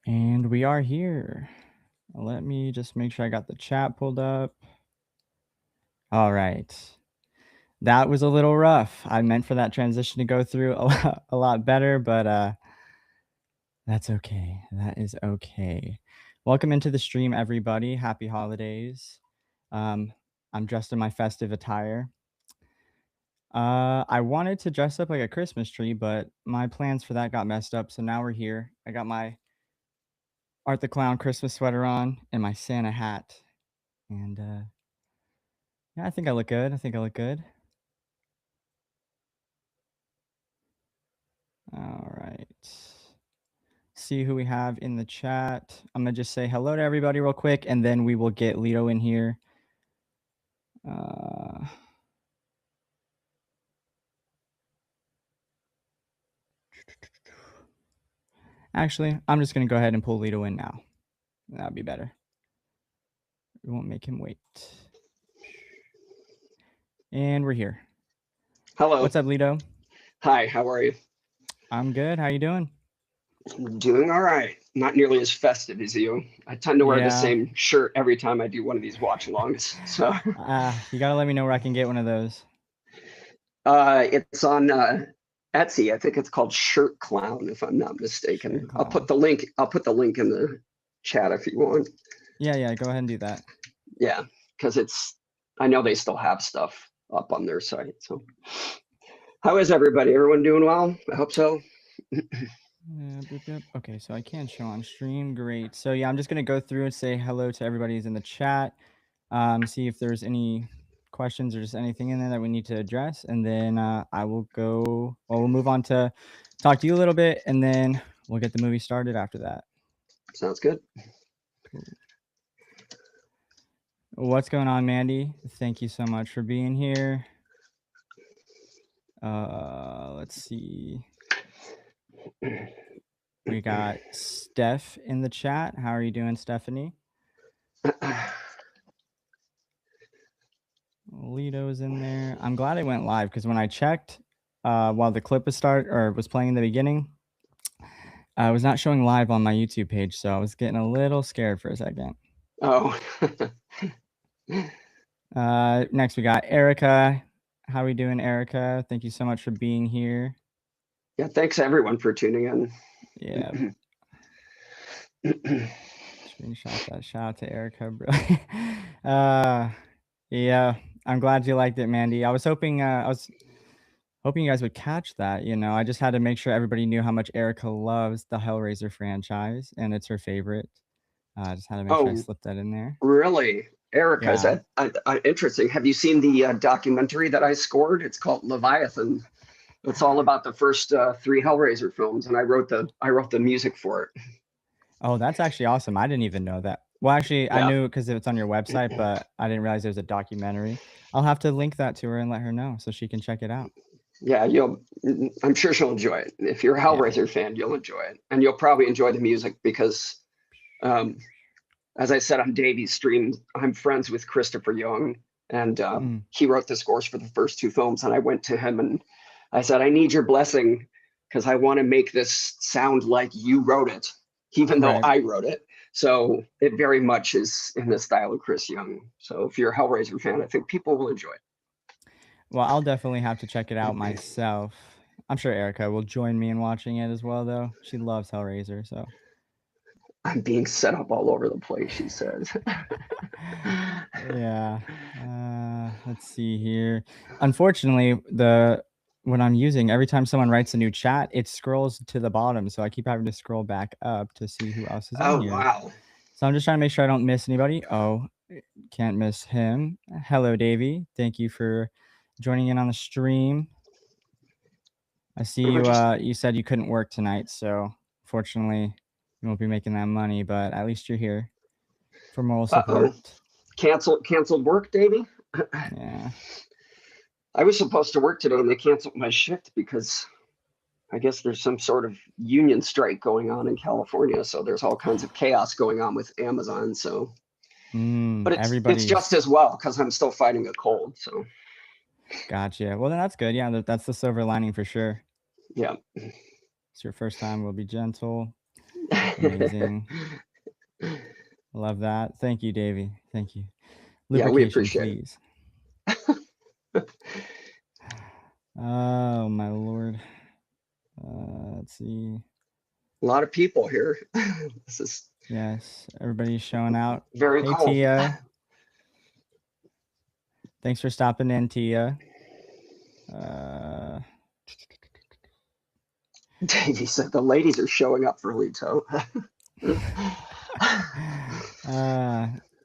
And we are here. Let me just make sure I got the chat pulled up. All right. That was a little rough. I meant for that transition to go through a lot better, but that's okay. That is okay. Welcome into the stream, everybody. Happy holidays. I'm dressed in my festive attire. I wanted to dress up like a Christmas tree, but my plans for that got messed up. So now we're here. I got my Art the Clown Christmas sweater on and my Santa hat. And yeah, I think I look good. All right. See who we have in the chat. I'm going to just say hello to everybody real quick, and then we will get Lito in here. Actually, I'm just going to go ahead and pull Lito in now. That'd be better. We won't make him wait. And we're here. Hello. What's up, Lito? Hi, how are you? I'm good. How you doing? Doing all right. Not nearly as festive as you. I tend to wear the same shirt every time I do one of these watch-alongs. So you got to let me know where I can get one of those. It's on Etsy. I think it's called Shirt Clown, if I'm not mistaken. I'll put the link in the chat if you want. Yeah, go ahead and do that. Yeah, because I know they still have stuff up on their site. So how is everybody? Everyone doing well? I hope so. Okay, so I can show on stream. Great. So yeah, I'm just gonna go through and say hello to everybody who's in the chat. See if there's any questions or just anything in there that we need to address, and then we'll move on to talk to you a little bit, and then we'll get the movie started after that. Sounds good. Cool. What's going on, Mandy? Thank you so much for being here. Let's see. We got Steph in the chat. How are you doing, Stephanie? Lito's in there. I'm glad it went live because when I checked while the clip was playing in the beginning, I was not showing live on my YouTube page, so I was getting a little scared for a second. Oh. Next we got Erica. How are we doing, Erica? Thank you so much for being here. Yeah, thanks everyone for tuning in. Yeah. Screenshot that. Shout out to Erica, bro. Yeah, I'm glad you liked it, Mandy. I was hoping you guys would catch that. I just had to make sure everybody knew how much Erica loves the Hellraiser franchise, and it's her favorite. I just had to make sure I slipped that in there. Really? Erica, is that interesting? Have you seen the documentary that I scored? It's called Leviathan. It's all about the first 3 Hellraiser films, and I wrote the music for it. Oh, that's actually awesome. I didn't even know that. Well, actually, I knew because it's on your website, but I didn't realize there was a documentary. I'll have to link that to her and let her know so she can check it out. Yeah, I'm sure she'll enjoy it. If you're a Hellraiser fan, you'll enjoy it, and you'll probably enjoy the music because, as I said on Davey's stream, I'm friends with Christopher Young, and he wrote the scores for the first 2 films, and I went to him and I said, I need your blessing because I want to make this sound like you wrote it, even though I wrote it. So it very much is in the style of Chris Young. So if you're a Hellraiser fan, I think people will enjoy it. Well, I'll definitely have to check it out myself. I'm sure Erica will join me in watching it as well, though. She loves Hellraiser, so. I'm being set up all over the place, she says. Yeah. Let's see here. Unfortunately, what I'm using, every time someone writes a new chat, it scrolls to the bottom. So I keep having to scroll back up to see who else is in here. Oh, wow. So I'm just trying to make sure I don't miss anybody. Oh, can't miss him. Hello, Davey. Thank you for joining in on the stream. I see you said you couldn't work tonight, so fortunately you won't be making that money, but at least you're here for moral support. Canceled work, Davey? Yeah. I was supposed to work today and they canceled my shift because I guess there's some sort of union strike going on in California. So there's all kinds of chaos going on with Amazon. So, but it's just as well because I'm still fighting a cold. So, Gotcha. Well, then that's good. Yeah, that's the silver lining for sure. Yeah. It's your first time. We'll be gentle. Amazing. Love that. Thank you, Davey. Thank you. Yeah, we Lubrication, appreciate it. please. Oh my lord. Let's see. A lot of people here. This is Yes, everybody's showing out. very Hey, cold. Tia. Thanks for stopping in, Tia. Davey said the ladies are showing up for Lito.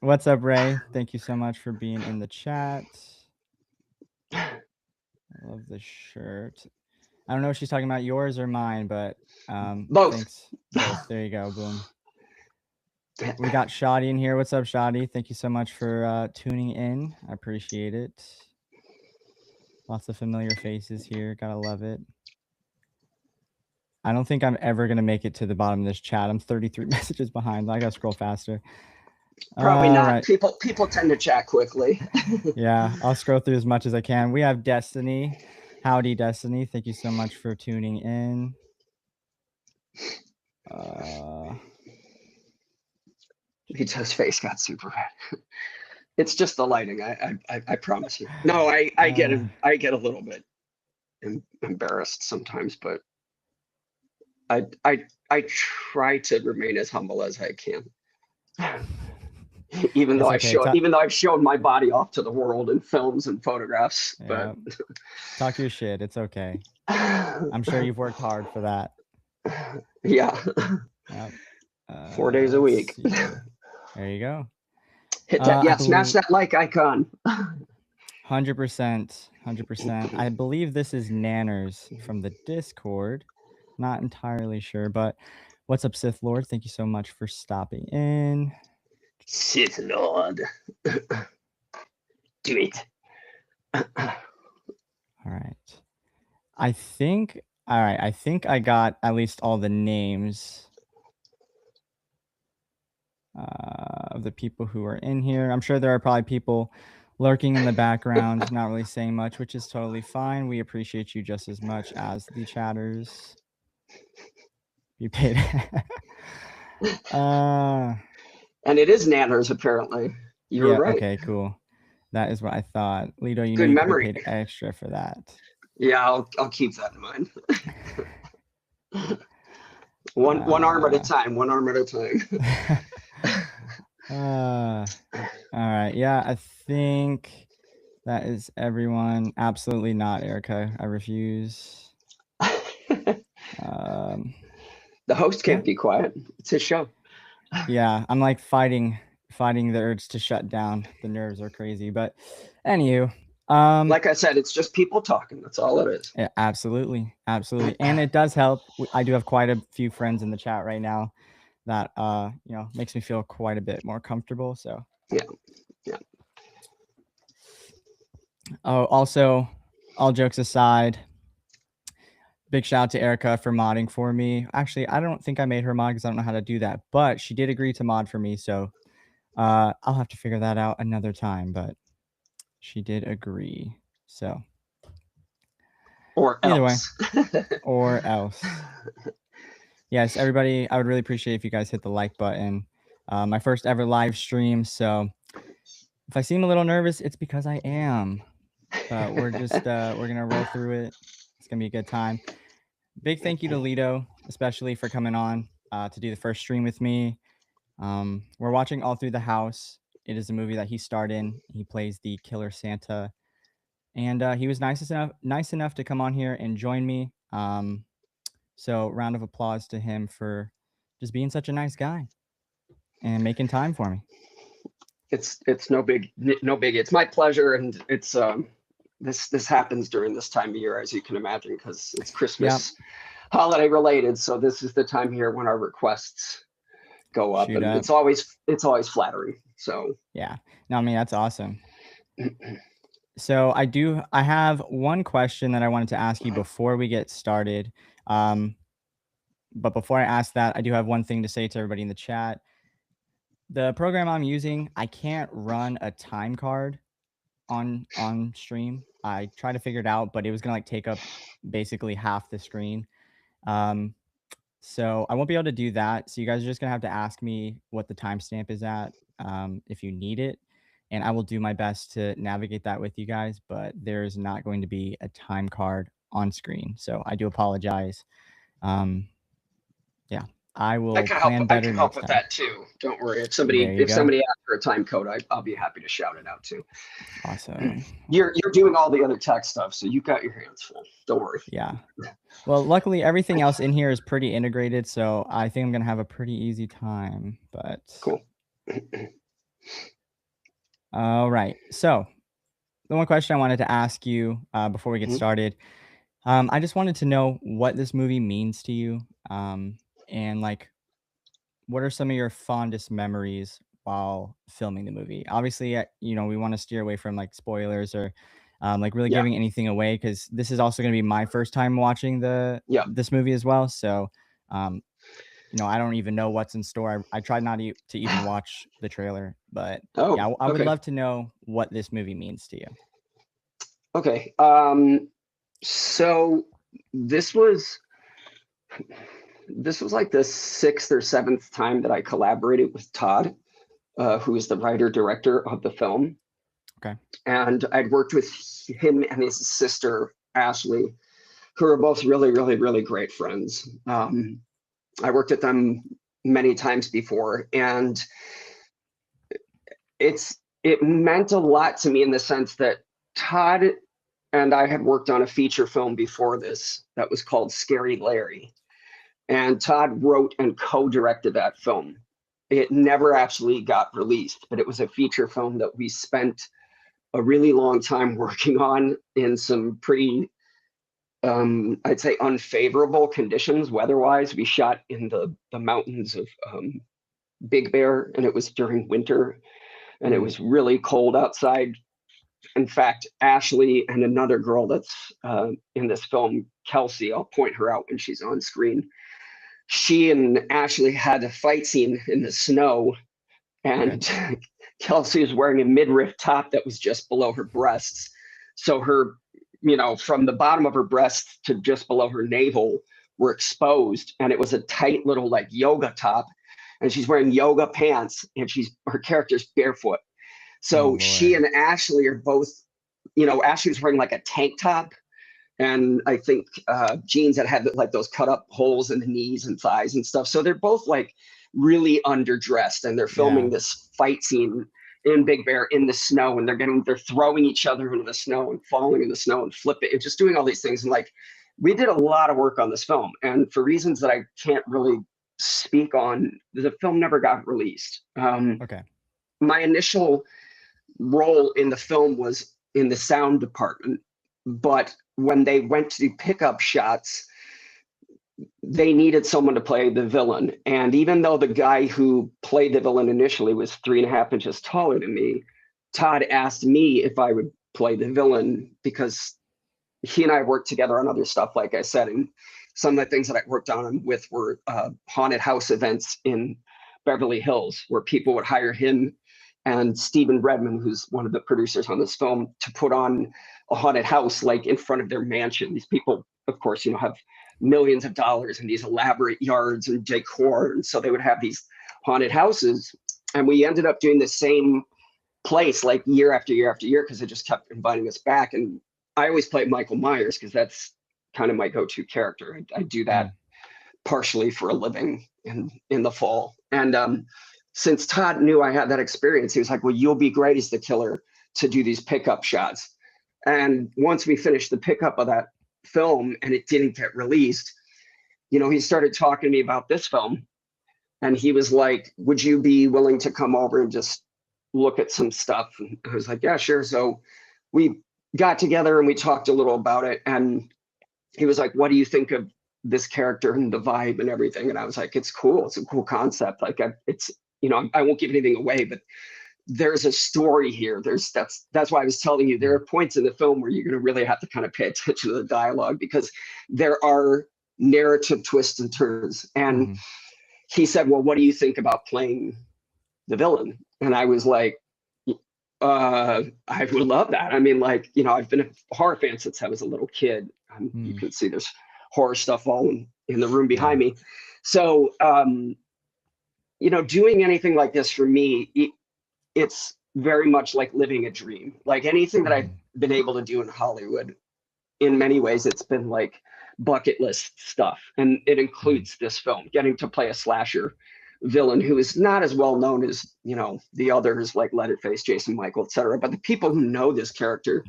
What's up, Ray? Thank you so much for being in the chat. I love the shirt. I don't know if she's talking about yours or mine, but Both. thanks. Both. There you go. Boom. We got Shoddy in here. What's up, Shoddy? Thank you so much for tuning in. I appreciate it. Lots of familiar faces here. Gotta love it. I don't think I'm ever gonna make it to the bottom of this chat. I'm 33 messages behind. I gotta scroll faster. Probably All not. right. People tend to chat quickly. Yeah, I'll scroll through as much as I can. We have Destiny. Howdy, Destiny. Thank you so much for tuning in. Lito's face got super red. It's just the lighting. I promise you. No, I get a little bit embarrassed sometimes, but I try to remain as humble as I can. Even though I've shown my body off to the world in films and photographs, but talk your shit. It's okay. I'm sure you've worked hard for that. Yeah. Yep. 4 days a week. There you go. Hit that. Yeah, smash that like icon. 100%. 100%. I believe this is Nanners from the Discord. Not entirely sure, but what's up, Sith Lord? Thank you so much for stopping in. Sith Lord. Do it. All right. I think I got at least all the names of the people who are in here. I'm sure there are probably people lurking in the background, not really saying much, which is totally fine. We appreciate you just as much as the chatters. You paid. And it is Nanners, apparently. You were right. Okay, cool. That is what I thought. Lito, you Good know you memory. could be paid extra for that. Yeah, I'll keep that in mind. One arm at a time. One arm at a time. All right. Yeah, I think that is everyone. Absolutely not, Erica. I refuse. The host can't be quiet. It's his show. Yeah, I'm like fighting the urge to shut down. The nerves are crazy, but anywho, like I said, it's just people talking. That's all it is. Yeah, absolutely, and it does help. I do have quite a few friends in the chat right now that makes me feel quite a bit more comfortable. So yeah. Oh, also, all jokes aside, big shout out to Erica for modding for me. Actually, I don't think I made her mod because I don't know how to do that, but she did agree to mod for me, so I'll have to figure that out another time, but she did agree. So either way, or else. Yes, everybody, I would really appreciate if you guys hit the like button. My first ever live stream, so if I seem a little nervous, it's because I am. But we're just we're gonna roll through it. It's gonna be a good time. Big thank you to Lito, especially for coming on to do the first stream with me. We're watching All Through the House. It is a movie that he starred in. He plays the killer Santa, and he was nice enough to come on here and join me. So round of applause to him for just being such a nice guy and making time for me. It's no big. It's my pleasure, and it's this happens during this time of year, as you can imagine, because it's Christmas holiday related. So this is the time of year when our requests go up, and it's always flattering. So yeah, no, I mean that's awesome. So I have one question that I wanted to ask you before we get started. But before I ask that, I do have one thing to say to everybody in the chat. The program I'm using, I can't run a time card on stream. I tried to figure it out, but it was gonna like take up basically half the screen. Um, so I won't be able to do that. So you guys are just gonna have to ask me what the timestamp is at, if you need it, and I will do my best to navigate that with you guys. But there's not going to be a time card on screen, so I do apologize. Um, yeah, I I will can help. plan I better can help next with time. that too. Don't worry. There you If go. somebody asks for a time code, I'll be happy to shout it out too. Awesome. You're doing all the other tech stuff, so you've got your hands full. Don't worry. Yeah. Well, luckily everything else in here is pretty integrated, so I think I'm gonna have a pretty easy time. But Cool. all right. So the one question I wanted to ask you before we get Mhm. started, I just wanted to know what this movie means to you, and like what are some of your fondest memories while filming the movie? Obviously, we want to steer away from like spoilers or like really Yeah. giving anything away because this is also going to be my first time watching Yeah. this movie as well. So, um, I don't even know what's in store. I tried not to even watch the trailer, but yeah, Oh, I would okay. love to know what this movie means to you. Okay. So this was this was like the sixth or seventh time that I collaborated with Todd, who is the writer director of the film. Okay. And I'd worked with him and his sister Ashley, who are both really, really, really great friends. I worked with them many times before, and it meant a lot to me in the sense that Todd and I had worked on a feature film before this that was called Scary Larry. And Todd wrote and co-directed that film. It never actually got released, but it was a feature film that we spent a really long time working on in some pretty, I'd say, unfavorable conditions weather-wise. We shot in the mountains of Big Bear, and it was during winter, and it Mm, was really cold outside. In fact, Ashley and another girl that's in this film, Kelsey, I'll point her out when she's on screen. She and Ashley had a fight scene in the snow, okay. and Kelsey was wearing a midriff top that was just below her breasts. So her, from the bottom of her breasts to just below her navel were exposed, and it was a tight little like yoga top. And she's wearing yoga pants, and her character's barefoot. Oh So she Lord. and Ashley are both, Ashley was wearing like a tank top, and I think jeans that had like those cut up holes in the knees and thighs and stuff. So they're both like really underdressed, and they're filming Yeah. this fight scene in Big Bear in the snow, and they're throwing each other into the snow and falling in the snow and flipping and just doing all these things. And like we did a lot of work on this film, and for reasons that I can't really speak on, the film never got released. Okay. My initial role in the film was in the sound department, but when they went to do pickup shots, they needed someone to play the villain. And even though the guy who played the villain initially was 3.5 inches taller than me, Todd asked me if I would play the villain because he and I worked together on other stuff, like I said. And some of the things that I worked on with were haunted house events in Beverly Hills, where people would hire him and Stephen Redmond, who's one of the producers on this film, to put on a haunted house like in front of their mansion. These people, of course, have millions of dollars and these elaborate yards and decor, and so they would have these haunted houses. And we ended up doing the same place like year after year after year because they just kept inviting us back. And I always play Michael Myers because that's kind of my go-to character. I do that Mm, partially for a living in the fall. And since Todd knew I had that experience, he was like, "Well, you'll be great as the killer to do these pickup shots." And once we finished the pickup of that film and it didn't get released, he started talking to me about this film, and he was like, "Would you be willing to come over and just look at some stuff?" And I was like, "Yeah, sure." So we got together and we talked a little about it, and he was like, "What do you think of this character and the vibe and everything?" And I was like, "It's cool. It's a cool concept. Like, I won't give anything away, but there's a story here. That's why I was telling you there mm, are points in the film where you're going to really have to kind of pay attention to the dialogue because there are narrative twists and turns." And mm-hmm. he said, "Well, what do you think about playing the villain?" And I was like, I would love that. I mean, like, I've been a horror fan since I was a little kid. You Mm, can see there's horror stuff all in the room behind yeah. me. So, doing anything like this for me, it's very much like living a dream. Like anything that I've Mhm, been able to do in Hollywood, in many ways, it's been like bucket list stuff. And it mhm, includes this film, getting to play a slasher villain who is not as well known as, the others like Leatherface, Jason Michael, etc. But the people who know this character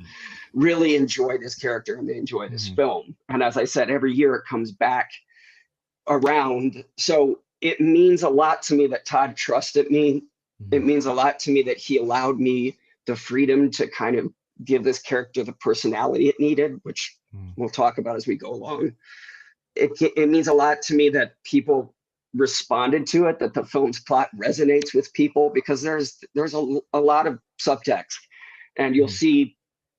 really enjoy this character and they enjoy this mhm, film. And as I said, every year it comes back around. So it means a lot to me that Todd trusted me. It mhm, means a lot to me that he allowed me the freedom to kind of give this character the personality it needed, which mhm, we'll talk about as we go along. It means a lot to me that people responded to it, that the film's plot resonates with people, because there's a lot of subtext, and you'll mhm, see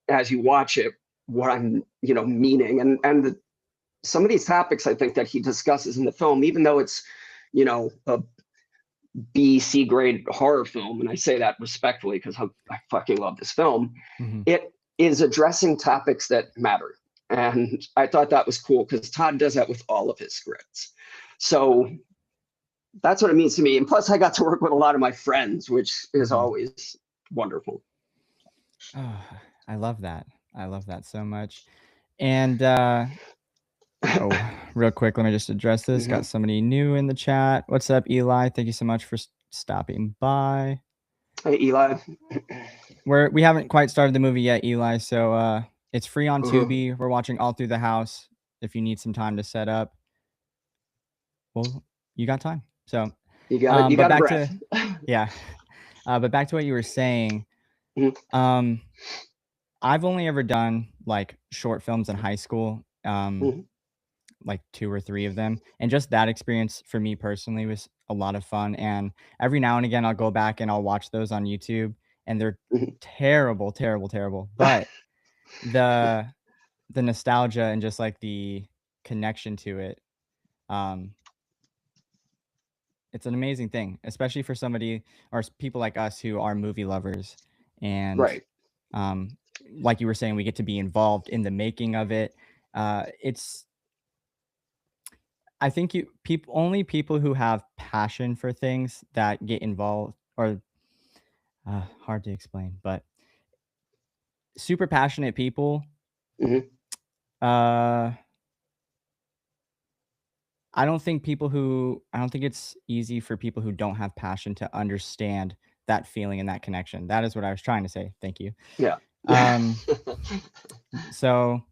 as you watch it what I'm meaning, and some of these topics I think that he discusses in the film, even though it's a B, C grade horror film, and I say that respectfully because I fucking love this film, mhm. it is addressing topics that matter. And I thought that was cool because Todd does that with all of his scripts. So that's what it means to me. And plus, I got to work with a lot of my friends, which is Mhm. always wonderful. Oh, I love that. I love that so much. And, oh, real quick, let me just address this. Got Mhm. somebody new in the chat. What's up, Eli? Thank you so much for stopping by. Hey, Eli. We haven't quite started the movie yet, Eli, so, it's free on Mhm. Tubi. We're watching all through the house. If you need some time to set up, well, you got time. So, You but got a back breath. to yeah, but back to what you were saying, Mhm. um, I've only ever done, like, short films in high school, Mhm. like 2 or 3 of them, and just that experience for me personally was a lot of fun, and every now and again, I'll go back and I'll watch those on YouTube, and they're Mhm. terrible, terrible, terrible, but the the nostalgia and just, like, the connection to it, um, it's an amazing thing, especially for somebody or people like us who are movie lovers, and, Right. um, like you were saying, we get to be involved in the making of it. It's I think only people who have passion for things that get involved or hard to explain, but super passionate people. Mhm. Uh, I don't think it's easy for people who don't have passion to understand that feeling and that connection. That is what I was trying to say. Thank you. Yeah. Um, so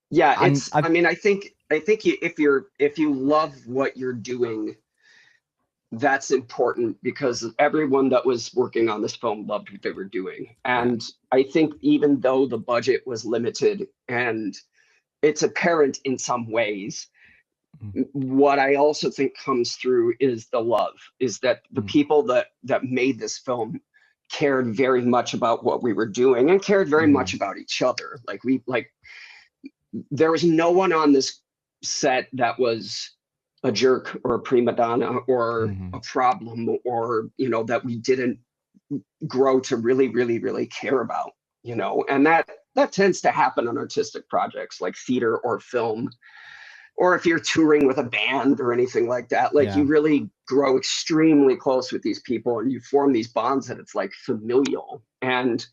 Yeah, I'm I mean, I think if you love what you're doing, that's important because everyone that was working on this film loved what they were doing. yeah. And I think even though the budget was limited and it's apparent in some ways, Mm, what I also think comes through is the love, is that the mm, people that made this film cared very much about what we were doing and cared very much mhm, about each other. Like there was no one on this set that was a jerk or a prima donna or mhm, a problem, or that we didn't grow to really really really care about, and that tends to happen on artistic projects like theater or film, or if you're touring with a band or anything like that. Like yeah. you really grow extremely close with these people and you form these bonds that it's like familial. And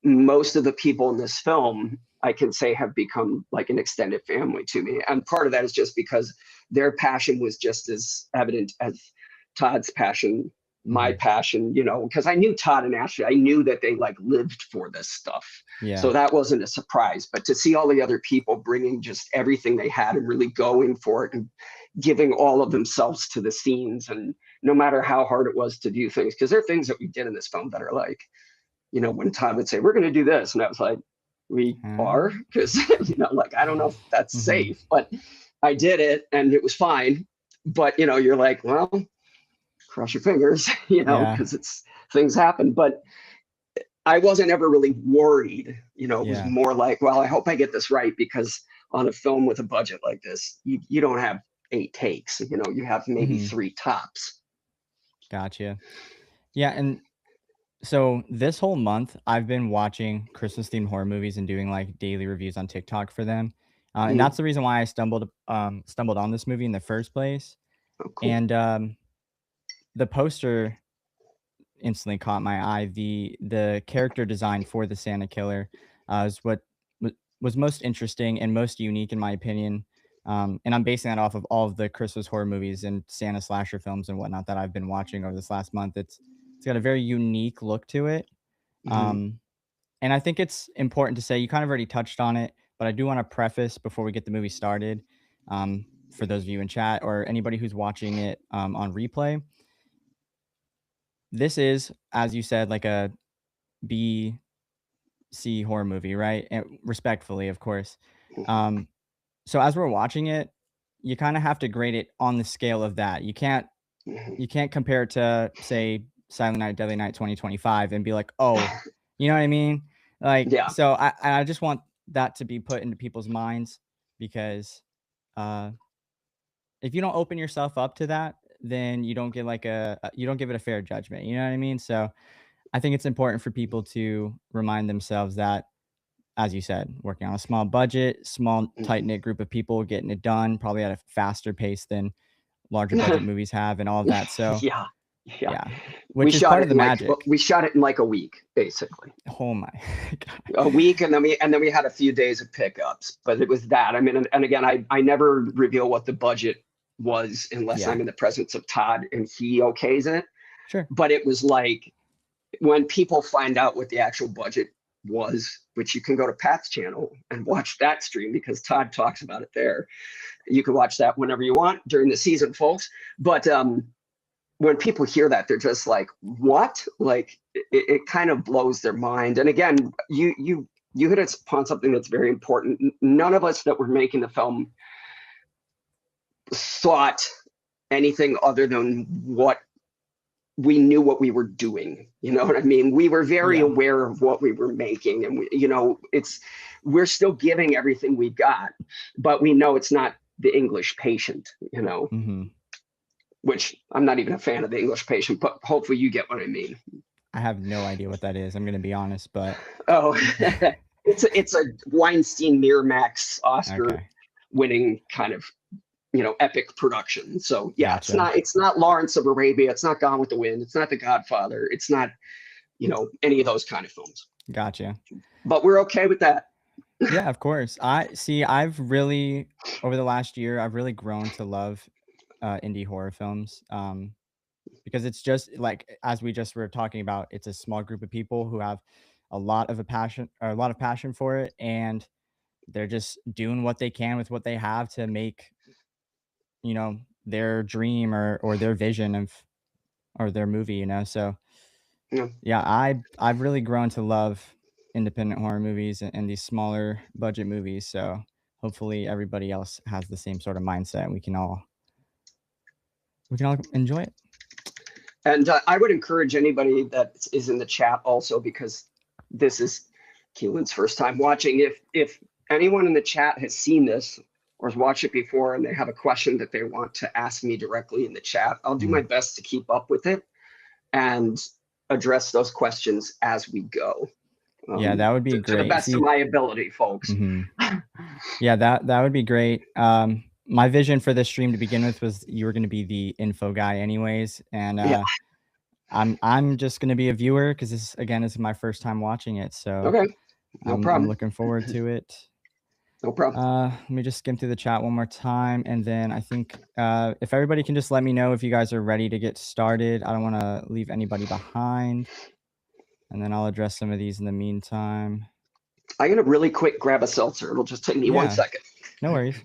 most of the people in this film, I can say, have become like an extended family to me. And part of that is just because their passion was just as evident as Todd's passion, my Mhm, passion, because I knew Todd and Ashley, I knew that they like lived for this stuff. yeah. So that wasn't a surprise. But to see all the other people bringing just everything they had and really going for it and giving all of themselves to the scenes, and no matter how hard it was to do things, because there are things that we did in this film that are like, when Todd would say, we're going to do this. And I was like, we are? Huh? Because, like, I don't know if that's Mhm, safe, but I did it and it was fine. But, you're like, well, cross your fingers, yeah, because things happen. But I wasn't ever really worried. It was yeah. more like, well, I hope I get this right, because on a film with a budget like this, you don't have 8 takes, you have maybe Mhm, 3 tops. gotcha. Yeah, and So this whole month, I've been watching Christmas themed horror movies and doing like daily reviews on TikTok for them, and Mm. that's the reason why I stumbled on this movie in the first place. Oh, cool. And the poster instantly caught my eye. The character design for the Santa Killer is what was most interesting and most unique in my opinion. And I'm basing that off of all of the Christmas horror movies and Santa slasher films and whatnot that I've been watching over this last month. It's got a very unique look to it. Mhm. Um, and I think it's important to say you kind of already touched on it, but I do want to preface before we get the movie started. For those of you in chat or anybody who's watching it on replay, this is, as you said, like a B C horror movie, right? And respectfully, of course. Mhm. Um, so as we're watching it, you kind of have to grade it on the scale of that. Mhm. You can't compare it to say Silent Night, Deadly Night 2025 and be like, oh, you know what I mean? Like, Yeah. so I just want that to be put into people's minds because uh, if you don't open yourself up to that, then you don't get like you don't give it a fair judgment. You know what I mean? So I think it's important for people to remind themselves that, as you said, working on a small budget, small tight Mhm. knit group of people getting it done, probably at a faster pace than larger budget movies have, and all of that. So Yeah. Yeah. yeah, which is part of the magic. We shot it in like a week, basically. Oh my god. A week, and then we had a few days of pickups, but it was that. I mean, and again, I never reveal what the budget was unless Yeah, I'm in the presence of Todd and he okays it. sure. But it was like when people find out what the actual budget was, which you can go to Pat's channel and watch that stream because Todd talks about it there. You can watch that whenever you want during the season, folks. But when people hear that, they're just like, "What?" Like it kind of blows their mind. And again, you hit upon something that's very important. None of us that were making the film thought anything other than what we knew what we were doing. You know what I mean? We were very Yeah. aware of what we were making, and we're still giving everything we got, but we know it's not the English Patient. Hmm. Which I'm not even a fan of the English Patient, but hopefully you get what I mean. I have no idea what that is. I'm gonna be honest, but Oh, it's a Weinstein Miramax Oscar okay, winning kind of epic production. So yeah, gotcha, it's not Lawrence of Arabia, it's not Gone with the Wind, it's not The Godfather, it's not any of those kind of films. gotcha. But we're okay with that. Yeah, of course. I see. I've really over the last year, I've really grown to love indie horror films. Because it's just like as we just were talking about, it's a small group of people who have a lot of passion for it, and they're just doing what they can with what they have to make, you know, their dream or their vision of or their movie, you know. So Yeah. yeah, I've really grown to love independent horror movies and these smaller budget movies. So hopefully everybody else has the same sort of mindset and we can all enjoy it. And I would encourage anybody that is in the chat also, because this is Keelan's first time watching. If anyone in the chat has seen this or has watched it before and they have a question that they want to ask me directly in the chat, I'll do my Mm. best to keep up with it and address those questions as we go, Yeah, that would be to the great. best of See, my ability, folks. mhm. Yeah, that would be great. My vision for this stream to begin with was you were going to be the info guy, anyways, and Yeah. I'm just going to be a viewer because this again is my first time watching it, so Okay. No I'm problem. looking forward to it. No problem. Let me just skim through the chat one more time, and then I think if everybody can just let me know if you guys are ready to get started. I don't want to leave anybody behind, and then I'll address some of these in the meantime. I'm gonna really quick grab a seltzer. It'll just take me one Yeah, second. no worries.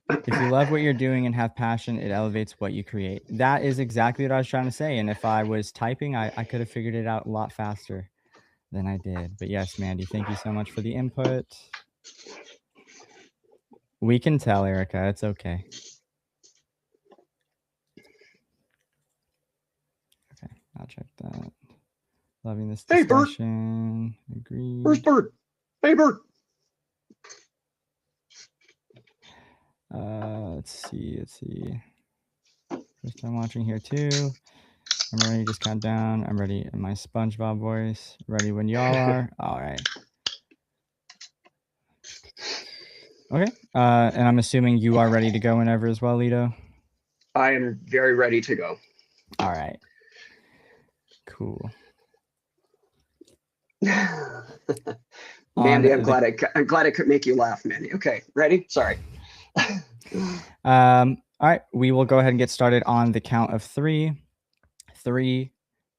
If you love what you're doing and have passion, it elevates what you create. That is exactly what I was trying to say. And if I was typing, I could have figured it out a lot faster than I did. But yes, Mandy, thank you so much for the input. We can tell, Erica. It's okay. Okay, I'll check that. Loving this Hey, Bert. discussion. Where's Agreed. Bert? Hey, Bert. Let's see. First time watching here too. I'm ready. Just count down. I'm ready in my SpongeBob voice. Ready when y'all are. All right. Okay. And I'm assuming you are ready to go whenever as well, Lito. I am very ready to go. All right. Cool. Mandy, I'm glad I could make you laugh, Mandy. Okay, ready? Sorry. All right. We will go ahead and get started on the count of 3. 3,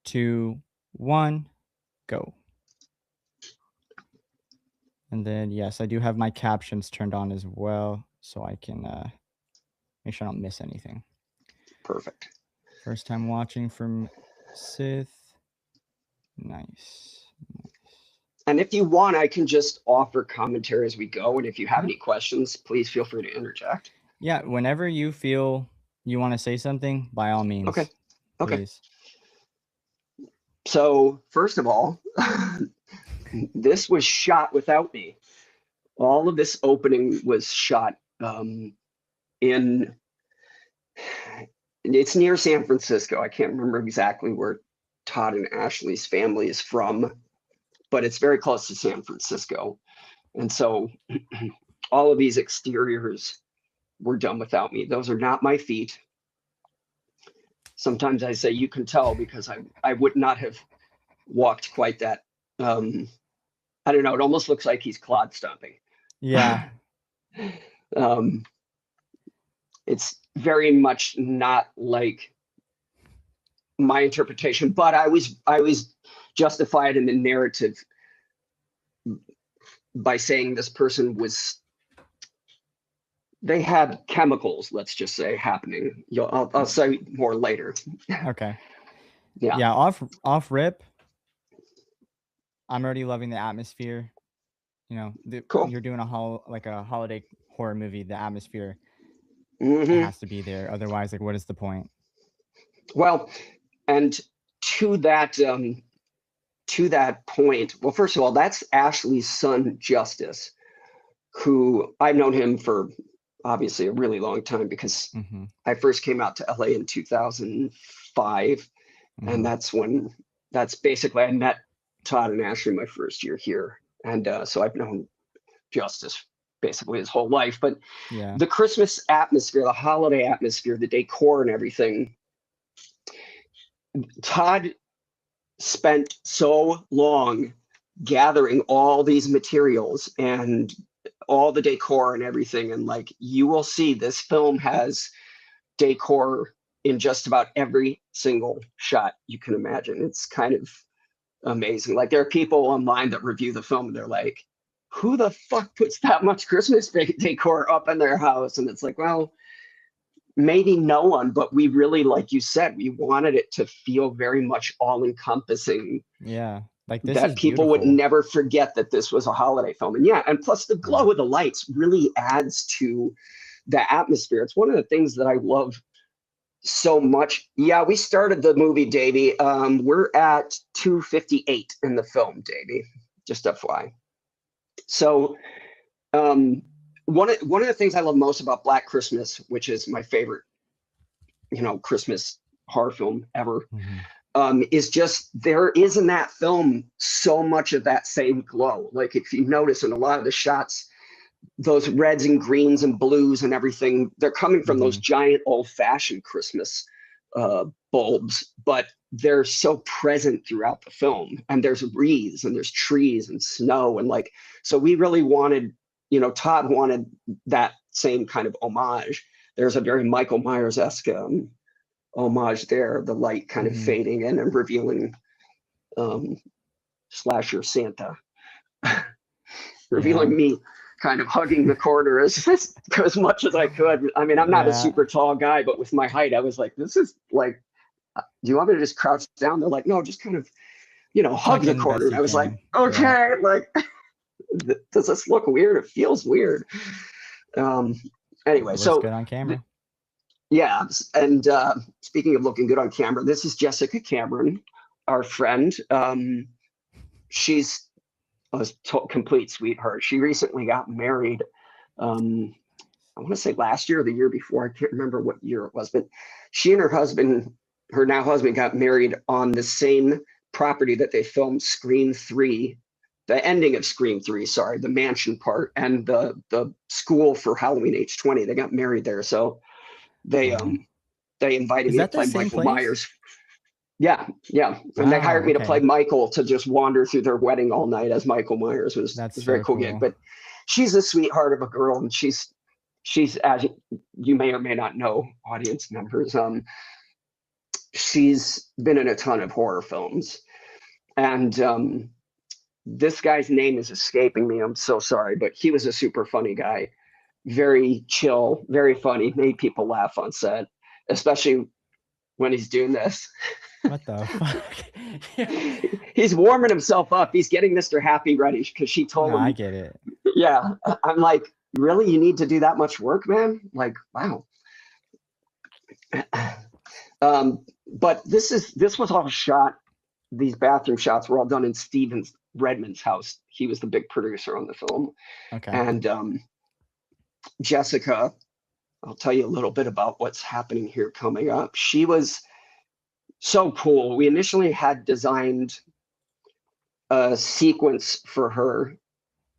2, 1, go. And then yes, I do have my captions turned on as well, so I can make sure I don't miss anything. Perfect. First time watching from Sith. Nice. And if you want, I can just offer commentary as we go. And if you have any questions, please feel free to interject. Yeah, whenever you feel you want to say something, by all means. Okay. Okay. Please. So, first of all, this was shot without me. All of this opening was shot in, it's near San Francisco. I can't remember exactly where Todd and Ashley's family is from, but it's very close to San Francisco. And so all of these exteriors were done without me. Those are not my feet. Sometimes I say you can tell because I would not have walked quite that. I don't know. It almost looks like he's clod stomping. Yeah. It's very much not like my interpretation, but I was justified in the narrative by saying this person was, they had chemicals, let's just say, happening. I'll say more later. Okay. Yeah. Yeah, off rip. I'm already loving the atmosphere. You know, Cool. You're doing a holiday horror movie. The atmosphere Mm-hmm. it has to be there. Otherwise, like, what is the point? Well, and to that point, well, first of all, that's Ashley's son, Justice, who I've known him for obviously a really long time because I first came out to LA in 2005. And that's basically, I met Todd and Ashley my first year here. And so I've known Justice basically his whole life. But Yeah. the Christmas atmosphere, the holiday atmosphere, the decor and everything, Todd spent so long gathering all these materials and all the decor and everything. And like, you will see this film has decor in just about every single shot you can imagine. It's kind of amazing. Like, there are people online that review the film and they're like, who the fuck puts that much Christmas decor up in their house? And it's like, well, maybe no one, but we really, like you said, we wanted it to feel very much all encompassing. Yeah. Like, this that is people beautiful. would never forget that this was a holiday film. And yeah, and plus the glow of the lights really adds to the atmosphere. It's one of the things that I love so much. Yeah, we started the movie, Davey. We're at 2:58 in the film, Davey. Just FYI. So one of the things I love most about Black Christmas, which is my favorite, Christmas horror film ever, is just there is in that film so much of that same glow. Like, if you notice in a lot of the shots, those reds and greens and blues and everything, they're coming from those giant old-fashioned Christmas bulbs, but they're so present throughout the film. And there's wreaths and there's trees and snow. And like, so we really wanted, Todd wanted that same kind of homage. There's a very Michael Myers-esque homage there, the light kind of fading in and revealing slasher Santa. Revealing me kind of hugging the corner as much as I could. I mean, I'm not a super tall guy, but with my height, I was like, this is like, do you want me to just crouch down? They're like, no, just kind of, hug the corner. And I was like, okay, like, does this look weird? It feels weird. Anyway, so good on camera. Yeah, and speaking of looking good on camera, this is Jessica Cameron, our friend. She's a complete sweetheart. She recently got married. I want to say last year or the year before. I can't remember what year it was, but she and her husband her now husband got married on the same property that they filmed Scream 3, the ending of Scream 3, sorry, the mansion part, and the school for Halloween H20. They got married there. So they Wow. um they invited Is me to that the play same Michael place? Myers. Yeah, yeah. And they hired Wow, me to play okay. Michael to just wander through their wedding all night as Michael Myers. It That's was a very so cool gig. cool. But she's a sweetheart of a girl, and she's as you may or may not know, audience members, she's been in a ton of horror films. And this guy's name is escaping me. I'm so sorry, but he was a super funny guy, very chill, very funny, made people laugh on set, especially when he's doing this. What the fuck? He's warming himself up. He's getting Mr. Happy ready because she No, told I him, get it. yeah. I'm like, really? You need to do that much work, man? Like, wow. But this was all shot. These bathroom shots were all done in Steven Redmond's house. He was the big producer on the film. Okay. And Jessica, I'll tell you a little bit about what's happening here coming up. She was so cool. We initially had designed a sequence for her.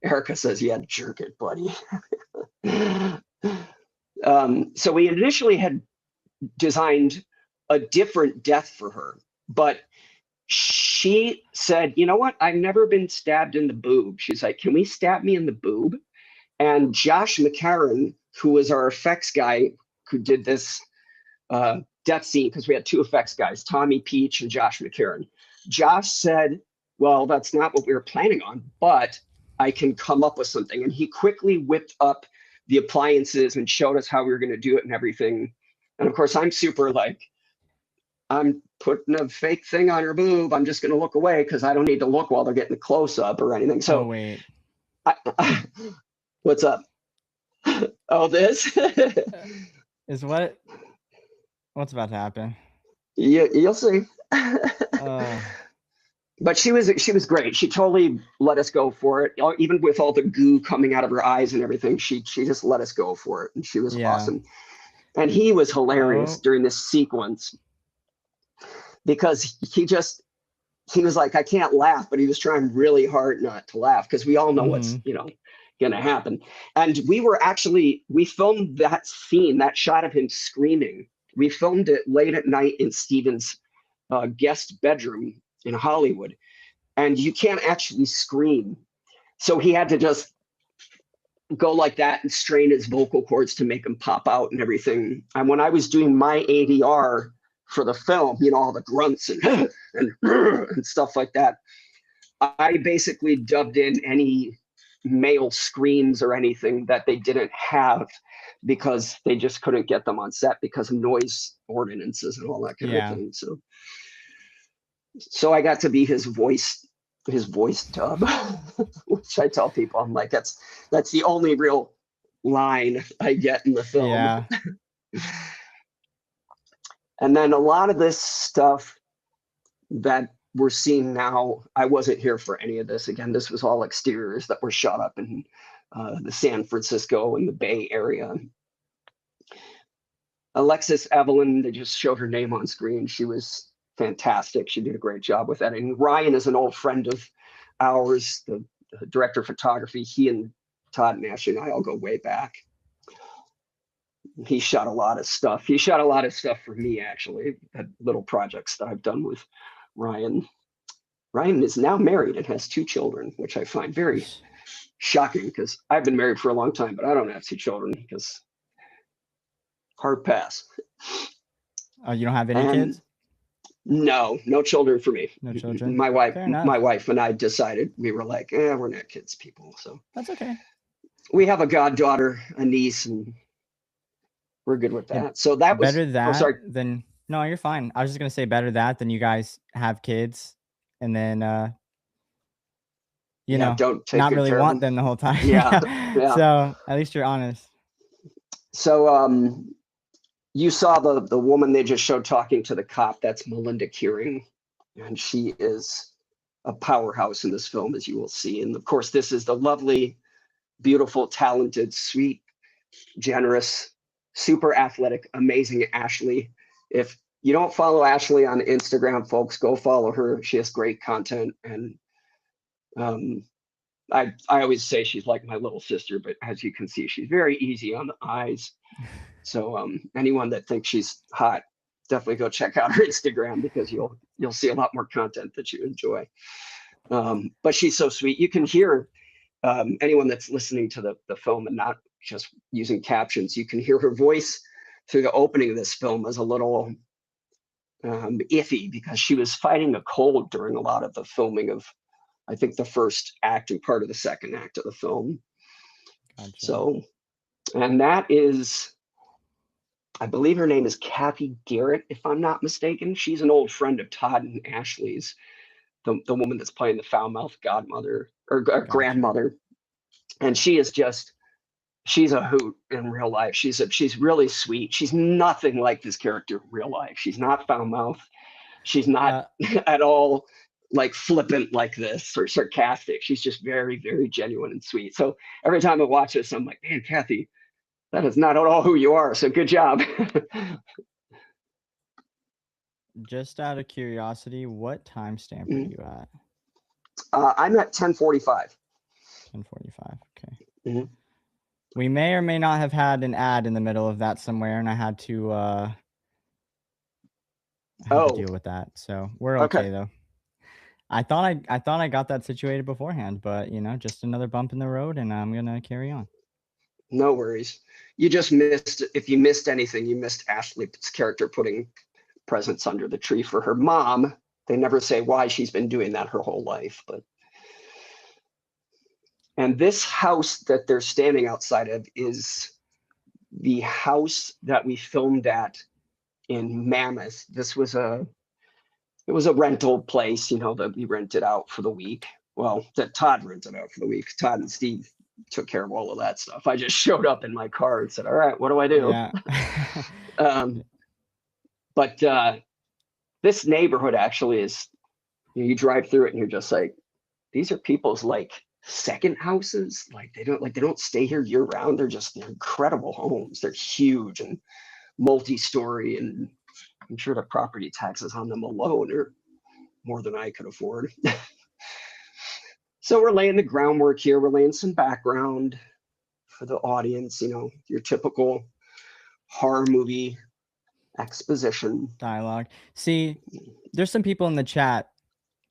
Erica says, yeah, jerk it, buddy. So we initially had designed a different death for her, but she said, you know what? I've never been stabbed in the boob. She's like, can we stab me in the boob? And Josh McCarran, who was our effects guy who did this death scene, because we had two effects guys, Tommy Peach and Josh McCarran. Josh said, well, that's not what we were planning on, but I can come up with something. And he quickly whipped up the appliances and showed us how we were going to do it and everything. And of course, I'm super like, I'm putting a fake thing on her boob. I'm just going to look away because I don't need to look while they're getting a close up or anything. Oh, So, wait. what's up? Oh, this? Is what's about to happen? You'll see. Uh, But she was great. She totally let us go for it. Even with all the goo coming out of her eyes and everything, she just let us go for it, and she was yeah. awesome. And he was hilarious Oh, during this sequence because he was like, I can't laugh, but he was trying really hard not to laugh because we all know what's mm-hmm. gonna happen. And we filmed that scene, that shot of him screaming. We filmed it late at night in Steven's guest bedroom in Hollywood, and you can't actually scream. So he had to just go like that and strain his vocal cords to make them pop out and everything. And when I was doing my ADR for the film, all the grunts and stuff like that, I basically dubbed in any male screams or anything that they didn't have because they just couldn't get them on set because of noise ordinances and all that kind of Yeah. thing. So I got to be his voice dub, which I tell people, I'm like, that's the only real line I get in the film. Yeah. And then a lot of this stuff that we're seeing now, I wasn't here for any of this. Again, this was all exteriors that were shot up in the San Francisco and the Bay Area. Alexis Evelyn, they just showed her name on screen. She was fantastic. She did a great job with that. And Ryan is an old friend of ours, the director of photography. He and Todd Nash and I all go way back. He shot a lot of stuff. He shot a lot of stuff for me, actually, at little projects that I've done with Ryan. Ryan is now married and has 2 children, which I find very shocking because I've been married for a long time, but I don't have 2 children because hard pass. Oh, you don't have any And kids? no children for me. No children? My wife, Fair my enough. wife and I decided we were like, we're not kids people. So That's okay. we have a goddaughter, a niece, and we're good with Yeah, that. So that was, better oh, that sorry. than no, you're fine. I was just gonna say better that than you guys have kids and then Yeah, don't take not good really care of want them. them the whole time. Yeah, Yeah. yeah. So at least you're honest. So you saw the woman they just showed talking to the cop. That's Melinda Kearing, and she is a powerhouse in this film, as you will see. And of course, this is the lovely, beautiful, talented, sweet, generous, super athletic, amazing Ashley. If you don't follow Ashley on Instagram, folks, go follow her. She has great content. And um, I always say she's like my little sister, but as you can see, she's very easy on the eyes. So anyone that thinks she's hot, definitely go check out her Instagram because you'll see a lot more content that you enjoy. But she's so sweet. You can hear anyone that's listening to the film and not just using captions, you can hear her voice through the opening of this film as a little iffy because she was fighting a cold during a lot of the filming of, I think, the first act and part of the second act of the film. Gotcha. So, and that is, I believe her name is Kathy Garrett, if I'm not mistaken. She's an old friend of Todd and Ashley's, the woman that's playing the foul mouthed godmother or Gotcha. grandmother. And she is just, she's a hoot in real life. She's really sweet. She's nothing like this character in real life. She's not foul mouthed. She's not at all like flippant like this or sarcastic. She's just very, very genuine and sweet. So every time I watch this, I'm like, man, Kathy, that is not at all who you are. So good job. Just out of curiosity, what timestamp are you at? I'm at 10:45. 10:45. Okay. We may or may not have had an ad in the middle of that somewhere, and I had to deal with that. So we're okay though. I thought I got that situated beforehand, but you know, just another bump in the road, and I'm gonna carry on. No worries. You just missed, if you missed anything, you missed Ashley's character putting presents under the tree for her mom. They never say why she's been doing that her whole life, but. And this house that they're standing outside of is the house that we filmed at in Mammoth. This was it was a rental place, you know, that we rented out for the week. Well, that Todd rented out for the week. Todd and Steve took care of all of that stuff. I just showed up in my car and said, all right, what do I do? Yeah. But this neighborhood actually is, you drive through it and you're just like, these are people's like second houses. Like they don't stay here year round. They're incredible homes. They're huge and multi-story, and I'm sure the property taxes on them alone are more than I could afford. So we're laying the groundwork here. We're laying some background for the audience, you know, your typical horror movie exposition. Dialogue. See, there's some people in the chat,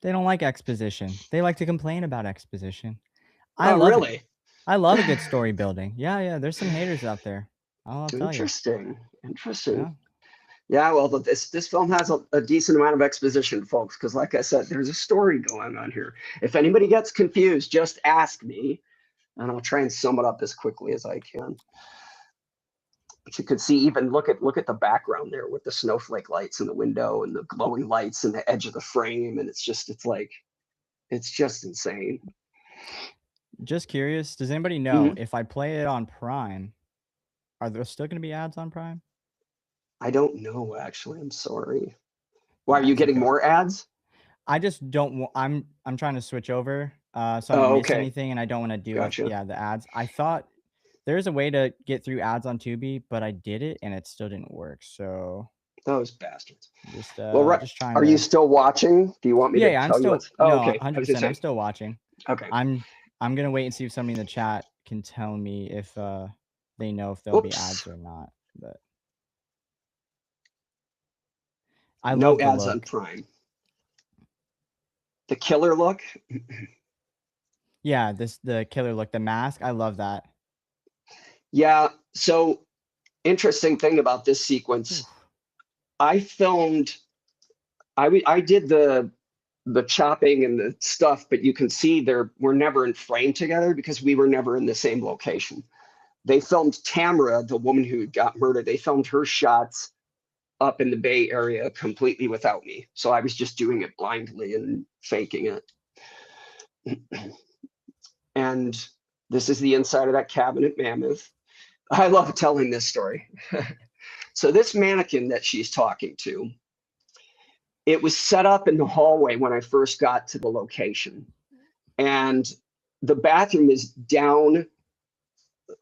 they don't like exposition. They like to complain about exposition. I love really? it. I love a good story building. Yeah, there's some haters out there. I'll tell you. Interesting. Yeah, well, this film has a decent amount of exposition, folks, because like I said, there's a story going on here. If anybody gets confused, just ask me, and I'll try and sum it up as quickly as I can. But you could see, even look at the background there with the snowflake lights in the window and the glowing lights in the edge of the frame, and it's just insane. Just curious, does anybody know if I play it on Prime, are there still going to be ads on Prime? I don't know, actually. I'm sorry. Why, are you getting more ads? I just don't. I'm trying to switch over, so I don't miss anything, and I don't want to do the ads. I thought there's a way to get through ads on Tubi, but I did it and it still didn't work. So those bastards. Just just trying. Are you still watching? Do you want me to tell I'm you still. No, 100%. I'm still watching. Okay. I'm gonna wait and see if somebody in the chat can tell me if they know if there'll be ads or not. But I love ads on Prime. The killer look. Yeah, the killer look, the mask. I love that. Yeah. So interesting thing about this sequence, I filmed. I did the chopping and the stuff, but you can see we're never in frame together because we were never in the same location. They filmed Tamara, the woman who got murdered. They filmed her shots up in the Bay Area completely without me. So I was just doing it blindly and faking it. And this is the inside of that cabin at Mammoth. I love telling this story. So this mannequin that she's talking to, it was set up in the hallway when I first got to the location. And the bathroom is down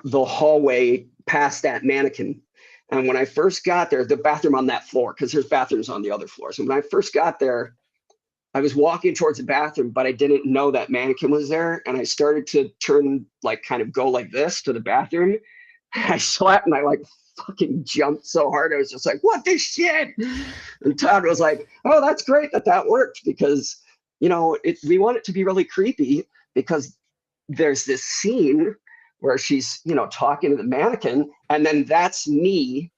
the hallway past that mannequin. And when I first got there, the bathroom on that floor, because there's bathrooms on the other floors. And when I first got there, I was walking towards the bathroom, but I didn't know that mannequin was there. And I started to turn, like, kind of go like this to the bathroom. I saw it and I like fucking jumped so hard. I was just like, what the shit? And Todd was like, oh, that's great that that worked, because, you know, we want it to be really creepy, because there's this scene where she's, you know, talking to the mannequin, and then that's me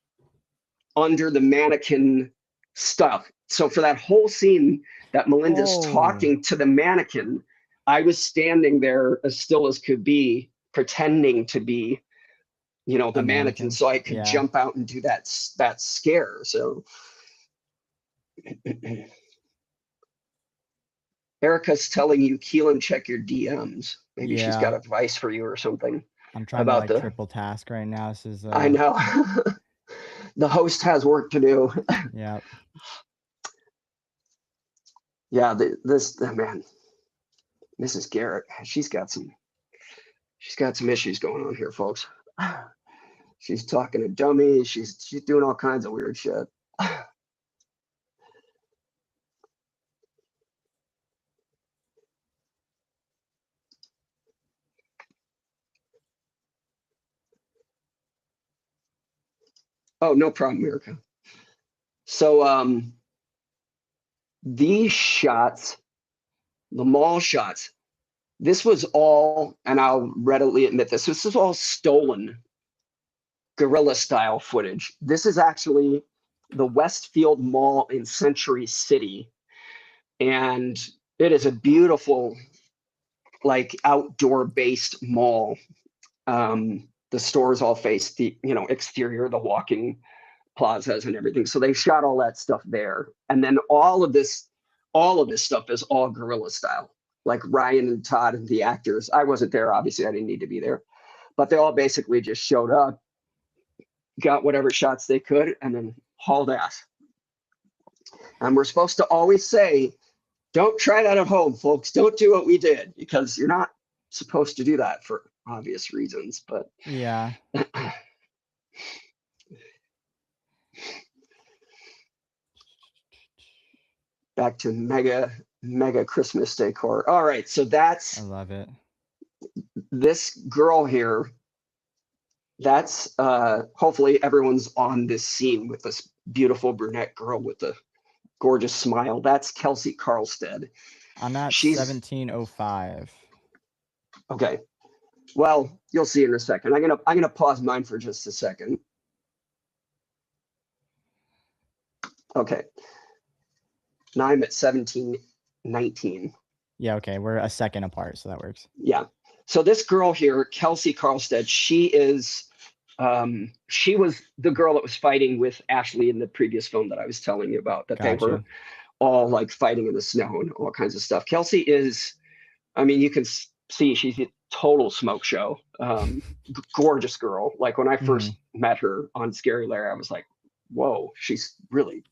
under the mannequin stuff. So for that whole scene that Melinda's talking to the mannequin, I was standing there as still as could be, pretending to be, you know, the mannequin, so I could jump out and do that scare. So Erica's telling you, Keelan, check your DMs. Maybe she's got advice for you or something. I'm trying about to like triple task right now. This is I know. The host has work to do. Yeah. Yeah, this man, Mrs. Garrett, she's got some issues going on here, folks. She's talking to dummies. She's doing all kinds of weird shit. Oh, no problem, Erica. So these shots, the mall shots, this was all, and I'll readily admit this is all stolen guerrilla style footage. This is actually the Westfield Mall in Century City. And it is a beautiful, like, outdoor based mall. The stores all face the, you know, exterior, the walking plazas and everything. So they shot all that stuff there. And then all of this stuff is all guerrilla style. Like Ryan and Todd and the actors. I wasn't there, obviously, I didn't need to be there. But they all basically just showed up, got whatever shots they could, and then hauled ass. And we're supposed to always say, don't try that at home, folks. Don't do what we did, because you're not supposed to do that for obvious reasons. But yeah. Back to mega Christmas decor. All right, so I love it. This girl here. That's hopefully everyone's on this scene with this beautiful brunette girl with the gorgeous smile. That's Kelsey Carlstead. I'm at 1705. Okay. Well, you'll see in a second. I'm gonna pause mine for just a second. Okay. Now I'm at 1719. Yeah, okay. We're a second apart, so that works. Yeah. So this girl here, Kelsey Carlstead, she was the girl that was fighting with Ashley in the previous film that I was telling you about, that they were all like fighting in the snow and all kinds of stuff. Kelsey is, I mean, you can see she's a total smoke show. Gorgeous girl. Like when I first met her on Scary Larry, I was like, whoa, she's really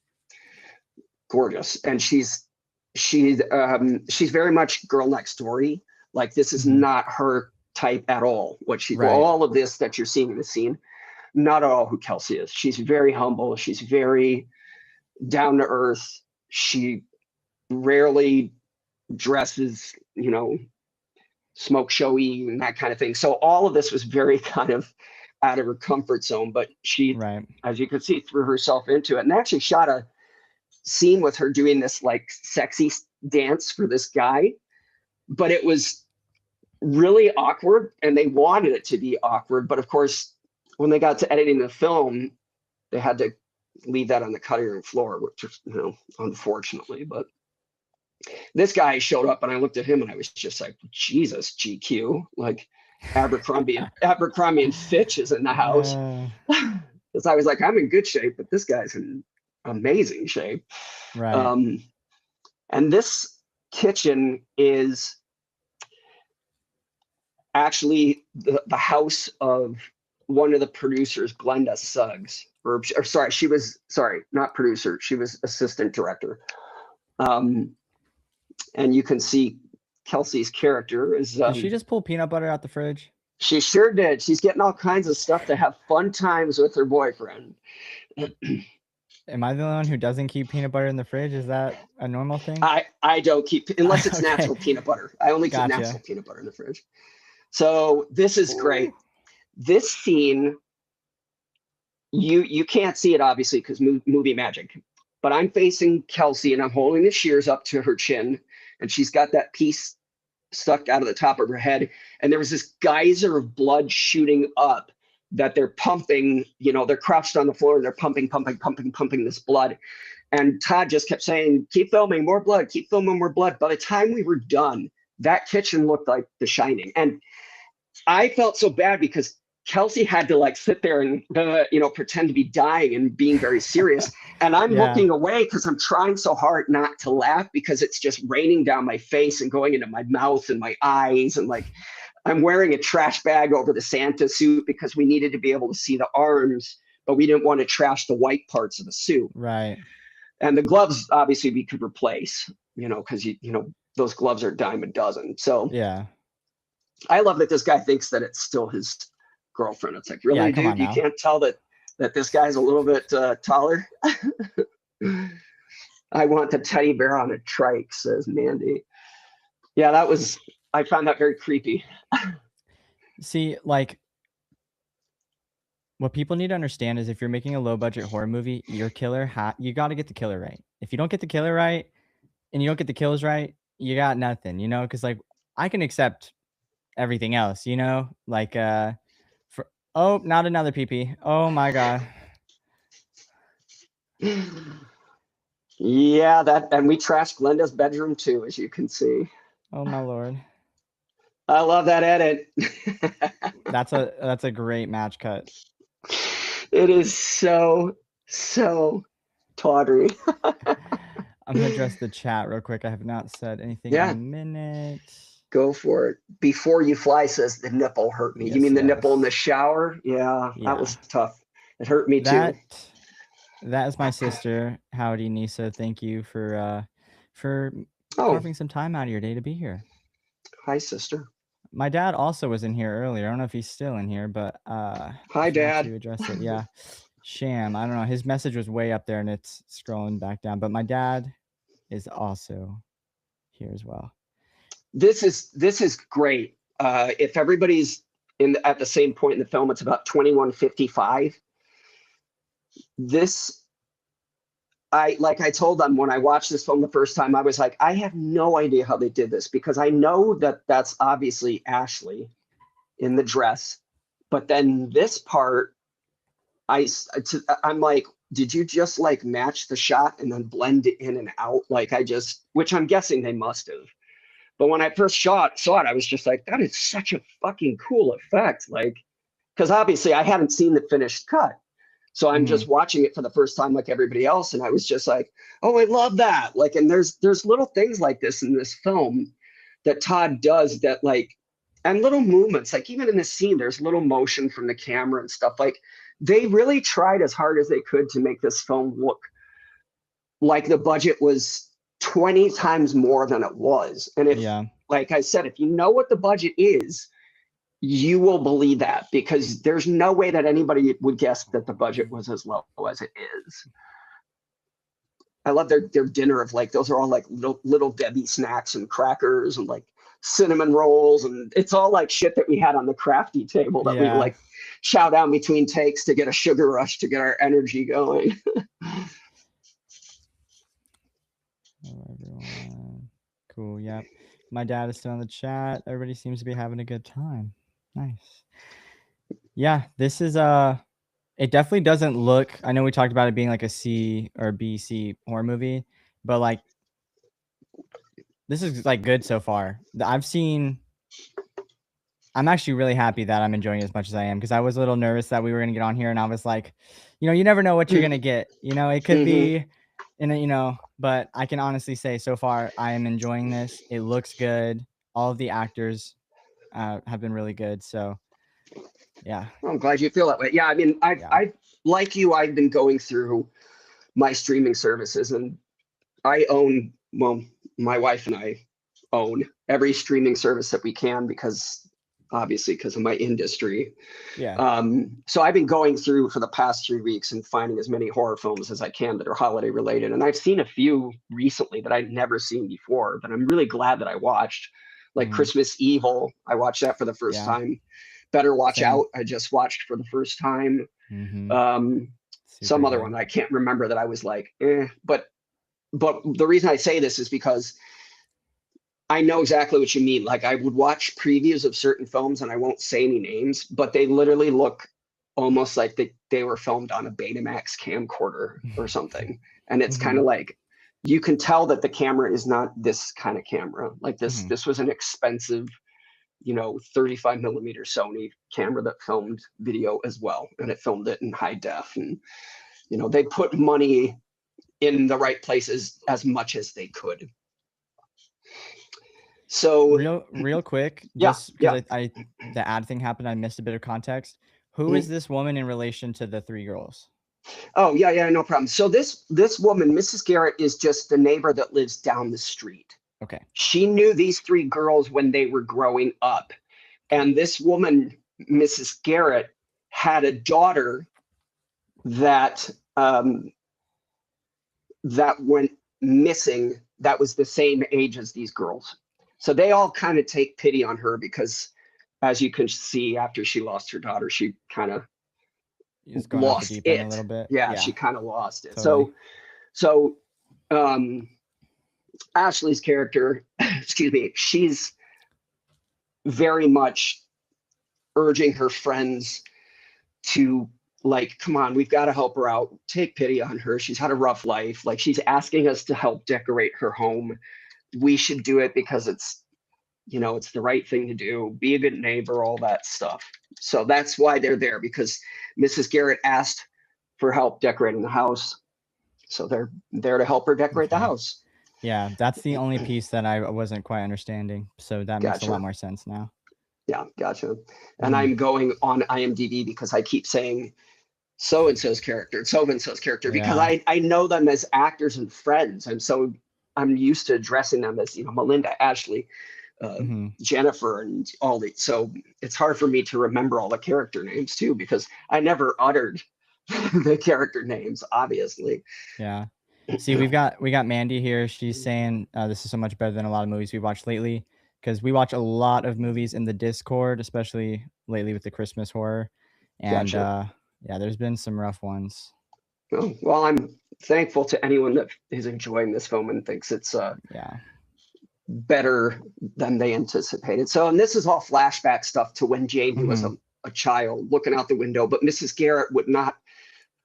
gorgeous. And she's very much girl next story. Like this is not her type at all. All of this that you're seeing in the scene, not at all who Kelsey is. She's very humble. She's very down to earth. She rarely dresses, you know, smoke showy and that kind of thing. So all of this was very kind of out of her comfort zone, but she, as you can see, threw herself into it, and actually shot a scene with her doing this like sexy dance for this guy, but it was really awkward, and they wanted it to be awkward. But of course, when they got to editing the film, they had to leave that on the cutting room floor, which is, you know, unfortunately. But this guy showed up, and I looked at him, and I was just like, Jesus, GQ, like Abercrombie and Fitch is in the house. Because I was like, I'm in good shape, but this guy's in amazing shape. Right. And this kitchen is actually the house of one of the producers, Glenda Suggs. Or sorry, she was, not producer. She was assistant director. And you can see Kelsey's character is. Did she just pull peanut butter out the fridge? She sure did. She's getting all kinds of stuff to have fun times with her boyfriend. Am I the only one who doesn't keep peanut butter in the fridge? Is that a normal thing? I don't keep, unless it's Okay, natural peanut butter. I only keep gotcha. natural peanut butter in the fridge. So this is Ooh. great. This scene, you can't see it obviously because movie magic, but I'm facing Kelsey and I'm holding the shears up to her chin, and she's got that piece stuck out of the top of her head, and there was this geyser of blood shooting up that they're pumping. They're crouched on the floor and they're pumping this blood. And Todd just kept saying, keep filming, more blood, keep filming, more blood. By the time we were done, that kitchen looked like The Shining. And I felt so bad because Kelsey had to like sit there and pretend to be dying and being very serious. And I'm Yeah, looking away because I'm trying so hard not to laugh because it's just raining down my face and going into my mouth and my eyes. And like I'm wearing a trash bag over the Santa suit because we needed to be able to see the arms, but we didn't want to trash the white parts of the suit. right. And the gloves, obviously, we could replace, because those gloves are a dime a dozen. So Yeah. I love that this guy thinks that it's still his girlfriend. It's like, Yeah, really, come on dude, you now. can't tell that this guy's a little bit taller. I want the teddy bear on a trike, says Mandy. Yeah, I found that very creepy. See, like, what people need to understand is if you're making a low budget horror movie, your killer, you got to get the killer right. If you don't get the killer right and you don't get the kills right, you got nothing, because like I can accept everything else, like, for, oh, not another PP. Oh my God. Yeah, and we trashed Glenda's bedroom too, as you can see. Oh my Lord. I love that edit. That's a great match cut. It is so tawdry. I'm gonna address the chat real quick. I have not said anything in a Yeah, minute. go for it. Before you fly says the nipple hurt me. You Yes, mean the nipple in the yes. shower? Yeah, that Yeah. was tough. It hurt me too. That that is my sister. Howdy, Nisa. Thank you for Oh, carving some time out of your day to be here. hi, sister. My dad also was in here earlier. I don't know if he's still in here, but I Hi, forgot Dad. to address it. Yeah. Sham. I don't know. His message was way up there and it's scrolling back down. But my dad is also here as well. This is great. If everybody's at the same point in the film, it's about 21:55. This I told them when I watched this film the first time, I was like, I have no idea how they did this because I know that that's obviously Ashley in the dress, but then this part, I'm like, did you just like match the shot and then blend it in and out? Like which I'm guessing they must have. But when I first saw it, I was just like, that is such a fucking cool effect. Like, because obviously I haven't seen the finished cut. So I'm Mm-hmm. just watching it for the first time like everybody else. And I was just like, oh, I love that. Like, and there's little things like this in this film that Todd does that like, and little movements, like even in this scene, there's little motion from the camera and stuff. Like they really tried as hard as they could to make this film look like the budget was 20 times more than it was. And if, Yeah. like I said, if you know what the budget is, you will believe that because there's no way that anybody would guess that the budget was as low as it is. I love their dinner of like those are all like little Debbie snacks and crackers and like cinnamon rolls and it's all like shit that we had on the crafty table that we Yeah. like chow down between takes to get a sugar rush to get our energy going. Hello, everyone. Cool. Yep. My dad is still in the chat. Everybody seems to be having a good time. Nice. Yeah, this is it definitely doesn't look, I know we talked about it being like a C or B C horror movie, but like this is like good so far. I'm actually really happy that I'm enjoying it as much as I am because I was a little nervous that we were gonna get on here and I was like, you never know what you're gonna get. It could Mm-hmm. be but I can honestly say so far I am enjoying this. It looks good. All of the actors have been really good. So yeah. Well, I'm glad you feel that way. Yeah, I mean, Yeah. I like you. I've been going through my streaming services, and I own. Well, my wife and I own every streaming service that we can because obviously because of my industry. Yeah. So I've been going through for the past 3 weeks and finding as many horror films as I can that are holiday related. And I've seen a few recently that I'd never seen before that I'm really glad that I watched. Like Mhm. Christmas Evil, I watched that for the first Yeah. time. Better Watch Same. Out, I just watched for the first time. Mhm. Um, Super some other good. one I can't remember that I was like, eh. But the reason I say this is because I know exactly what you mean. Like I would watch previews of certain films and I won't say any names, but they literally look almost like they were filmed on a Betamax camcorder or something. And it's kind Mhm. of like you can tell that the camera is not this kind of camera. Like this Mhm. this was an expensive, 35 millimeter Sony camera that filmed video as well. And it filmed it in high def. And they put money in the right places as much as they could. So Real quick, yeah, just because yeah. I the ad thing happened, I missed a bit of context. Who is this woman in relation to the three girls? Oh, yeah, yeah, no problem. So this woman, Mrs. Garrett, is just the neighbor that lives down the street. Okay. She knew these three girls when they were growing up. Okay. And this woman, Mrs. Garrett, had a daughter that that went missing that was the same age as these girls. So they all kind of take pity on her because, as you can see, after she lost her daughter, she kind of Just going off the lost deep end a it. little bit. Yeah, Yeah, she kind of lost it. totally. So um, Ashley's character, excuse me, she's very much urging her friends to like, come on, we've got to help her out. Take pity on her. She's had a rough life. Like she's asking us to help decorate her home. We should do it because it's the right thing to do. Be a good neighbor, all that stuff. So that's why they're there because Mrs. Garrett asked for help decorating the house. So they're there to help her decorate the Okay. house. Yeah, that's the only piece that I wasn't quite understanding. So that makes a lot Gotcha. more sense now. Yeah, gotcha. And Mm, I'm going on IMDb because I keep saying so and so's character, so and so's character, because yeah. I know them as actors and friends. And so I'm used to addressing them as, Melinda, Ashley, Hmm. Jennifer, and all the. So it's hard for me to remember all the character names too, because I never uttered the character names, obviously. Yeah. See, we got Mandy here. She's saying this is so much better than a lot of movies we watched lately because we watch a lot of movies in the Discord, especially lately with the Christmas horror. And Gotcha. yeah, there's been some rough ones. Well, I'm thankful to anyone that is enjoying this film and thinks it's Yeah. better than they anticipated. So, and this is all flashback stuff to when Jamie was Hmm. a child looking out the window, but Mrs. Garrett would not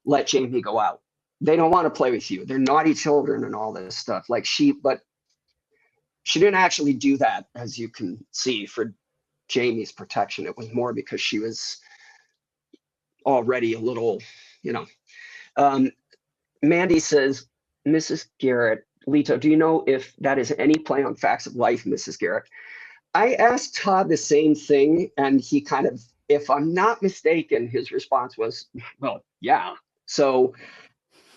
let Jamie go out. They don't want to play with you. They're naughty children and all this stuff. But she didn't actually do that, as you can see, for Jamie's protection. It was more because she was already a little, you know. Um, Mandy says, Mrs. Garrett, Lito, do you know if that is any play on facts of life, Mrs. Garrett? I asked Todd the same thing, and he kind of, if I'm not mistaken, his response was, well, yeah. So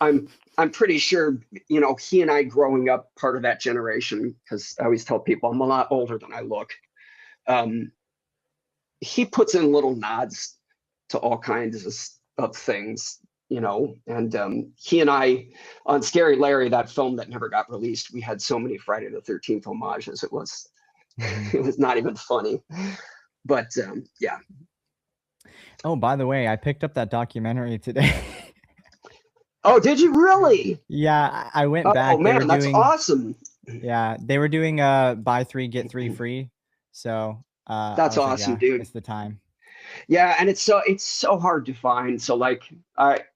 I'm I'm pretty sure, he and I growing up, part of that generation, because I always tell people I'm a lot older than I look. Um, he puts in little nods to all kinds of things, and he and I on Scary Larry, that film that never got released, we had so many Friday the 13th homages. It was Hmm. it was not even funny. But yeah. Oh, by the way, I picked up that documentary today. Oh, did you really? Yeah, I went Oh back. They were man, that's doing awesome. Yeah, they were doing buy three get three free. So I That's was like, awesome, yeah, dude. it's the time. Yeah, and it's so hard to find. So like,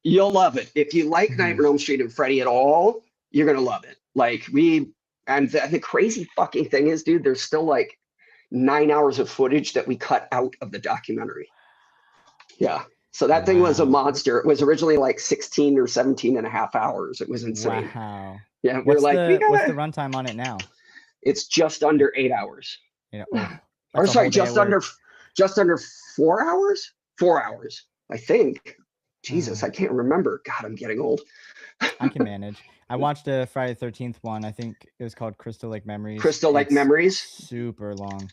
you'll love it if you like Hmm. Nightmare on Elm Street and Freddy at all. You're gonna love it. Like and the crazy fucking thing is, dude, there's still like 9 hours of footage that we cut out of the documentary. Yeah. So that thing was a Wow. monster. It was originally like 16 or 17 and a half hours. It was insane. Wow. Yeah, we are like, we What's the gotta. runtime on it now? It's just under 8 hours. Oh, Or that's a sorry, whole day at work. just under 4 hours. 4 hours, I think. Jesus, I I can't remember. God, I'm getting old. can manage. I watched a Friday the 13th one. I think it was called Crystal Lake Memories. Crystal Lake It's Memories. super long.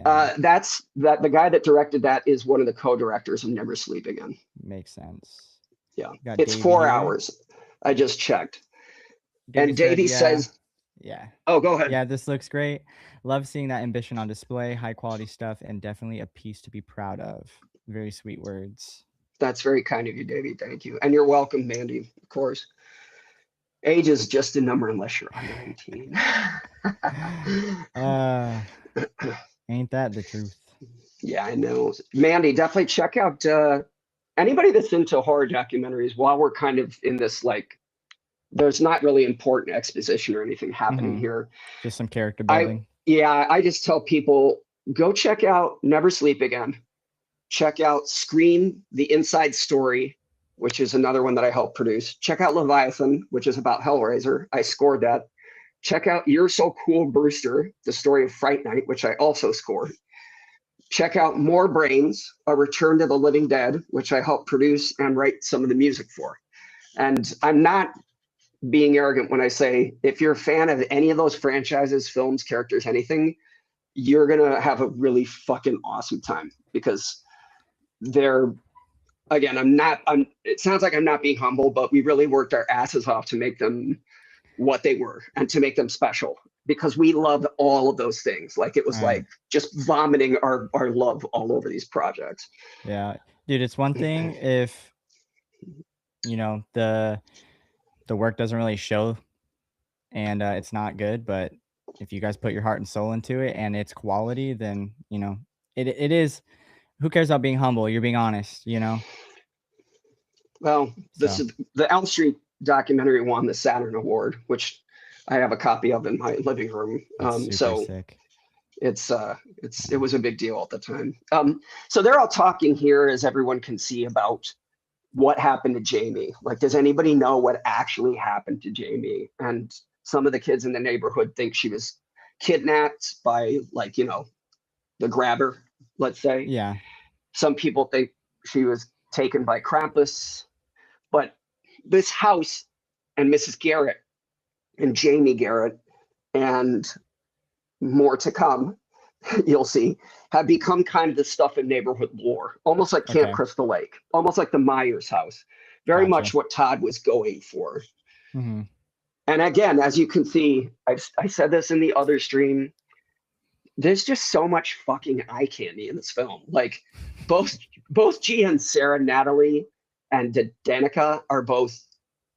Yeah, That's that the guy that directed that is one of the co-directors of Never Sleep Again. makes sense. Yeah, Got it's Davey 4 hours. here. I just checked. Davey And said, Davey yeah, says, yeah. "Oh, go ahead." Yeah, this looks great. Love seeing that ambition on display, high quality stuff, and definitely a piece to be proud of. Very sweet words. That's very kind of you, Davey. Thank you. And you're welcome, Mandy, of course. Age is just a number unless you're under 18. uh, ain't that the truth? Yeah, I know. Mandy, definitely check out anybody that's into horror documentaries while we're kind of in this, like, there's not really important exposition or anything happening Mm-hmm. here. Just some character I, building. yeah, I just tell people go check out Never Sleep Again. Check out Scream, The Inside Story, which is another one that I helped produce. Check out Leviathan, which is about Hellraiser. I scored that. Check out You're So Cool, Brewster, the story of Fright Night, which I also scored. Check out More Brains, A Return to the Living Dead, which I helped produce and write some of the music for. And I'm not being arrogant when I say if you're a fan of any of those franchises, films, characters, anything, you're going to have a really fucking awesome time because they're, again, it sounds like I'm not being humble, but we really worked our asses off to make them what they were and to make them special because we loved all of those things. Like it was Right. like just vomiting our love all over these projects. Yeah. Dude, it's one thing if the work doesn't really show and it's not good, but if you guys put your heart and soul into it and it's quality, then it is. Who cares about being humble? You're being honest. Well, this So is the Elm Street documentary won the Saturn Award, which I have a copy of in my living room. that's super So sick. it was a big deal at the time. So they're all talking here, as everyone can see, about what happened to Jamie. Like, does anybody know what actually happened to Jamie? And some of the kids in the neighborhood think she was kidnapped by, like, the grabber, let's say. Yeah. Some people think she was taken by Krampus. But this house and Mrs. Garrett and Jamie Garrett and more to come, you'll see, have become kind of the stuff in neighborhood lore, almost like Camp Okay. Crystal Lake, almost like the Myers house. Very Gotcha. much what Todd was going for. Mm-hmm. And again, as you can see, I said this in the other stream, there's just so much fucking eye candy in this film. Like both Gia and Sarah, Natalie and Danica are both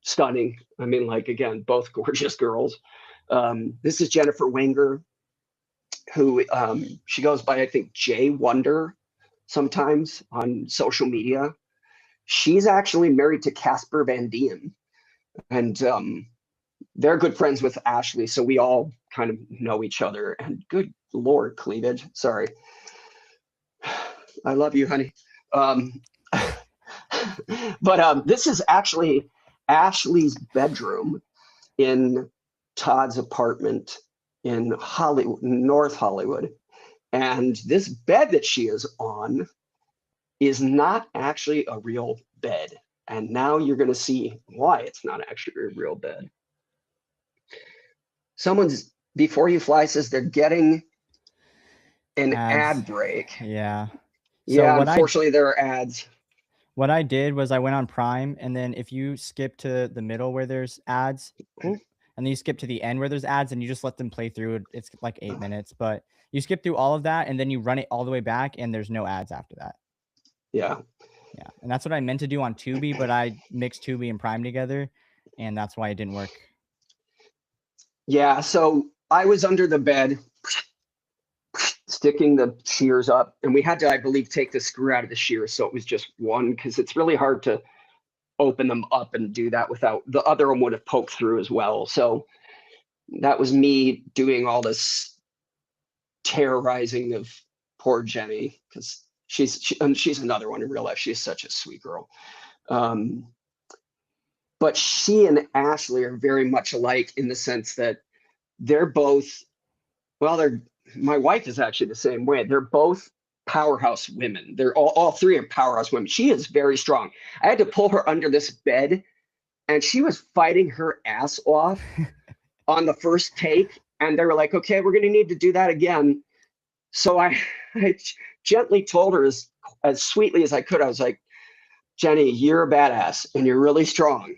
stunning. I mean, like, again, both gorgeous girls. This is Jennifer Wenger, who she goes by, I think, J Wonder sometimes on social media. She's actually married to Casper Van Dien, and they're good friends with Ashley, so we all kind of know each other. And good Lord, cleavage. Sorry. I love you, honey. Um, but this is actually Ashley's bedroom in Todd's apartment in Hollywood, North Hollywood. And this bed that she is on is not actually a real bed. And now you're going to see why it's not actually a real bed. Someone's, before you fly, says they're getting an Ads. ad break. Yeah. So Yeah, unfortunately, there are ads. what I did was I went on Prime, and then if you skip to the middle where there's ads, and then you skip to the end where there's ads, and you just let them play through. It's like 8 minutes, but you skip through all of that, and then you run it all the way back, and there's no ads after that. Yeah. Yeah, and that's what I meant to do on Tubi, but I mixed Tubi and Prime together, and that's why it didn't work. Yeah, so I was under the bed sticking the shears up, and we had to, I believe, take the screw out of the shears, so it was just one, because it's really hard to open them up and do that without, the other one would have poked through as well. So that was me doing all this terrorizing of poor Jenny, because she's another one in real life. She's such a sweet girl. But she and Ashley are very much alike in the sense that they're both, well, my wife is actually the same way. They're both powerhouse women. They're all three are powerhouse women. She is very strong. I had to pull her under this bed, and she was fighting her ass off on the first take. And they were like, okay, we're going to need to do that again. So I gently told her as sweetly as I could. I was like, Jenny, you're a badass and you're really strong.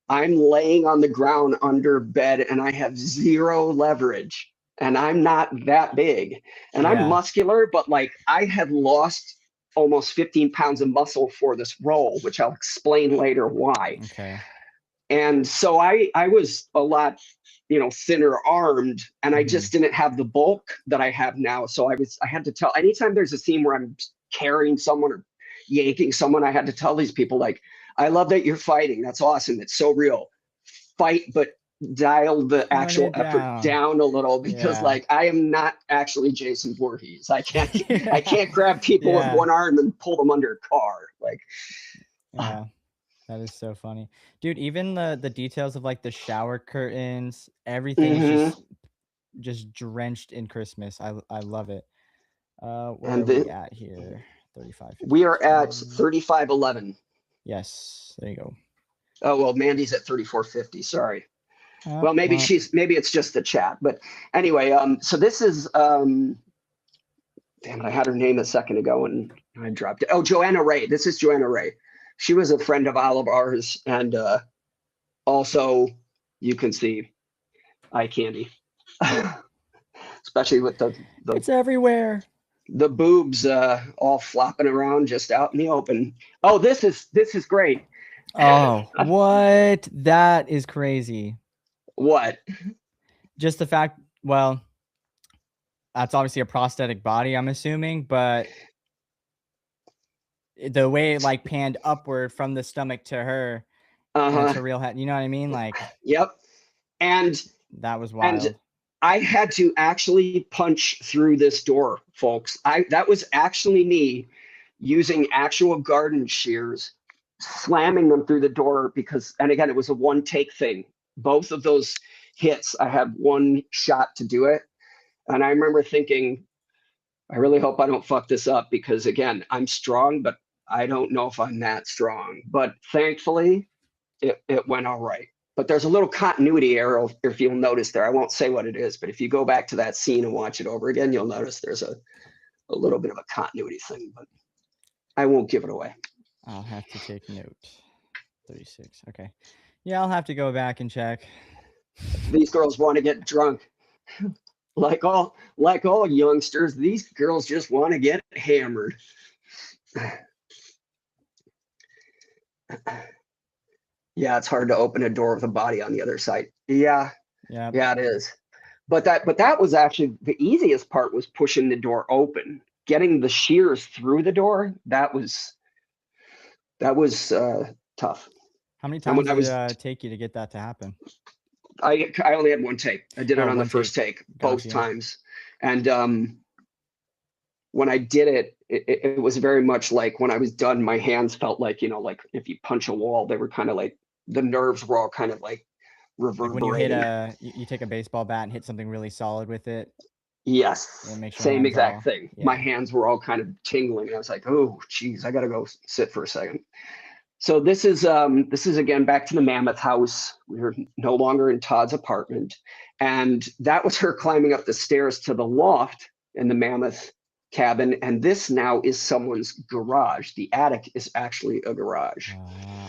I'm laying on the ground under bed and I have zero leverage and I'm not that big and I'm Yeah. muscular, but like I had lost almost 15 pounds of muscle for this role, which I'll explain later why. Okay. And so I was a lot, thinner armed, and I Hmm. just didn't have the bulk that I have now. So I had to tell anytime there's a scene where I'm carrying someone or yanking someone, I had to tell these people like, I love that you're fighting. That's awesome. It's so real. Fight, but dial the Tone actual it effort down. down a little because Yeah. like I am not actually Jason Voorhees. I can't grab people with Yeah. one arm and pull them under a car. Like Yeah. That is so funny. Dude, even the details of like the shower curtains, everything is mhm. just drenched in Christmas. I love it. Where And are we at here? we are at 3552. 3511. Yes, there you go. Oh well, Mandy's at 3450. Sorry. Well, Well, maybe it's just the chat, but anyway. So this is damn it, I had her name a second ago and I dropped it. Oh, Joanna Ray. This is Joanna Ray. She was a friend of all of ours, and also you can see eye candy, especially with the it's everywhere. the boobs all flopping around just out in the open. Oh, this is great. Oh, what? That is crazy. What? Just the fact, well, that's obviously a prosthetic body, I'm assuming, but the way it like panned upward from the stomach to her and it's Uh-huh. her real head, you know what I mean? Like Yep. And that was and wild. I had to actually punch through this door, folks. I That was actually me using actual garden shears, slamming them through the door because, and again, it was a one take thing. Both of those hits, I had one shot to do it. And I remember thinking, I really hope I don't fuck this up because again, I'm strong, but I don't know if I'm that strong. But thankfully, it went all right. But there's a little continuity error if you'll notice there. I won't say what it is, but if you go back to that scene and watch it over again, you'll notice there's a little bit of a continuity thing, but I won't give it away. I'll have to take note. 36. Okay. Yeah, I'll have to go back and check. These girls want to get drunk. Like all youngsters, these girls just want to get hammered. Yeah, it's hard to open a door with a body on the other side. Yeah, Yeah. yeah, it is. But that was actually the easiest part was pushing the door open. Getting the shears through the door, that was tough. How many And times when I did was it take you to get that to happen? I only had one take. I did it Oh, on the one first take. take both Gotcha. Yeah. times. And when I did it was very much like when I was done, my hands felt like, like if you punch a wall, they were kind of like the nerves were all kind of like Like when you hit reverberating. you take a baseball bat and hit something really solid with it, it Yes, makes your same hands exact all, thing. My yeah. hands were all kind of tingling. And I was like, oh, geez, I got to go sit for a second. So this is again back to the Mammoth house. We were no longer in Todd's apartment, and that was her climbing up the stairs to the loft in the Mammoth cabin. And this now is someone's garage. The attic is actually a garage.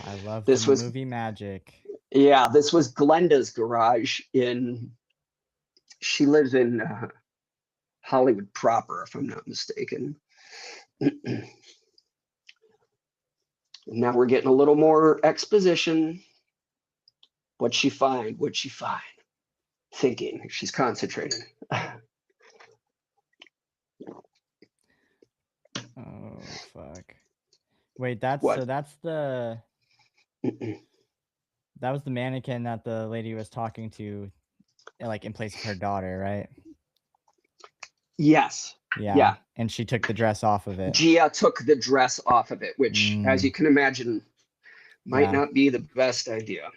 I love the This was movie magic. yeah, this was Glenda's garage in. She lives in Hollywood proper, if I'm not mistaken. Now we're getting a little more exposition. What'd she find? What'd she find? Thinking. She's concentrating. Oh fuck. Wait, that's What? so that's the that was the mannequin that the lady was talking to like in place of her daughter, right? Yes. Yeah. Yeah. And she took the dress off of it. Gia took the dress off of it, which, as Mm, you can imagine, might yeah. not be the best idea.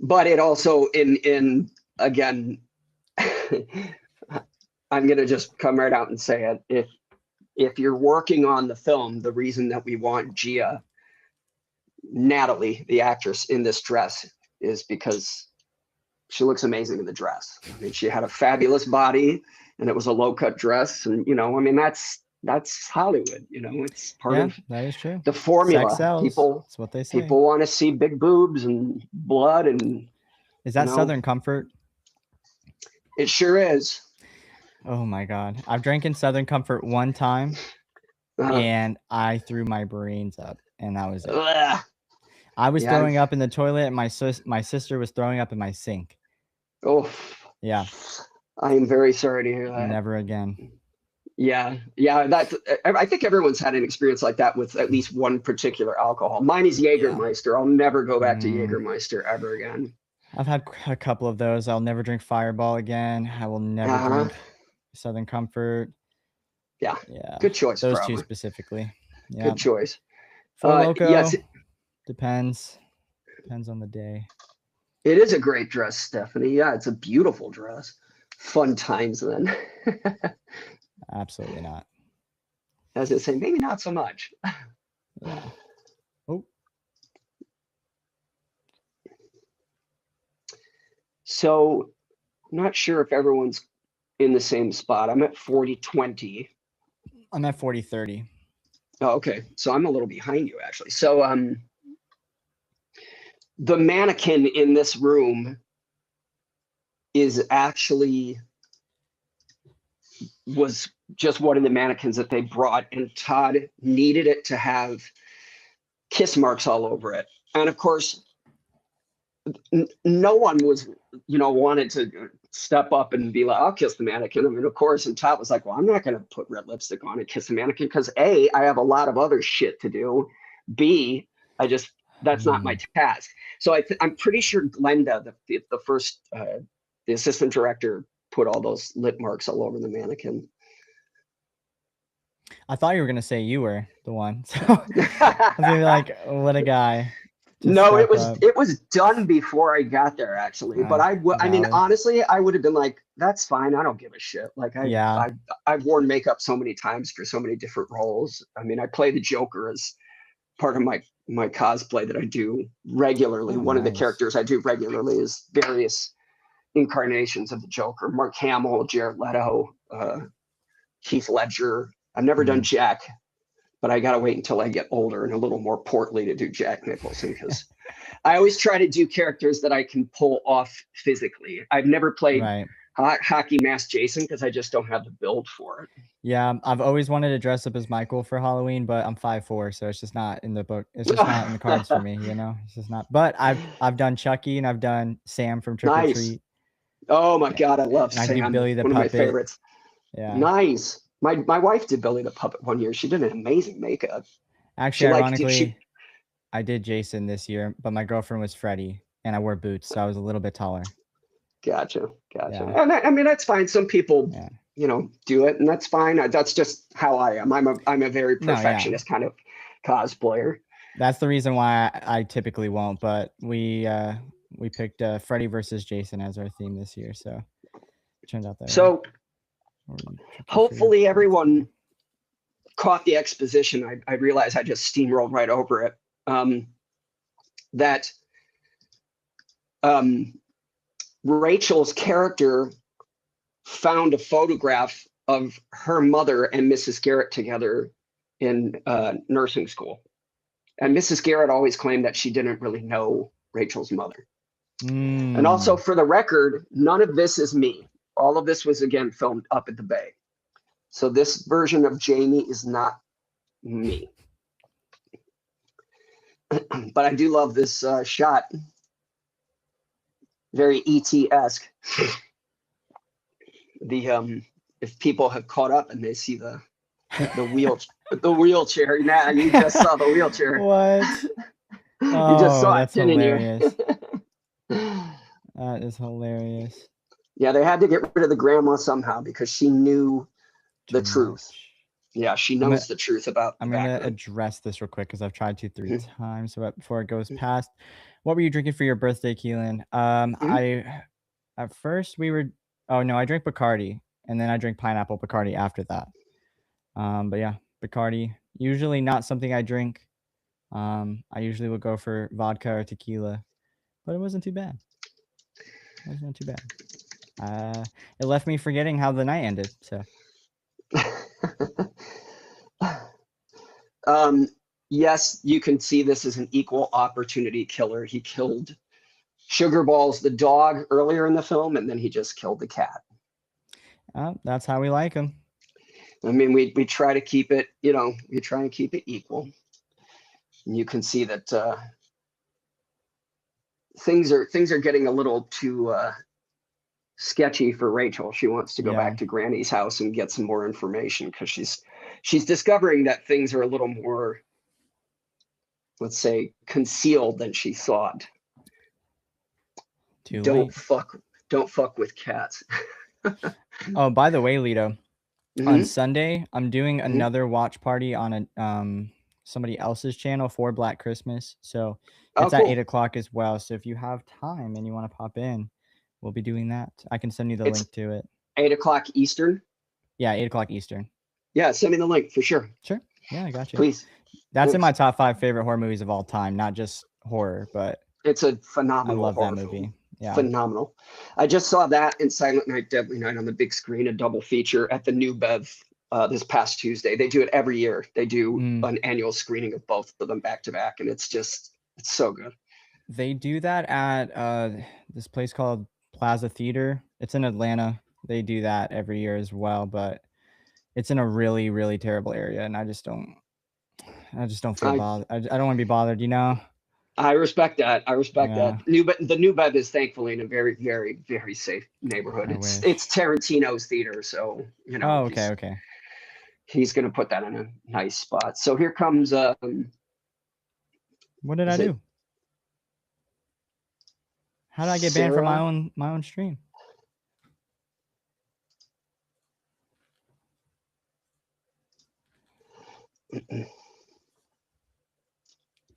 But it also in again, I'm gonna just come right out and say it. If you're working on the film, the reason that we want Natalie, the actress, in this dress is because she looks amazing in the dress. I mean, she had a fabulous body, and it was a low cut dress, and I mean, that's Hollywood. It's part Yeah, of that is true. the Sex formula. sells. People That's what they say. people want to see big boobs and blood, and Is you that know, Southern Comfort? it sure is. Oh my God. I've drank in Southern Comfort one time Uh, and I threw my brains up, and that was it. ugh. I was Yeah. throwing up in the toilet, and my sister was throwing up in my sink. Oh, Yeah, I am very sorry to hear that. never again. Yeah, yeah. I think everyone's had an experience like that with at least one particular alcohol. Mine is Yeah. Jägermeister. I'll never go back to Mm, Jägermeister ever again. I've had a couple of those. I'll never drink Fireball again. I will never Uh-huh. drink Southern Comfort. Yeah. Yeah, Good choice, those two probably. specifically. Yeah, Good choice. Four Loko Yes, depends on the day. it is a great dress, Stephanie. Yeah, it's a beautiful dress. Fun times then. Absolutely not. As I say, maybe not so much. Yeah. Oh, So, I'm not sure if everyone's in the same spot. I'm at 40-20. I'm at 40-30. Oh, okay. So I'm a little behind you actually. So the mannequin in this room is actually was just one of the mannequins that they brought, and Todd needed it to have kiss marks all over it. And of course, no one was, wanted to step up and be like, I'll kiss the mannequin. I mean, of course, and Todd was like, well, I'm not going to put red lipstick on and kiss the mannequin because A, I have a lot of other shit to do. B, that's not my task. So I'm pretty sure Glenda, the first, the assistant director, put all those lip marks all over the mannequin. I thought you were gonna say you were the one. So I was gonna be like, what a guy. No, it was done before I got there actually. But I mean, honestly, I would have been like, that's fine. I don't give a shit. Like I've worn makeup so many times for so many different roles. I mean, I play the Joker as part of my cosplay that I do regularly. One of the characters I do regularly is various incarnations of the Joker. Mark Hamill, Jared Leto, Heath Ledger. I've never done Jack, but I gotta wait until I get older and a little more portly to do Jack Nicholson, because I always try to do characters that I can pull off physically. I've never played Hockey Mask Jason because I just don't have the build for it. Yeah, I've always wanted to dress up as Michael for Halloween, but I'm 5'4", so it's just not in the book. It's just not in the cards for me, It's just not. But I've done Chucky and I've done Sam from Trick or Treat. Oh my God, I love Sam. I do Billy the One Puppet. Of my favorites. Yeah. Nice. My wife did Billy the Puppet one year. She did an amazing makeup. Actually, ironically, I did Jason this year, but my girlfriend was Freddy, and I wore boots, so I was a little bit taller. Gotcha. Yeah. And I mean, that's fine. Some people, do it, and that's fine. That's just how I am. I'm a very perfectionist kind of cosplayer. That's the reason why I typically won't. But we picked Freddy versus Jason as our theme this year, so it turned out that. So hopefully everyone caught the exposition. I realize I just steamrolled right over it. That Rachel's character found a photograph of her mother and Mrs. Garrett together in nursing school. And Mrs. Garrett always claimed that she didn't really know Rachel's mother. And also, for the record, none of this is me. All of this was, again, filmed up at the Bay. So this version of Jamie is not me. But I do love this shot. Very ET-esque. If people have caught up and they see the wheelchair. Now you just saw the wheelchair. What? You just saw it, didn't hilarious. That is hilarious. Yeah, they had to get rid of the grandma somehow because she knew the truth. Yeah, she knows the truth about. I'm gonna address this real quick because I've tried to 3 times. So before it goes past, what were you drinking for your birthday, Keelan? I at first we were. Oh no, I drank Bacardi, and then I drank pineapple Bacardi after that. But yeah, Bacardi, usually not something I drink. I usually would go for vodka or tequila, but it wasn't too bad. That's not too bad. It left me forgetting how the night ended. So Yes, you can see this as an equal opportunity killer. He killed Sugar Balls, the dog, earlier in the film, and then he just killed the cat. that's how we like them. I mean, we try to keep it, you know, we try and keep it equal. And you can see that things are getting a little too sketchy for Rachel. She wants to go Yeah. back to Granny's house and get some more information because she's discovering that things are a little more, let's say, concealed than she thought. Too Don't late. fuck don't fuck with cats. Oh, by the way, Lito, on Hmm. Sunday I'm doing Hmm. another watch party on a somebody else's channel for Black Christmas. So Oh, it's at cool. 8 o'clock as well. So if you have time and you want to pop in, we'll be doing that. I can send you the It's link to it. 8 o'clock Eastern. Yeah, 8 o'clock Eastern. Yeah, send me the link for sure. Sure. Yeah, I got you. Please. That's in my Thanks. top 5 favorite horror movies of all time, not just horror, but It's a I phenomenal love that horror movie. film. Yeah. Phenomenal. I just saw that in Silent Night, Deadly Night on the big screen, a double feature at the New Bev this past Tuesday. They do it every year. They do Mm, an annual screening of both of them back to back, and it's so good. they do that at this place called Plaza Theater. It's in Atlanta. They do that every year as well, but it's in a really, really terrible area, and I just don't feel I bothered. I don't want to be bothered, you know? I respect that. I respect Yeah, that. The New Bev is thankfully in a very, very, very safe neighborhood. I It's wish. Tarantino's theater, so you know Oh, okay, okay. he's going to put that in a nice spot. So here comes What did I is it do? How did I get banned from my Sarah? own stream?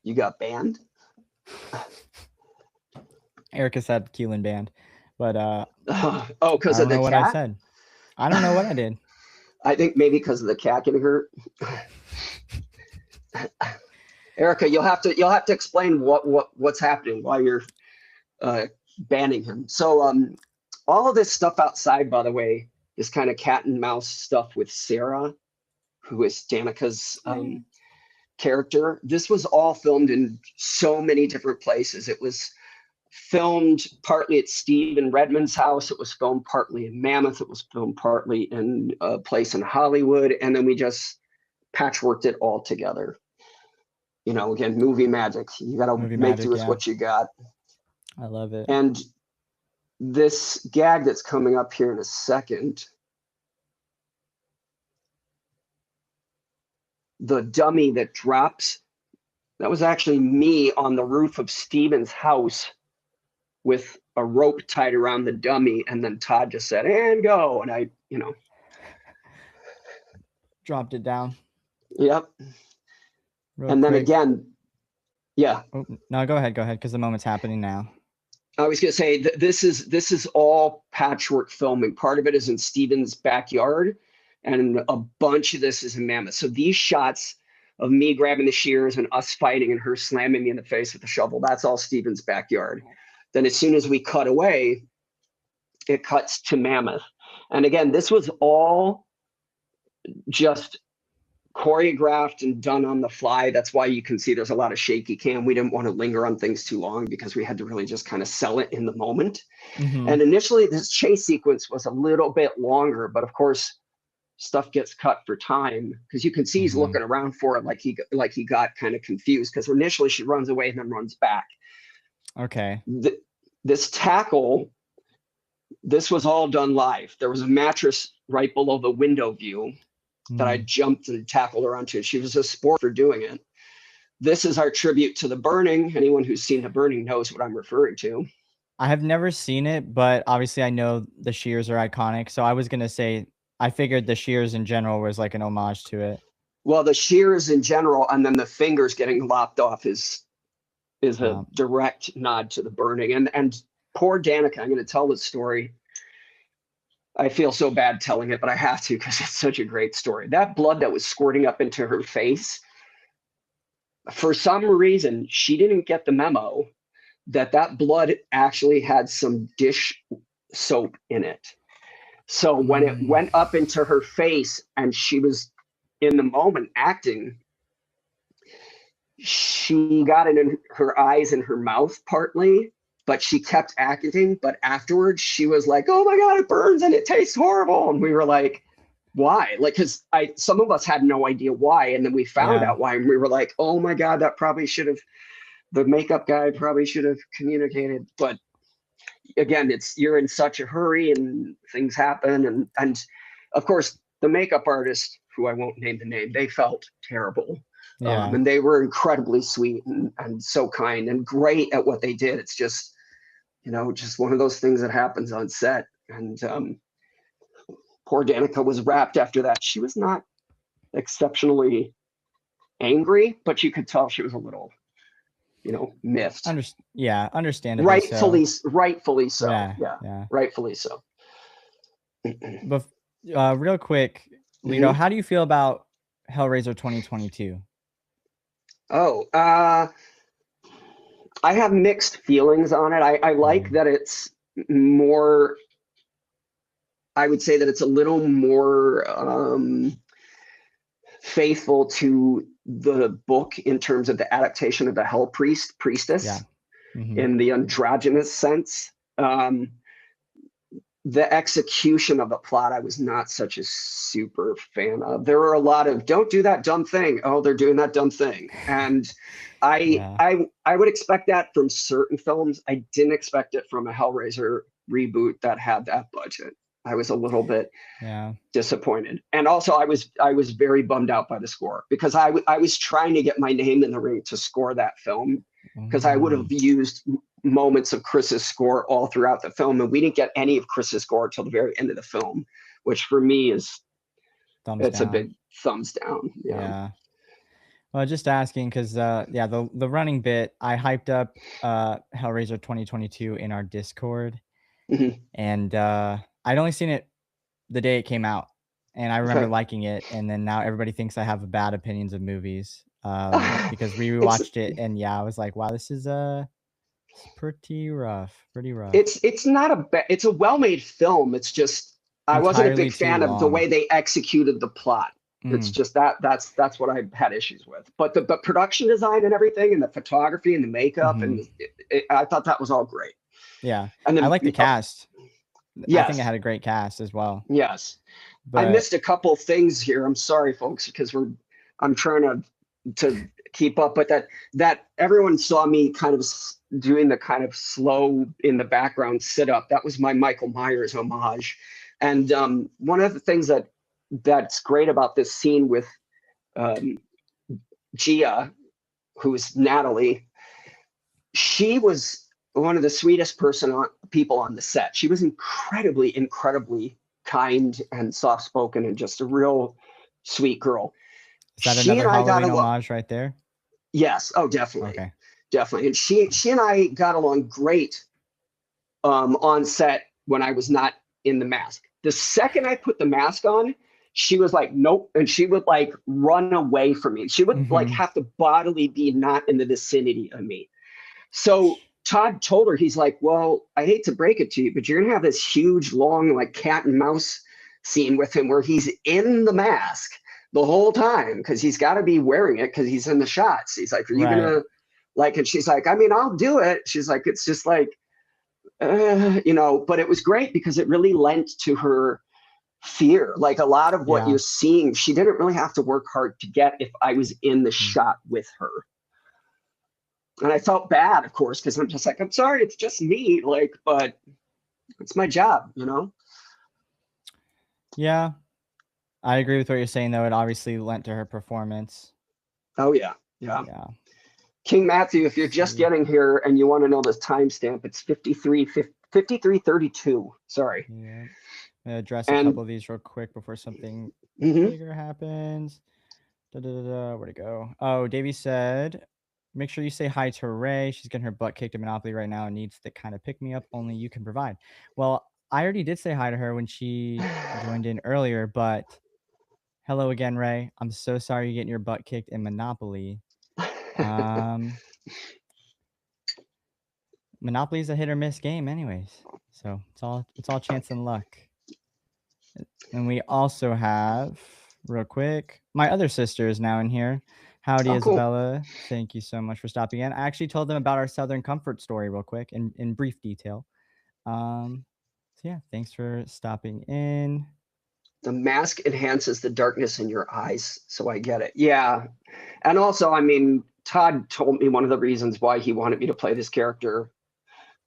You got banned? Erica said Keelan banned, but Oh, I because of don't the know what I cat? said. I don't know what I did. I think maybe because of the cat getting hurt. Erica, you'll have to explain what's happening while you're banning him. So all of this stuff outside, by the way, this kind of cat and mouse stuff with Sarah, who is Danica's Yeah. character. This was all filmed in so many different places. It was filmed partly at Stephen Redmond's house. It was filmed partly in Mammoth. It was filmed partly in a place in Hollywood. And then we just patchworked it all together. You know, again, movie magic. You got to Movie make do magic, with yeah. what you got. I love it. And this gag that's coming up here in a second, the dummy that drops, that was actually me on the roof of Stephen's house with a rope tied around the dummy. And then Todd just said, and go. And I, Dropped it down yep. real And then quick. again, yeah, Oh, no, go ahead, because the moment's happening now. I was going to say this is all patchwork filming. Part of it is in Steven's backyard, and a bunch of this is in Mammoth. So these shots of me grabbing the shears and us fighting and her slamming me in the face with the shovel, that's all Steven's backyard. Then as soon as we cut away, it cuts to Mammoth. And again, this was all just choreographed and done on the fly. That's why you can see there's a lot of shaky cam. We didn't want to linger on things too long because we had to really just kind of sell it in the moment. Mm-hmm. And initially, this chase sequence was a little bit longer, but of course, stuff gets cut for time because you can see he's Mm-hmm. looking around for it like he got kind of confused because initially she runs away and then runs back. Okay. This tackle, this was all done live. There was a mattress right below the window view that I Mm. jumped and tackled her onto. She was a sport for doing it. This is our tribute to The Burning. Anyone who's seen The Burning knows what I'm referring to. I have never seen it, but obviously I know the shears are iconic. So I was gonna say I figured the shears in general was like an homage to it. Well, the shears in general, and then the fingers getting lopped off is a Um, direct nod to The Burning. And poor Danica, I'm going to tell this story. I feel so bad telling it, but I have to because it's such a great story. That blood that was squirting up into her face, for some reason, she didn't get the memo that blood actually had some dish soap in it. So when it went up into her face and she was in the moment acting, she got it in her eyes and her mouth partly, but she kept acting. But afterwards, she was like, "Oh my God, it burns and it tastes horrible." And we were like, "Why?" Like, because some of us had no idea why, and then we found Yeah. out why, and we were like, "Oh my God, that probably should have. The makeup guy probably should have communicated." But again, you're in such a hurry and things happen, and of course the makeup artist, who I won't name the name, they felt terrible. Yeah. And they were incredibly sweet and so kind and great at what they did. It's just, just one of those things that happens on set. And poor Danica was wrapped after that. She was not exceptionally angry, but you could tell she was a little, miffed. Yeah, understandably so. Rightfully so. Yeah, Yeah, yeah. rightfully so. But real quick, Lito, Mhm. how do you feel about Hellraiser 2022? Oh, I have mixed feelings on it. I like that it's more, I would say that it's a little more faithful to the book in terms of the adaptation of the Hell Yeah. Priestess Mm-hmm. in the androgynous sense. The execution of the plot, I was not such a super fan of. There were a lot of "don't do that dumb thing." Oh, they're doing that dumb thing, and I Yeah. I I would expect that from certain films. I didn't expect it from a Hellraiser reboot that had that budget. I was a little bit Yeah. disappointed, and also I was very bummed out by the score because I was trying to get my name in the ring to score that film because I would have used moments of Chris's score all throughout the film, and we didn't get any of Chris's score until the very end of the film, which for me is Thumbs it's a down. big thumbs down. Yeah. Yeah. Well, just asking because yeah, the running bit, I hyped up Hellraiser 2022 in our Discord, Mhm. and I'd only seen it the day it came out, and I remember Okay. liking it, and then now everybody thinks I have bad opinions of movies because we it's rewatched it, and yeah, I was like, wow, this is it's pretty rough, pretty rough. it's not it's a well-made film. It's just I wasn't a Entirely big too fan of the long. way they executed the plot. It's Mm, just that's what I had issues with. But the production design and everything, and the photography and the makeup, hmm and I thought that was all great. Yeah, And I like the then cast. I think it yes, had a great cast as well. yes, I But missed a couple things here. I'm sorry, folks, because I'm trying to keep up, but that everyone saw me kind of doing the kind of slow in the background sit up. That was my Michael Myers homage. And one of the things that's great about this scene with um, Gia, who's Natalie, she was one of the sweetest people on the set. She was incredibly kind and soft spoken and just a real sweet girl. is that She another and I got Halloween along. homage right there? Yes, oh, definitely, Okay. definitely. And she and I got along great on set when I was not in the mask. The second I put the mask on, she was like, "Nope," and she would like run away from me. She would like hmm have to bodily be not in the vicinity of me. So Todd told her, he's like, "Well, I hate to break it to you, but you're gonna have this huge, long, like cat and mouse scene with him where he's in the mask the whole time because he's got to be wearing it because he's in the shots." He's like, "Are you Right. gonna like?" And she's like, "I mean, I'll do it." She's like, "It's just like, but it was great because it really lent to her fear. Like a lot of what Yeah. you're seeing, she didn't really have to work hard to get if I was in the Mm. shot with her." And I felt bad, of course, because I'm just like, "I'm sorry, it's just me." Like, but it's my job. Yeah. I agree with what you're saying, though. It obviously lent to her performance. Oh yeah, yeah. Yeah. King Matthew, if you're Let's just see. getting here and you want to know the timestamp, it's 53:32. Sorry. Yeah. I'm gonna address a And couple of these real quick before something mhm. bigger happens. Where'd it go? Oh, Davey said, make sure you say hi to Ray. She's getting her butt kicked at Monopoly right now and needs the kind of pick me up only you can provide. Well, I already did say hi to her when she joined in earlier, but hello again, Ray. I'm so sorry you're getting your butt kicked in Monopoly. Um, Monopoly's a hit or miss game anyways. So it's all chance and luck. And we also have, real quick, my other sister is now in here. Howdy, Oh, cool. Isabella. Thank you so much for stopping in. I actually told them about our Southern Comfort story real quick in brief detail. So yeah, thanks for stopping in. The mask enhances the darkness in your eyes, so I get it. Yeah. And also, I mean, Todd told me one of the reasons why he wanted me to play this character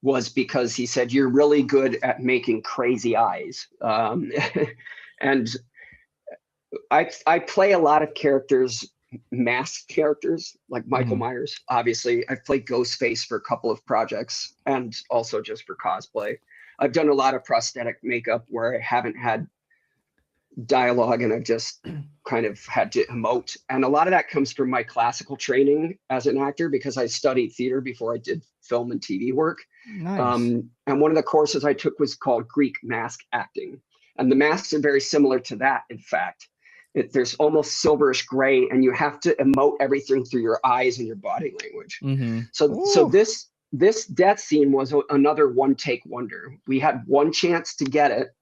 was because he said, you're really good at making crazy eyes. And I play a lot of characters, masked characters, like Michael Myers. Obviously, I've played Ghostface for a couple of projects and also just for cosplay. I've done a lot of prosthetic makeup where I haven't had dialogue and I've just kind of had to emote. And a lot of that comes from my classical training as an actor because I studied theater before I did film and TV work. Nice. And one of the courses I took was called Greek mask acting. And the masks are very similar to that, in fact. There's almost silverish gray, and you have to emote everything through your eyes and your body language. So this death scene was another one take wonder. We had one chance to get it,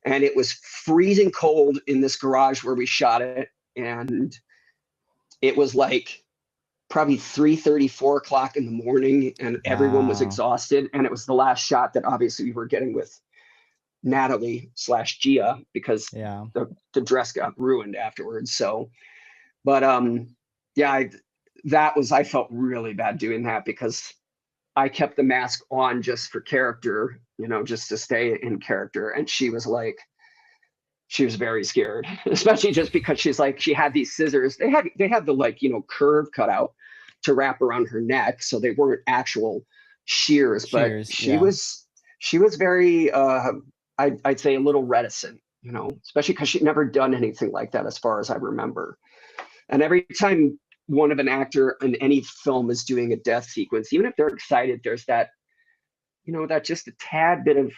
and it was freezing cold in this garage where we shot it, and it was like probably 3:30, 4 o'clock in the morning, and everyone was exhausted. And it was the last shot that obviously we were getting with Natalie / Gia because the dress got ruined afterwards. So, but yeah, I felt really bad doing that because I kept the mask on just for character, just to stay in character. And she was very scared, especially just because she had these scissors. They had the curve cut out to wrap around her neck, so they weren't actual shears. But she was very I'd say a little reticent, especially because she'd never done anything like that as far as I remember. And every time one of an actor in any film is doing a death sequence, even if they're excited, there's that that just a tad bit of,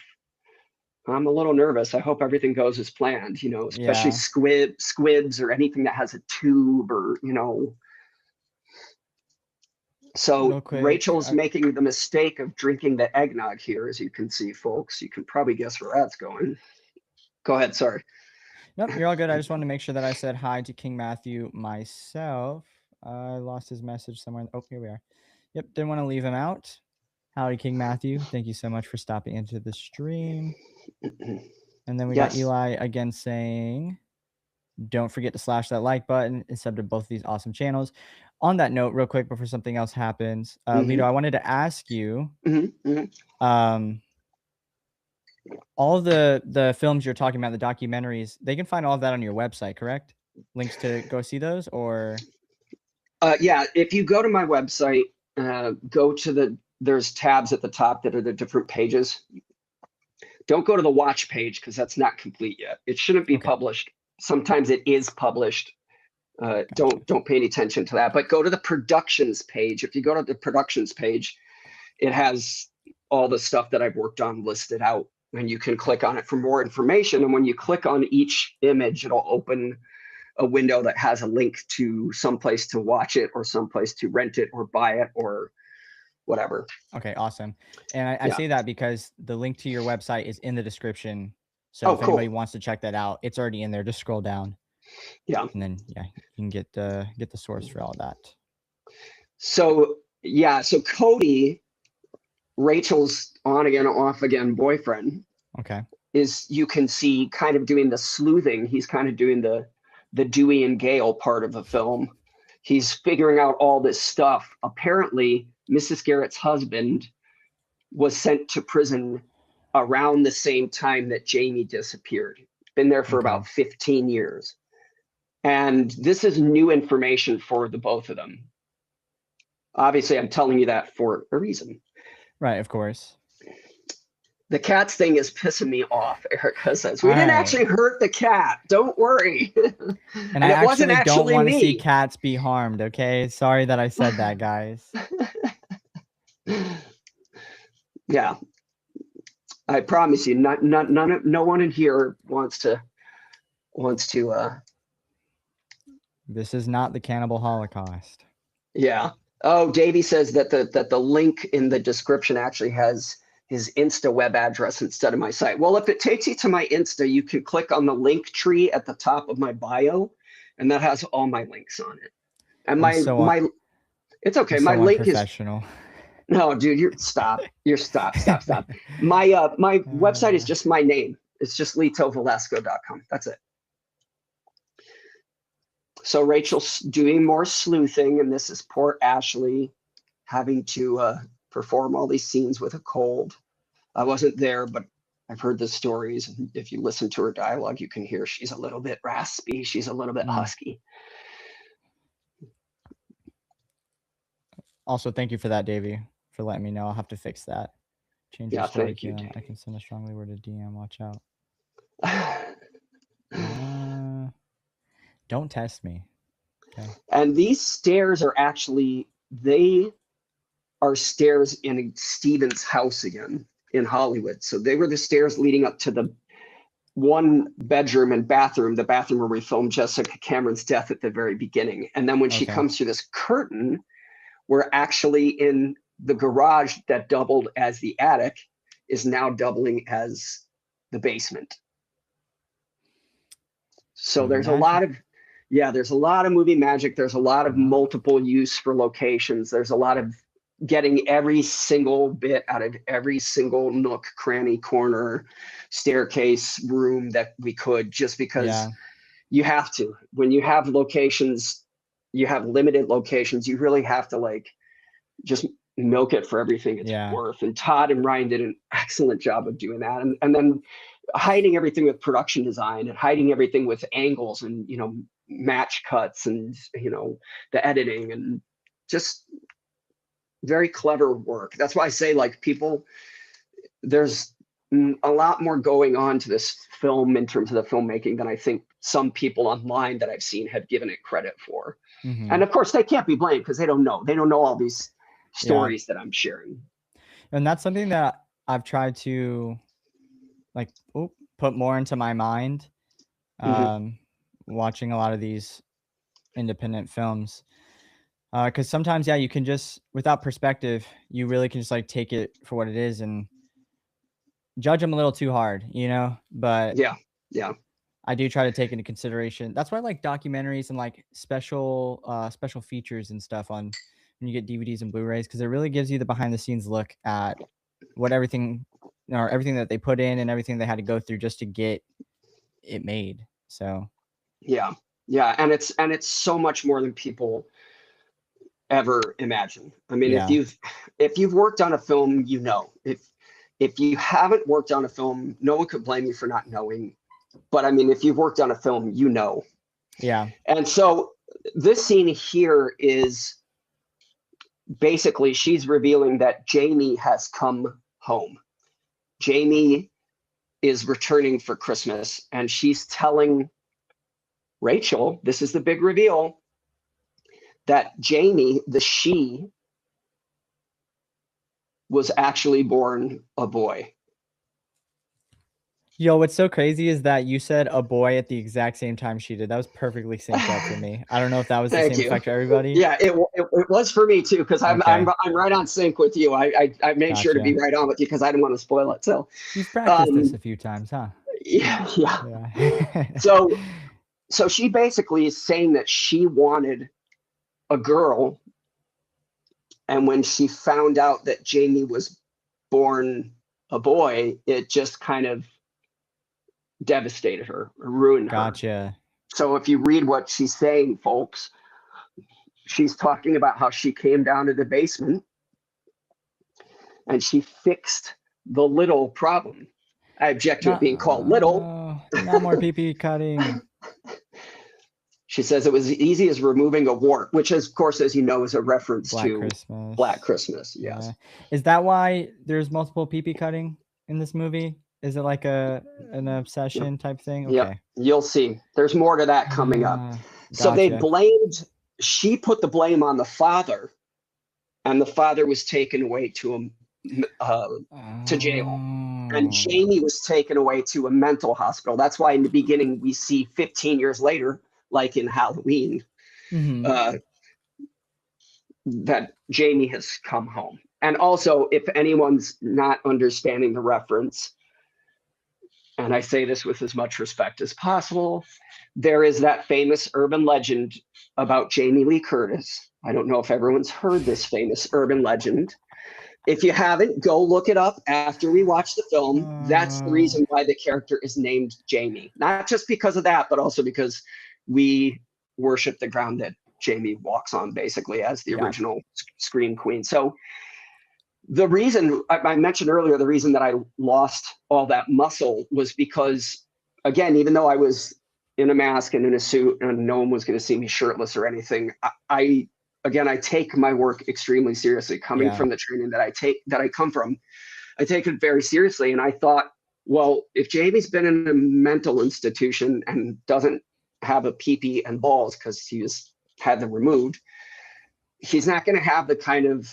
I'm a little nervous. I hope everything goes as planned, especially squibs or anything that has a tube or, So Rachel's making the mistake of drinking the eggnog here, as you can see, folks. You can probably guess where that's going. Go ahead. Sorry. Nope, you're all good. I just wanted to make sure that I said hi to King Matthew myself. I lost his message somewhere. Oh, here we are. Yep, didn't want to leave him out. Howdy, King Matthew. Thank you so much for stopping into the stream. And then we got Eli again saying, don't forget to slash that like button and sub to both of these awesome channels. On that note, real quick, before something else happens, Lito, I wanted to ask you, all of the films you're talking about, the documentaries, they can find all of that on your website, correct? Links to go see those, or? Yeah, if you go to my website, go to there's tabs at the top that are the different pages. Don't go to the watch page because that's not complete yet. It shouldn't be published. Sometimes it is published. Don't pay any attention to that, but go to the productions page. If you go to the productions page, it has all the stuff that I've worked on listed out, and you can click on it for more information. And when you click on each image, it'll open a window that has a link to someplace to watch it or someplace to rent it or buy it or whatever. Okay, awesome. And I say that because the link to your website is in the description. So if anybody wants to check that out, it's already in there. Just scroll down. Yeah. And then you can get the source for all that. So so Cody, Rachel's on again, off again boyfriend. Okay. Is, you can see, kind of doing the sleuthing. He's kind of doing the Dewey and Gale part of the film. He's figuring out all this stuff. Apparently, Mrs. Garrett's husband was sent to prison around the same time that Jamie disappeared. Been there for about 15 years. And this is new information for the both of them. Obviously, I'm telling you that for a reason. Right, of course. The cats thing is pissing me off, Erica says. We didn't actually hurt the cat. Don't worry. And I actually don't want to see cats be harmed, okay? Sorry that I said that, guys. Yeah. I promise you, no one in here wants to This is not the cannibal holocaust. Yeah. Oh, Davey says that the link in the description actually has his Insta web address instead of my site. Well, if it takes you to my Insta, you can click on the link tree at the top of my bio, and that has all my links on it. And I'm so it's I'm okay. My so link is unprofessional. no, dude. Stop. My website is just my name. It's just litovelasco.com. That's it. So Rachel's doing more sleuthing, and this is poor Ashley having to perform all these scenes with a cold. I wasn't there, but I've heard the stories. If you listen to her dialogue, you can hear she's a little bit raspy. She's a little bit husky. Also, thank you for that, Davey, for letting me know. I'll have to fix that. Change your story Thank you, I can send a strongly worded DM. Watch out. Don't test me. Okay. And these stairs are actually, they are stairs in Steven's house again in Hollywood. So they were the stairs leading up to the one bedroom and bathroom, the bathroom where we filmed Jessica Cameron's death at the very beginning. And then when she comes through this curtain, we're actually in the garage that doubled as the attic is now doubling as the basement. So there's a lot of, there's a lot of movie magic. There's a lot of multiple use for locations. There's a lot of getting every single bit out of every single nook, cranny, corner, staircase, room that we could, just because you have to. When you have locations, you have limited locations, you really have to like just milk it for everything it's worth. And Todd and Ryan did an excellent job of doing that. And then hiding everything with production design and hiding everything with angles and, you know, match cuts and, you know, the editing and just very clever work. That's why I say, like, people, there's a lot more going on to this film in terms of the filmmaking than I think some people online that I've seen have given it credit for. And of course they can't be blamed because they don't know all these stories that I'm sharing. And that's something that I've tried to like put more into my mind watching a lot of these independent films. Because sometimes, you can just, without perspective, you really can just like take it for what it is and judge them a little too hard, you know? But I do try to take into consideration. That's why I like documentaries and like special features and stuff on when you get DVDs and Blu-rays, because it really gives you the behind the scenes look at what everything that they put in and everything they had to go through just to get it made. So and it's so much more than people ever imagine. I mean, if you've worked on a film, you know. If you haven't worked on a film, no one could blame you for not knowing. But I mean, if you've worked on a film, you know. And so this scene here is basically she's revealing that Jamie has come home. Jamie is returning for Christmas, and she's telling Rachel, this is the big reveal, that Jamie, the she, was actually born a boy. Yo, what's so crazy is that you said a boy at the exact same time she did. That was perfectly synced up for me. I don't know if that was the same effect for everybody. Yeah, it was for me too, because I'm right on sync with you. I made sure to be right on with you because I didn't want to spoil it. So you've practiced this a few times, huh? Yeah. So she basically is saying that she wanted a girl, and when she found out that Jamie was born a boy, it just kind of devastated her, ruined her. Gotcha. So if you read what she's saying, folks, she's talking about how she came down to the basement and she fixed the little problem. I object to it being called little. Not more pee-pee cutting. She says it was as easy as removing a wart, which, of course, as you know, is a reference to Black Christmas. Yes. Is that why there's multiple pee-pee cutting in this movie? Is it like an obsession type thing? Okay. Yep. You'll see. There's more to that coming up. So they she put the blame on the father, and the father was taken away to jail. And Jamie was taken away to a mental hospital. That's why in the beginning we see 15 years later, like in Halloween, that Jamie has come home. And also, if anyone's not understanding the reference, and I say this with as much respect as possible, there is that famous urban legend about Jamie Lee Curtis. I don't know if everyone's heard this famous urban legend. If you haven't, go look it up after we watch the film. That's the Oh, reason why the character is named Jamie. Not just because of that, but also because we worship the ground that Jamie walks on, basically, as the yeah, original Scream Queen. So the reason I mentioned earlier, the reason that I lost all that muscle was because, again, even though I was in a mask and in a suit and no one was going to see me shirtless or anything, again, I take my work extremely seriously. Coming yeah, from the training that I come from, I take it very seriously. And I thought, well, if Jamie's been in a mental institution and doesn't have a pee and balls because he's had them removed, he's not going to have the kind of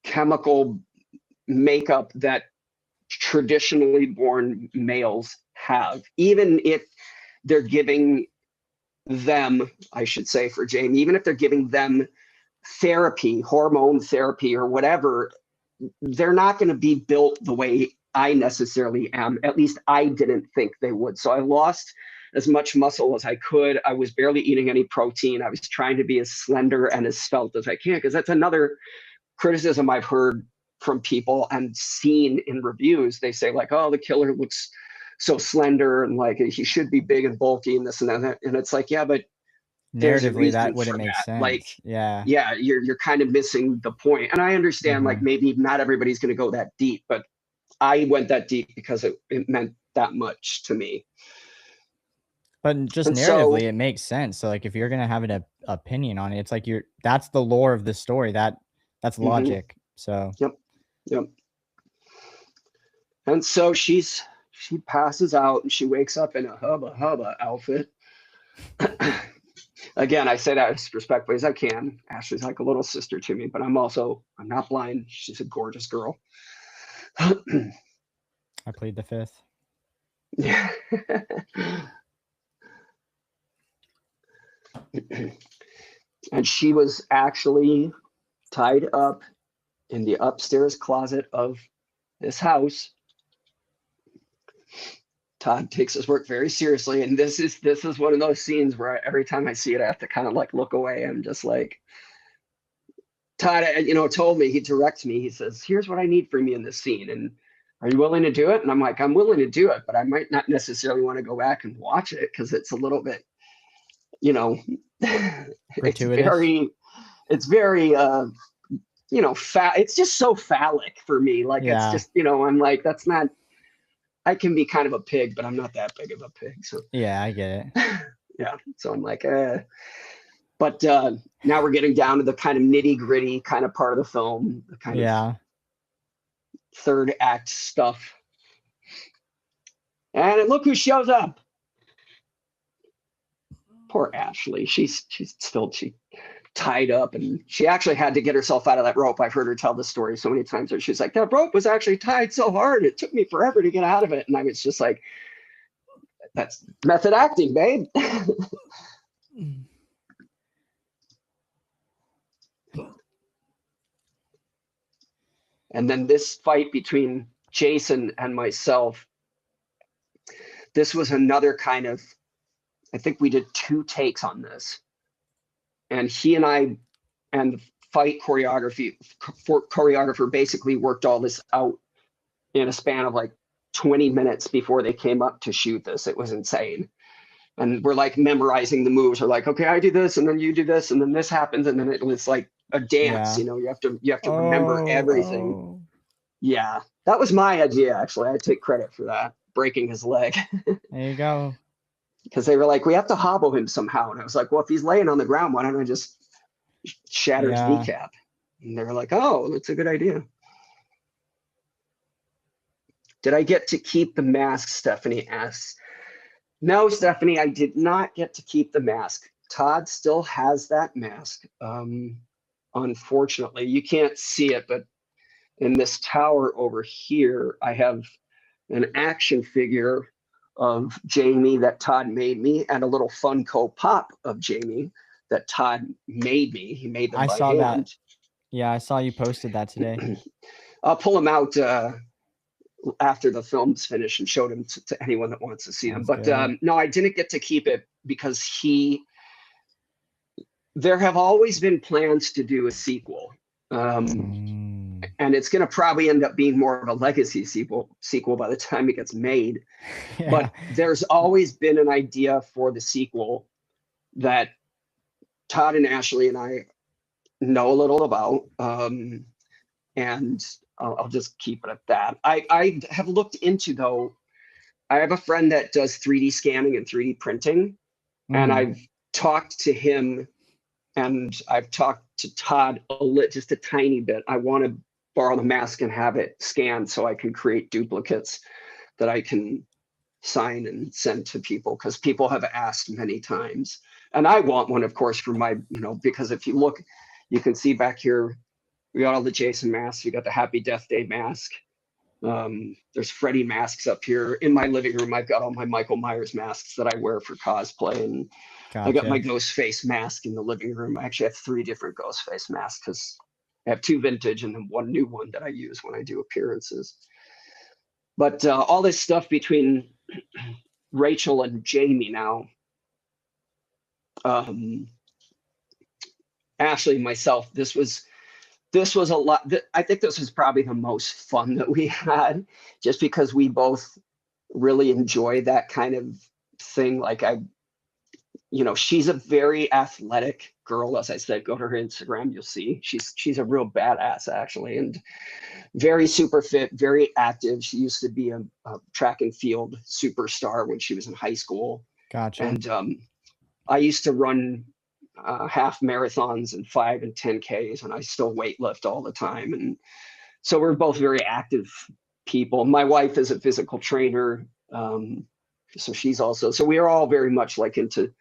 chemical makeup that traditionally born males have, even if they're giving them, I should say for Jamie, even if they're giving them therapy, hormone therapy, or whatever, they're not going to be built the way I necessarily am. At least I didn't think they would. So I lost as much muscle as I could. I was barely eating any protein. I was trying to be as slender and as svelte as I can, because that's another criticism I've heard from people and seen in reviews. They say like, oh, the killer looks so slender and like he should be big and bulky and this and that. And it's like, yeah, but there's a narratively that reason wouldn't for make that. Like, sense. Yeah. yeah, you're kind of missing the point. And I understand like Hmm. maybe not everybody's going to go that deep, but I went that deep because it meant that much to me. But just And so, narratively, it makes sense. So, like, if you're gonna have an opinion on it, it's like that's the lore of the story. That's mhm, logic. So, yep, yep. And so she passes out and she wakes up in a hubba hubba outfit. Again, I say that as respectfully as I can. Ashley's like a little sister to me, but I'm not blind. She's a gorgeous girl. I plead the fifth. Yeah. And she was actually tied up in the upstairs closet of this house. Todd takes his work very seriously, and this is one of those scenes where every time I see it, I have to kind of like look away. I'm just like, Todd, told me, he directs me. He says, "Here's what I need from you in this scene, and are you willing to do it?" And I'm like, "I'm willing to do it, but I might not necessarily want to go back and watch it because it's a little bit, you know, it's Gratuitous. very, it's very, it's just so phallic for me. Like it's Yeah. just, I'm like, that's not. I can be kind of a pig, but I'm not that big of a pig. So Yeah, I get it. yeah, so I'm like, But now we're getting down to the kind of nitty gritty kind of part of the film, the kind of Yeah. third act stuff. And look who shows up. Poor Ashley. She's still tied up, and she actually had to get herself out of that rope. I've heard her tell the story so many times where she's like, that rope was actually tied so hard, it took me forever to get out of it. And I was just like, that's method acting, babe. And then this fight between Jason and myself, this was another kind of, I think we did 2 takes on this. And he and I and the fight choreographer basically worked all this out in a span of like 20 minutes before they came up to shoot this. It was insane. And we're like memorizing the moves. We're like, okay, I do this, and then you do this, and then this happens, and then it was like a dance. Yeah. You have to remember Oh, everything. oh. Yeah, that was my idea actually. I take credit for that, breaking his leg. There you go. Because they were like, we have to hobble him somehow. And I was like, well, if he's laying on the ground, why don't I just shatter his Yeah. kneecap? And they were like, oh, that's a good idea. Did I get to keep the mask? Stephanie asks. No, Stephanie, I did not get to keep the mask. Todd still has that mask. Unfortunately, you can't see it, but in this tower over here, I have an action figure of Jamie that Todd made me and a little Funko Pop of Jamie that Todd made me. He made them I by saw that. hand. Yeah, I saw you posted that today. I'll pull them out after the film's finished and show them to anyone that wants to see them. Sounds But good. no, I didn't get to keep it because there have always been plans to do a sequel. And it's going to probably end up being more of a legacy sequel by the time it gets made. Yeah. But there's always been an idea for the sequel that Todd and Ashley and I know a little about. And I'll just keep it at that. I have looked into, though, I have a friend that does 3D scanning and 3D printing, and I've talked to him, and I've talked to Todd just a tiny bit. I want to borrow the mask and have it scanned so I can create duplicates that I can sign and send to people, because people have asked many times. And I want one, of course, for my, because if you look, you can see back here, we got all the Jason masks. We got the Happy Death Day mask. There's Freddy masks up here. In my living room, I've got all my Michael Myers masks that I wear for cosplay. And I got my ghost face mask in the living room. I actually have 3 different ghost face masks because I have 2 vintage and then 1 new one that I use when I do appearances. But all this stuff between Rachel and Jamie now, Ashley and myself, this was a lot. I think this was probably the most fun that we had, just because we both really enjoy that kind of thing. Like she's a very athletic girl. As I said, go to her Instagram, you'll see she's a real badass, actually, and very super fit, very active. She used to be a track and field superstar when she was in high school. Gotcha. And I used to run half marathons and 5 and 10Ks, and I still weightlift all the time. And so we're both very active people. My wife is a physical trainer. So she's also, so we are all very much like into,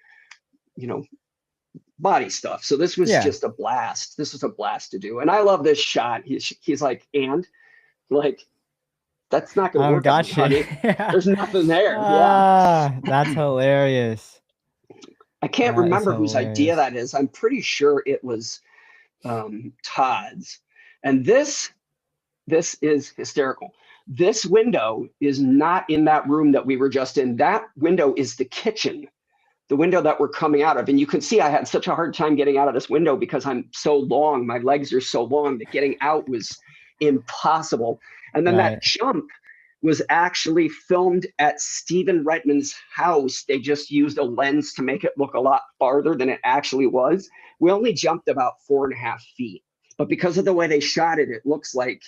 body stuff. So this was just a blast. This was a blast to do. And I love this shot. He's like, and like, that's not going to work. Gotcha. Honey. There's nothing there. That's hilarious. I can't remember whose idea that is. I'm pretty sure it was Todd's. And this is hysterical. This window is not in that room that we were just in. That window is the kitchen, the window that we're coming out of. And you can see I had such a hard time getting out of this window because I'm so long. My legs are so long that getting out was impossible. And then that jump was actually filmed at Stephen Reitman's house. They just used a lens to make it look a lot farther than it actually was. We only jumped about 4.5 feet, but because of the way they shot it, it looks like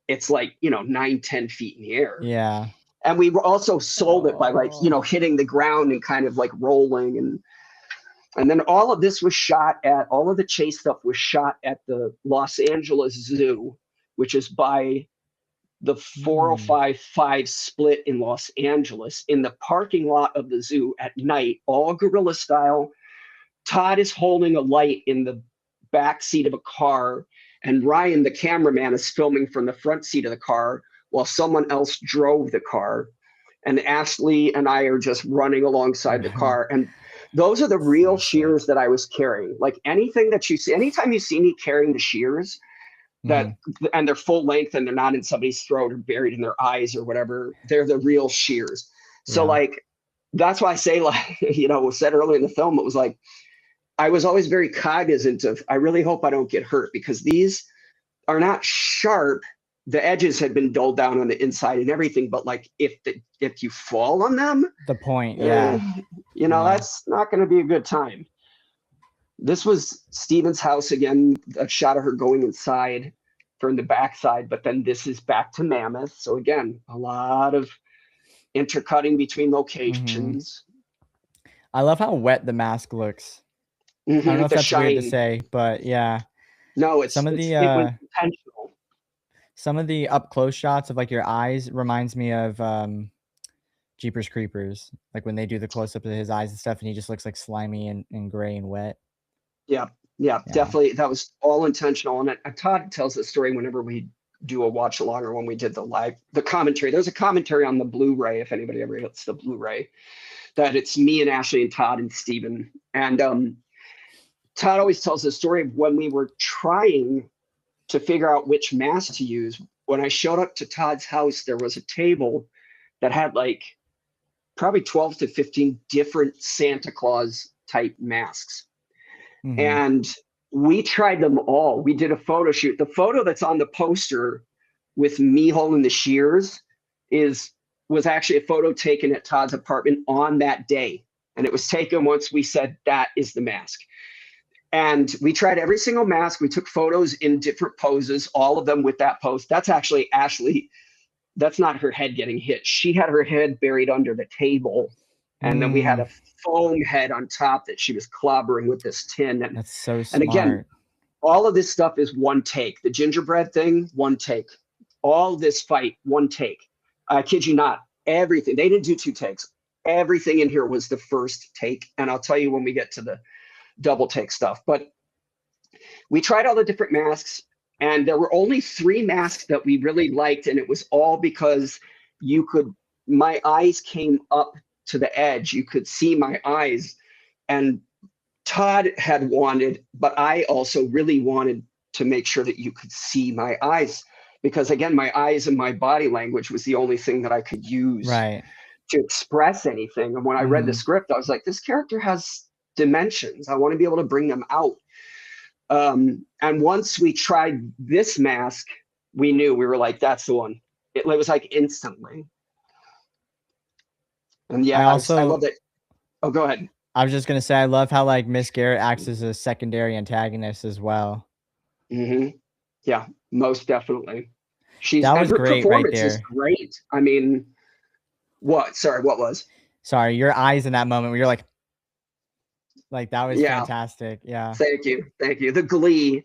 it's like, 9-10 feet in the air. Yeah. And we also sold it by hitting the ground and kind of like rolling. And then all of this was shot all of the chase stuff was shot at the Los Angeles Zoo, which is by the 405 split in Los Angeles, in the parking lot of the zoo at night, all guerrilla style. Todd is holding a light in the back seat of a car, and Ryan, the cameraman, is filming from the front seat of the car while someone else drove the car. And Ashley and I are just running alongside the car. And those are the real shears that I was carrying. Like anything that you see, anytime you see me carrying the shears, and they're full length and they're not in somebody's throat or buried in their eyes or whatever, they're the real shears. So like, that's why I say, like, said earlier in the film, it was like, I was always very cognizant of, I really hope I don't get hurt, because these are not sharp. The edges had been dulled down on the inside and everything, but like if you fall on them, the point, that's not going to be a good time. This was Steven's house again, a shot of her going inside from the backside, but then this is back to Mammoth. So again, a lot of intercutting between locations. I love how wet the mask looks. I don't know if that's weird to say, but yeah. No, it was intentional. Some of the up close shots of like your eyes reminds me of Jeepers Creepers, like when they do the close up of his eyes and stuff, and he just looks like slimy and gray and wet. Yeah, definitely. That was all intentional. And Todd tells the story whenever we do a watch along, or when we did the commentary. There's a commentary on the Blu-ray, if anybody ever gets the Blu-ray, that it's me and Ashley and Todd and Steven. And Todd always tells the story of when we were trying to figure out which mask to use. When I showed up to Todd's house, there was a table that had like probably 12 to 15 different Santa Claus type masks. Mm-hmm. And we tried them all. We did a photo shoot. The photo that's on the poster with me holding the shears was actually a photo taken at Todd's apartment on that day. And it was taken once we said that is the mask. And we tried every single mask. We took photos in different poses, all of them with that pose. That's actually Ashley. That's not her head getting hit. She had her head buried under the table. And then we had a foam head on top that she was clobbering with this tin. That's so And again, smart. all of this stuff is one take. The gingerbread thing, one take. All this fight, one take. I kid you not, everything. They didn't do 2 takes. Everything in here was the first take. And I'll tell you when we get to the double take stuff. But we tried all the different masks, and there were only 3 masks that we really liked. And it was all because my eyes came up to the edge. You could see my eyes. And Todd had wanted, but I also really wanted to make sure that you could see my eyes, because again, my eyes and my body language was the only thing that I could use Right. to express anything. And when I read the script, I was like, this character has dimensions. I want to be able to bring them out. And once we tried this mask, we knew, we were like, that's the one. It was like instantly. And yeah, I love it. Oh, go ahead. I was just gonna say, I love how like Miss Garrett acts as a secondary antagonist as well. Mm-hmm. Yeah, most definitely. That And was her great right performance is there. great. I mean, what? Sorry, what was? Sorry, your eyes in that moment where you're like that was Yeah, fantastic. Yeah. thank you, thank you. The glee,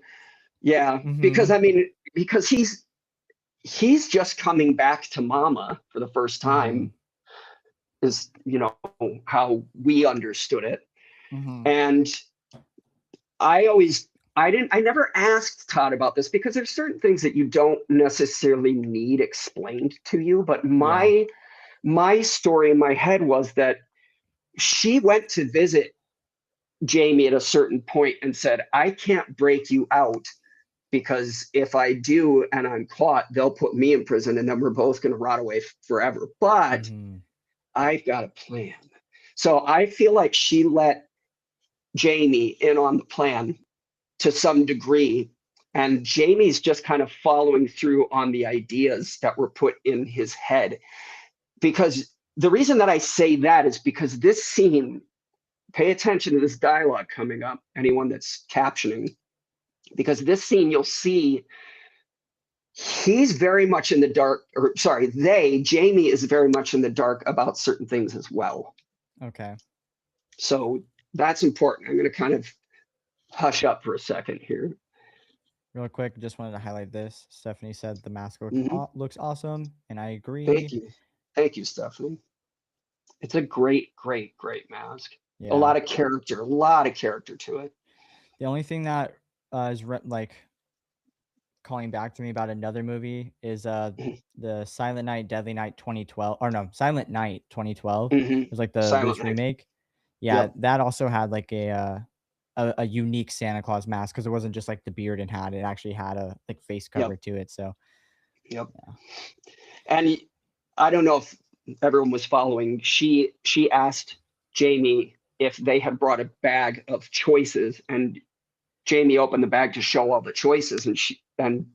yeah, because Mhm. I mean, because he's just coming back to Mama for the first Mhm. time, is how we understood it. Mhm. And I never asked Todd about this because there's certain things that you don't necessarily need explained to you. But Yeah. my story in my head was that she went to visit Jamie at a certain point and said, I can't break you out, because if I do and I'm caught, they'll put me in prison and then we're both going to rot away forever. But Mhm. I've got a plan. So I feel like she let Jamie in on the plan to some degree. And Jamie's just kind of following through on the ideas that were put in his head. Because the reason that I say that is because this scene, pay attention to this dialogue coming up, anyone that's captioning, because this scene you'll see he's very much in the dark, or sorry, Jamie is very much in the dark about certain things as well. Okay. So that's important. I'm going to kind of hush up for a second here. Real quick, just wanted to highlight this. Stephanie said the mask Mm-hmm. looks awesome, and I Thank agree. you. Thank you, Stephanie. It's a great, great, great mask. A Yeah. lot of character, a lot of character to it. The only thing that is like calling back to me about another movie is the Silent Night Deadly Night 2012, or no, Silent Night 2012. Mm-hmm. It was like the Silent British Night. remake. Yeah, Yep. that also had like a unique Santa Claus mask, because it wasn't just like the beard and hat. It actually had a like face Yep. cover to it. So Yep. yeah. And I don't know if everyone was following. She asked Jamie if they had brought a bag of choices, and Jamie opened the bag to show all the choices, and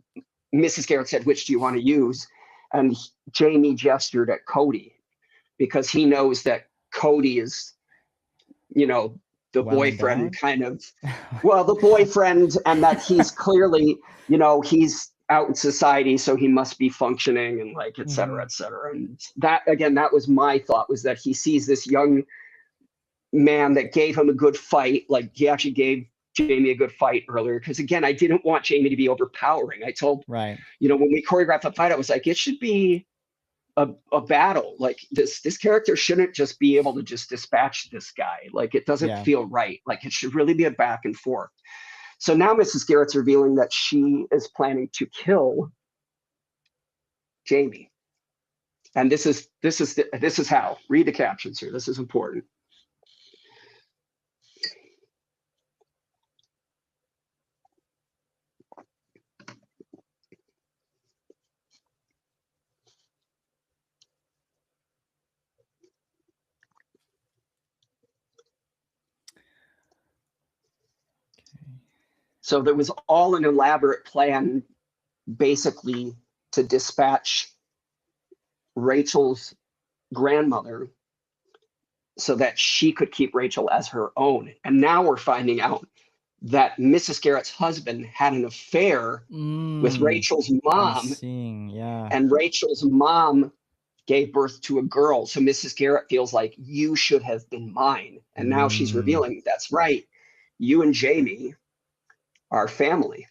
Mrs. Garrett said, "Which do you want to use?" And Jamie gestured at Cody, because he knows that Cody is, the Well boyfriend endowed. kind of, well, the boyfriend, and that he's clearly, he's out in society, so he must be functioning, and like, et cetera, Hmm. et cetera. And that, again, that was my thought, was that he sees this young man that gave him a good fight. Like, he actually gave Jamie a good fight earlier. Because again, I didn't want Jamie to be overpowering. I told, Right. when we choreographed the fight, I was like, it should be a battle. Like, this character shouldn't just be able to just dispatch this guy. Like, it doesn't Yeah. feel right. Like, it should really be a back and forth. So now Mrs. Garrett's revealing that she is planning to kill Jamie. And this is how. Read the captions here. This is important. So there was all an elaborate plan, basically, to dispatch Rachel's grandmother so that she could keep Rachel as her own. And now we're finding out that Mrs. Garrett's husband had an affair with Rachel's I'm mom, seeing, yeah. and Rachel's mom gave birth to a girl. So Mrs. Garrett feels like you should have been mine. And now she's revealing that's right. You and Jamie are family.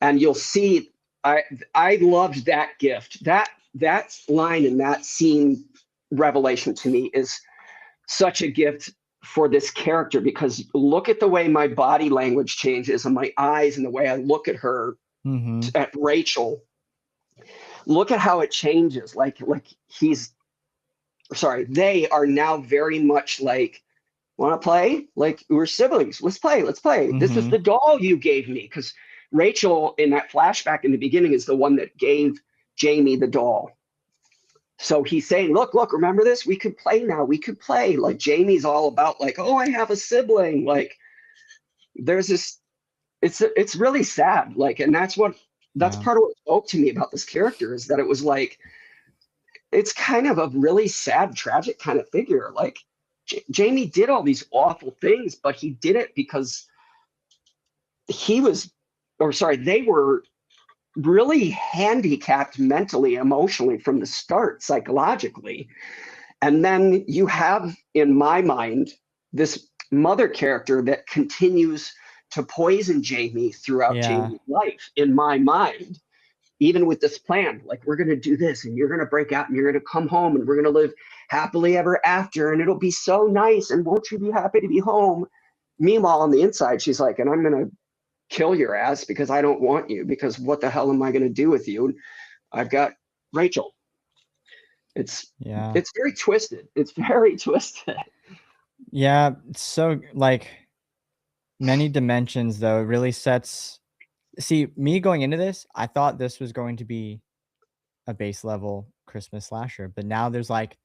And you'll see, I loved that gift. That line in that scene revelation to me is such a gift for this character, because look at the way my body language changes and my eyes and the way I look at her, at Rachel. Look at how it changes. Like they are now very much like, want to play? Like, we're siblings. Let's play. Let's play. This is the doll you gave me. Because Rachel, in that flashback in the beginning, is the one that gave Jamie the doll. So he's saying, look, remember this? We could play now. We could play. Like, Jamie's all about like, oh, I have a sibling. Like, there's this, it's really sad. Like, and that's part of what spoke to me about this character, is that it was like, it's kind of a really sad, tragic kind of figure. Like, Jamie did all these awful things, but he did it because they were really handicapped mentally, emotionally from the start, psychologically. And then you have, in my mind, this mother character that continues to poison Jamie throughout Jamie's life, in my mind, even with this plan. Like, we're going to do this, and you're going to break out, and you're going to come home, and we're going to live happily ever after, and it'll be so nice, and won't you be happy to be home? Meanwhile, on the inside, she's like, and I'm going to kill your ass because I don't want you, because what the hell am I going to do with you? I've got Rachel. It's very twisted. It's very twisted. Yeah. So, like, many dimensions, though. It really sets, see, me going into this, I thought this was going to be a base level Christmas slasher, but now there's like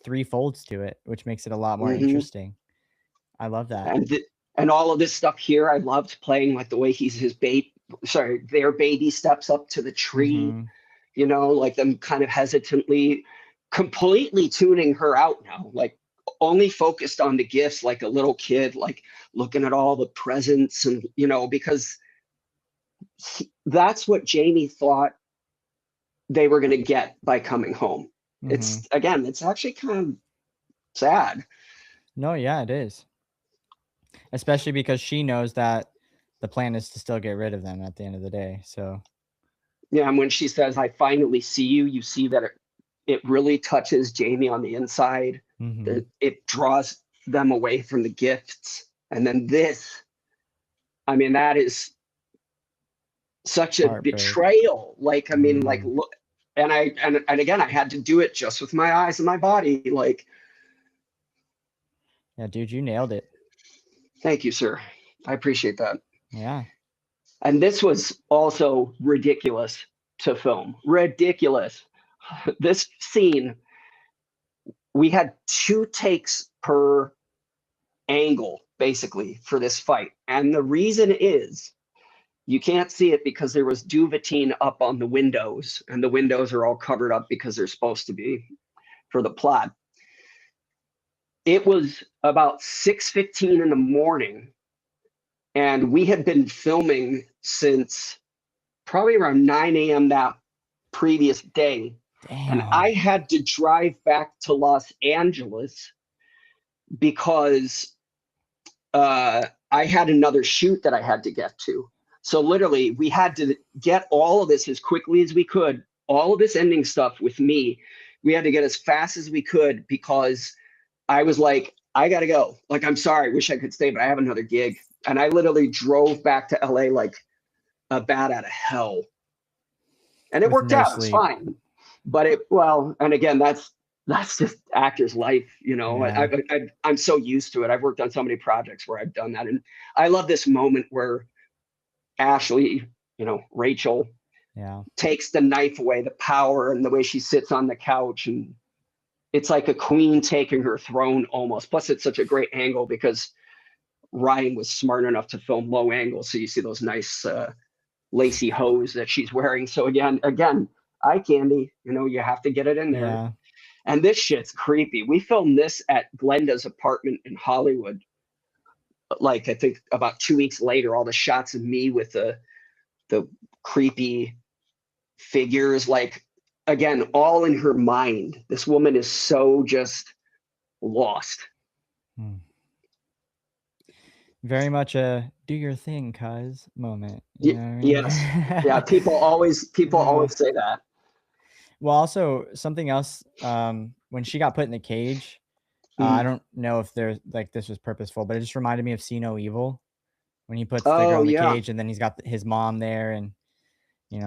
3 folds to it, which makes it a lot more interesting. I love that. And all of this stuff here, I loved playing, like the way their baby steps up to the tree, you know, like them kind of hesitantly, completely tuning her out now, like only focused on the gifts, like a little kid, like looking at all the presents, and, you know, because that's what Jamie thought they were going to get by coming home. It's actually kind of sad. No, yeah, it is. Especially because she knows that the plan is to still get rid of them at the end of the day. So yeah, and when she says, I finally see you, you see that it really touches Jamie on the inside. It draws them away from the gifts. And then this, I mean, that is such a betrayal. Like, I mean, like, look, and again, I had to do it just with my eyes and my body. Like, yeah, dude, you nailed it. Thank you, sir. I appreciate that. Yeah. And this was also ridiculous to film. Ridiculous. This scene, we had 2 takes per angle, basically, for this fight. And the reason is, you can't see it because there was duvetine up on the windows, and the windows are all covered up because they're supposed to be for the plot. It was about 6:15 in the morning, and we had been filming since probably around 9 a.m. that previous day. Damn. And I had to drive back to Los Angeles because I had another shoot that I had to get to. So literally, we had to get all of this as quickly as we could, all of this ending stuff with me. We had to get as fast as we could, because I was like, I got to go. Like, I'm sorry, I wish I could stay, but I have another gig. And I literally drove back to LA like a bat out of hell. And it worked out. It's fine. But and again, that's just actor's life, you know. I'm so used to it. I've worked on so many projects where I've done that. And I love this moment where Ashley, you know, Rachel, takes the knife away, the power, and the way she sits on the couch, and it's like a queen taking her throne almost. Plus, it's such a great angle because Ryan was smart enough to film low angle, so you see those nice lacy hose that she's wearing. So again, eye candy. You have to get it in there. Yeah. And this shit's creepy. We filmed this at Glenda's apartment in Hollywood. Like I think about 2 weeks later, all the shots of me with the creepy figures, like again, all in her mind. This woman is so just lost. Very much a do your thing, cuz moment. You know what I mean? Yes. Yeah, people always say that. Well, also something else, when she got put in the cage, I don't know if there's like this was purposeful, but it just reminded me of See No Evil when he puts the girl in the yeah. cage and then he's got his mom there, and I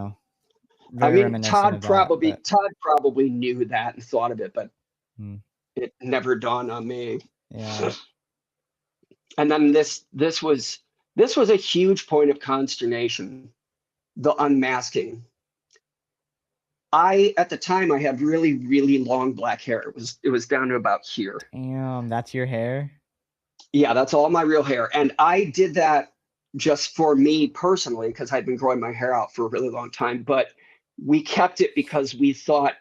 very mean, reminiscent of that. But Todd probably knew that and thought of it, but it never dawned on me. yeah. And then this was a huge point of consternation, the unmasking. At the time I had really, really long black hair. It was down to about here. Damn, that's your hair? Yeah, that's all my real hair. And I did that just for me personally, because I'd been growing my hair out for a really long time. But we kept it because we thought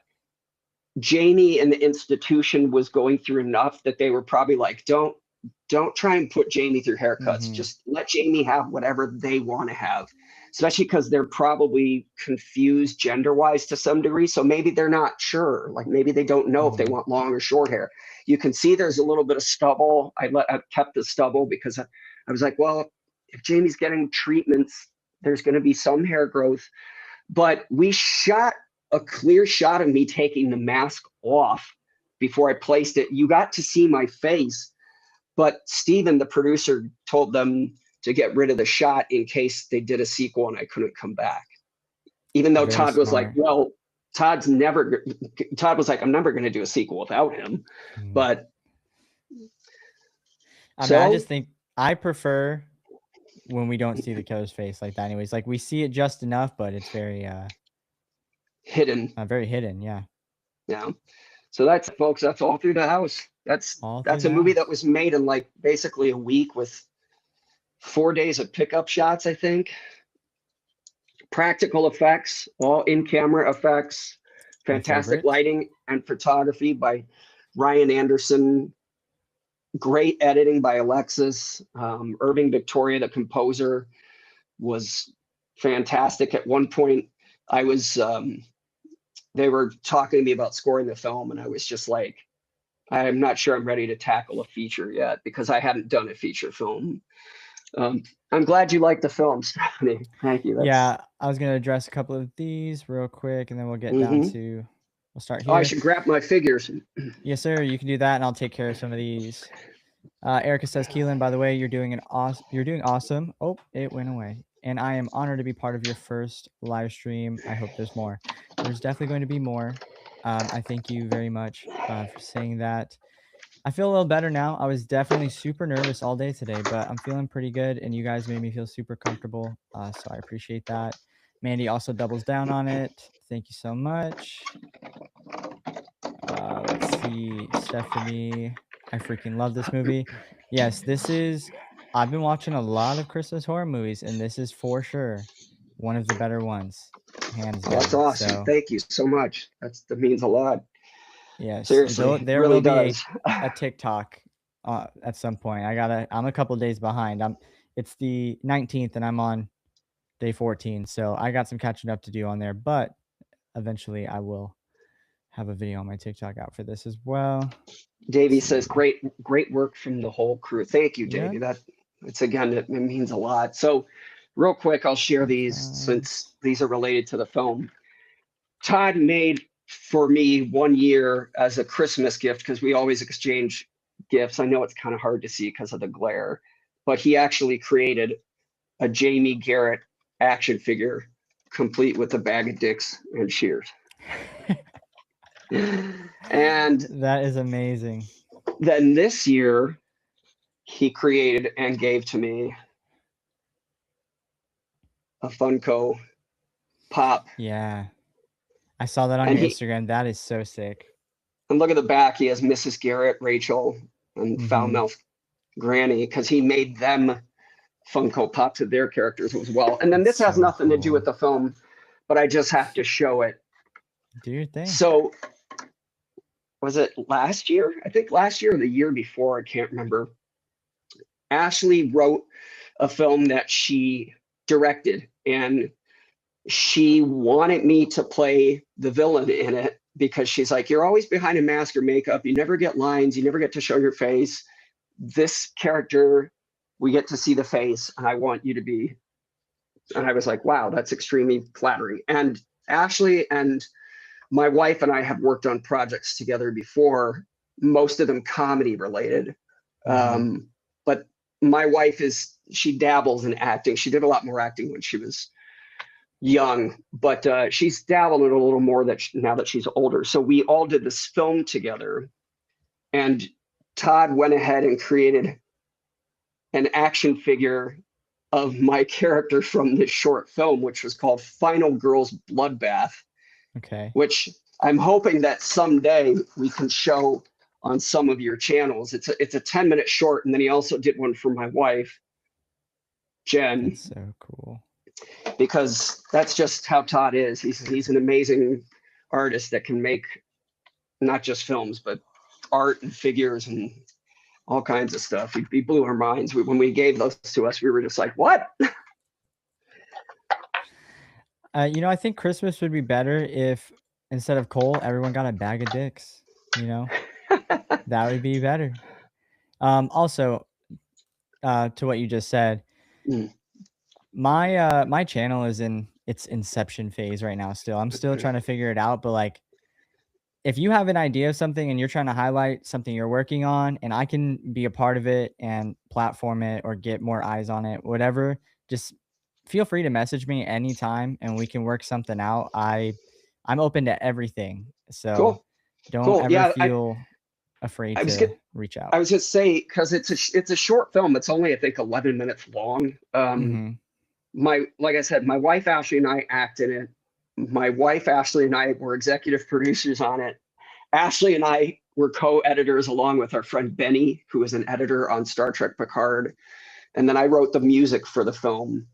Jamie and the institution was going through enough that they were probably like, don't try and put Jamie through haircuts. Just let Jamie have whatever they want to have, especially because they're probably confused gender-wise to some degree. So maybe they're not sure. Like maybe they don't know if they want long or short hair. You can see there's a little bit of stubble. I kept the stubble because I was like, well, if Jamie's getting treatments, there's going to be some hair growth. But we shot a clear shot of me taking the mask off before I placed it. You got to see my face. But Steven, the producer, told them to get rid of the shot in case they did a sequel and I couldn't come back. Even though Very Todd was smart. like, well, Todd was like, I'm never going to do a sequel without him. But I mean, I just think I prefer when we don't see the killer's face like that anyways. Like we see it just enough, but it's very hidden. Very hidden, yeah. Yeah. So that's, folks, that's All Through the House. That's a movie that was made in like basically a week with 4 days of pickup shots, I think. Practical effects, all in-camera effects, fantastic lighting and photography by Ryan Anderson. Great editing by Alexis. Irving Victoria, the composer, was fantastic. At one point, they were talking to me about scoring the film, and I was just like, I'm not sure I'm ready to tackle a feature yet because I hadn't done a feature film. I'm glad you liked the film, Stephanie. Thank you. Yeah, I was going to address a couple of these real quick, and then we'll get down to, we'll start here. Oh, I should grab my figures. Yes, sir. You can do that, and I'll take care of some of these. Erica says, Keelan, by the way, you're doing awesome. Oh, it went away. And I am honored to be part of your first live stream. I hope there's more. There's definitely going to be more. I thank you very much for saying that. I feel a little better now. I was definitely super nervous all day today, but I'm feeling pretty good, and you guys made me feel super comfortable, so I appreciate that. Mandy also doubles down on it. Thank you so much. Let's see, Stephanie. I freaking love this movie. Yes, I've been watching a lot of Christmas horror movies, and this is for sure one of the better ones, hands down. That's awesome. So, thank you so much. That means a lot. Yes, seriously, there really will be a TikTok at some point. I'm a couple days behind. It's the 19th, and I'm on day 14, so I got some catching up to do on there. But eventually, I will have a video on my TikTok out for this as well. Davey says, great work from the whole crew. Thank you, Davey. Yeah. That's again, it means a lot. So real quick, I'll share these since these are related to the film. Todd made for me 1 year as a Christmas gift, because we always exchange gifts. I know it's kind of hard to see because of the glare, but he actually created a Jamie Garrett action figure complete with a bag of dicks and shears. And that is amazing. Then this year he created and gave to me a Funko Pop. Yeah, I saw that on your Instagram. That is so sick. And look at the back. He has Mrs. Garrett, Rachel, and foul mouth Granny, because he made them Funko Pops of their characters as well. And then That's this has so nothing to do with cool. the film, but I just have to show it. Do your thing. So was it last year? I think last year or the year before, I can't remember. Ashley wrote a film that she directed, and she wanted me to play the villain in it because she's like, you're always behind a mask or makeup. You never get lines. You never get to show your face. This character, we get to see the face, and I want you to be. And I was like, wow, that's extremely flattering. And Ashley and my wife and I have worked on projects together before, most of them comedy related. Mm-hmm. But my wife she dabbles in acting. She did a lot more acting when she was young, but she's dabbled in a little more now that she's older. So we all did this film together, and Todd went ahead and created an action figure of my character from this short film, which was called Final Girls Bloodbath, Okay. which I'm hoping that someday we can show on some of your channels. It's a 10-minute short, and then he also did one for my wife, Jen, That's so cool. because that's just how Todd is. He's an amazing artist that can make not just films, but art and figures and all kinds of stuff. He blew our minds. When we gave those to us, we were just like, what? I think Christmas would be better if instead of coal, everyone got a bag of dicks. That would be better. Also, to what you just said, Mm. my channel is in its inception phase right now. Still, I'm still trying to figure it out. But like, if you have an idea of something and you're trying to highlight something you're working on, and I can be a part of it and platform it or get more eyes on it, whatever, just feel free to message me anytime and we can work something out. I'm open to everything. So Cool, don't cool. ever Yeah, feel afraid I was to get, reach out. I was just say because it's a short film. It's only I think 11 minutes long. Mhm. Like I said, my wife Ashley and I act in it. My wife Ashley and I were executive producers on it. Ashley and I were co-editors along with our friend Benny, who is an editor on Star Trek Picard. And then I wrote the music for the film.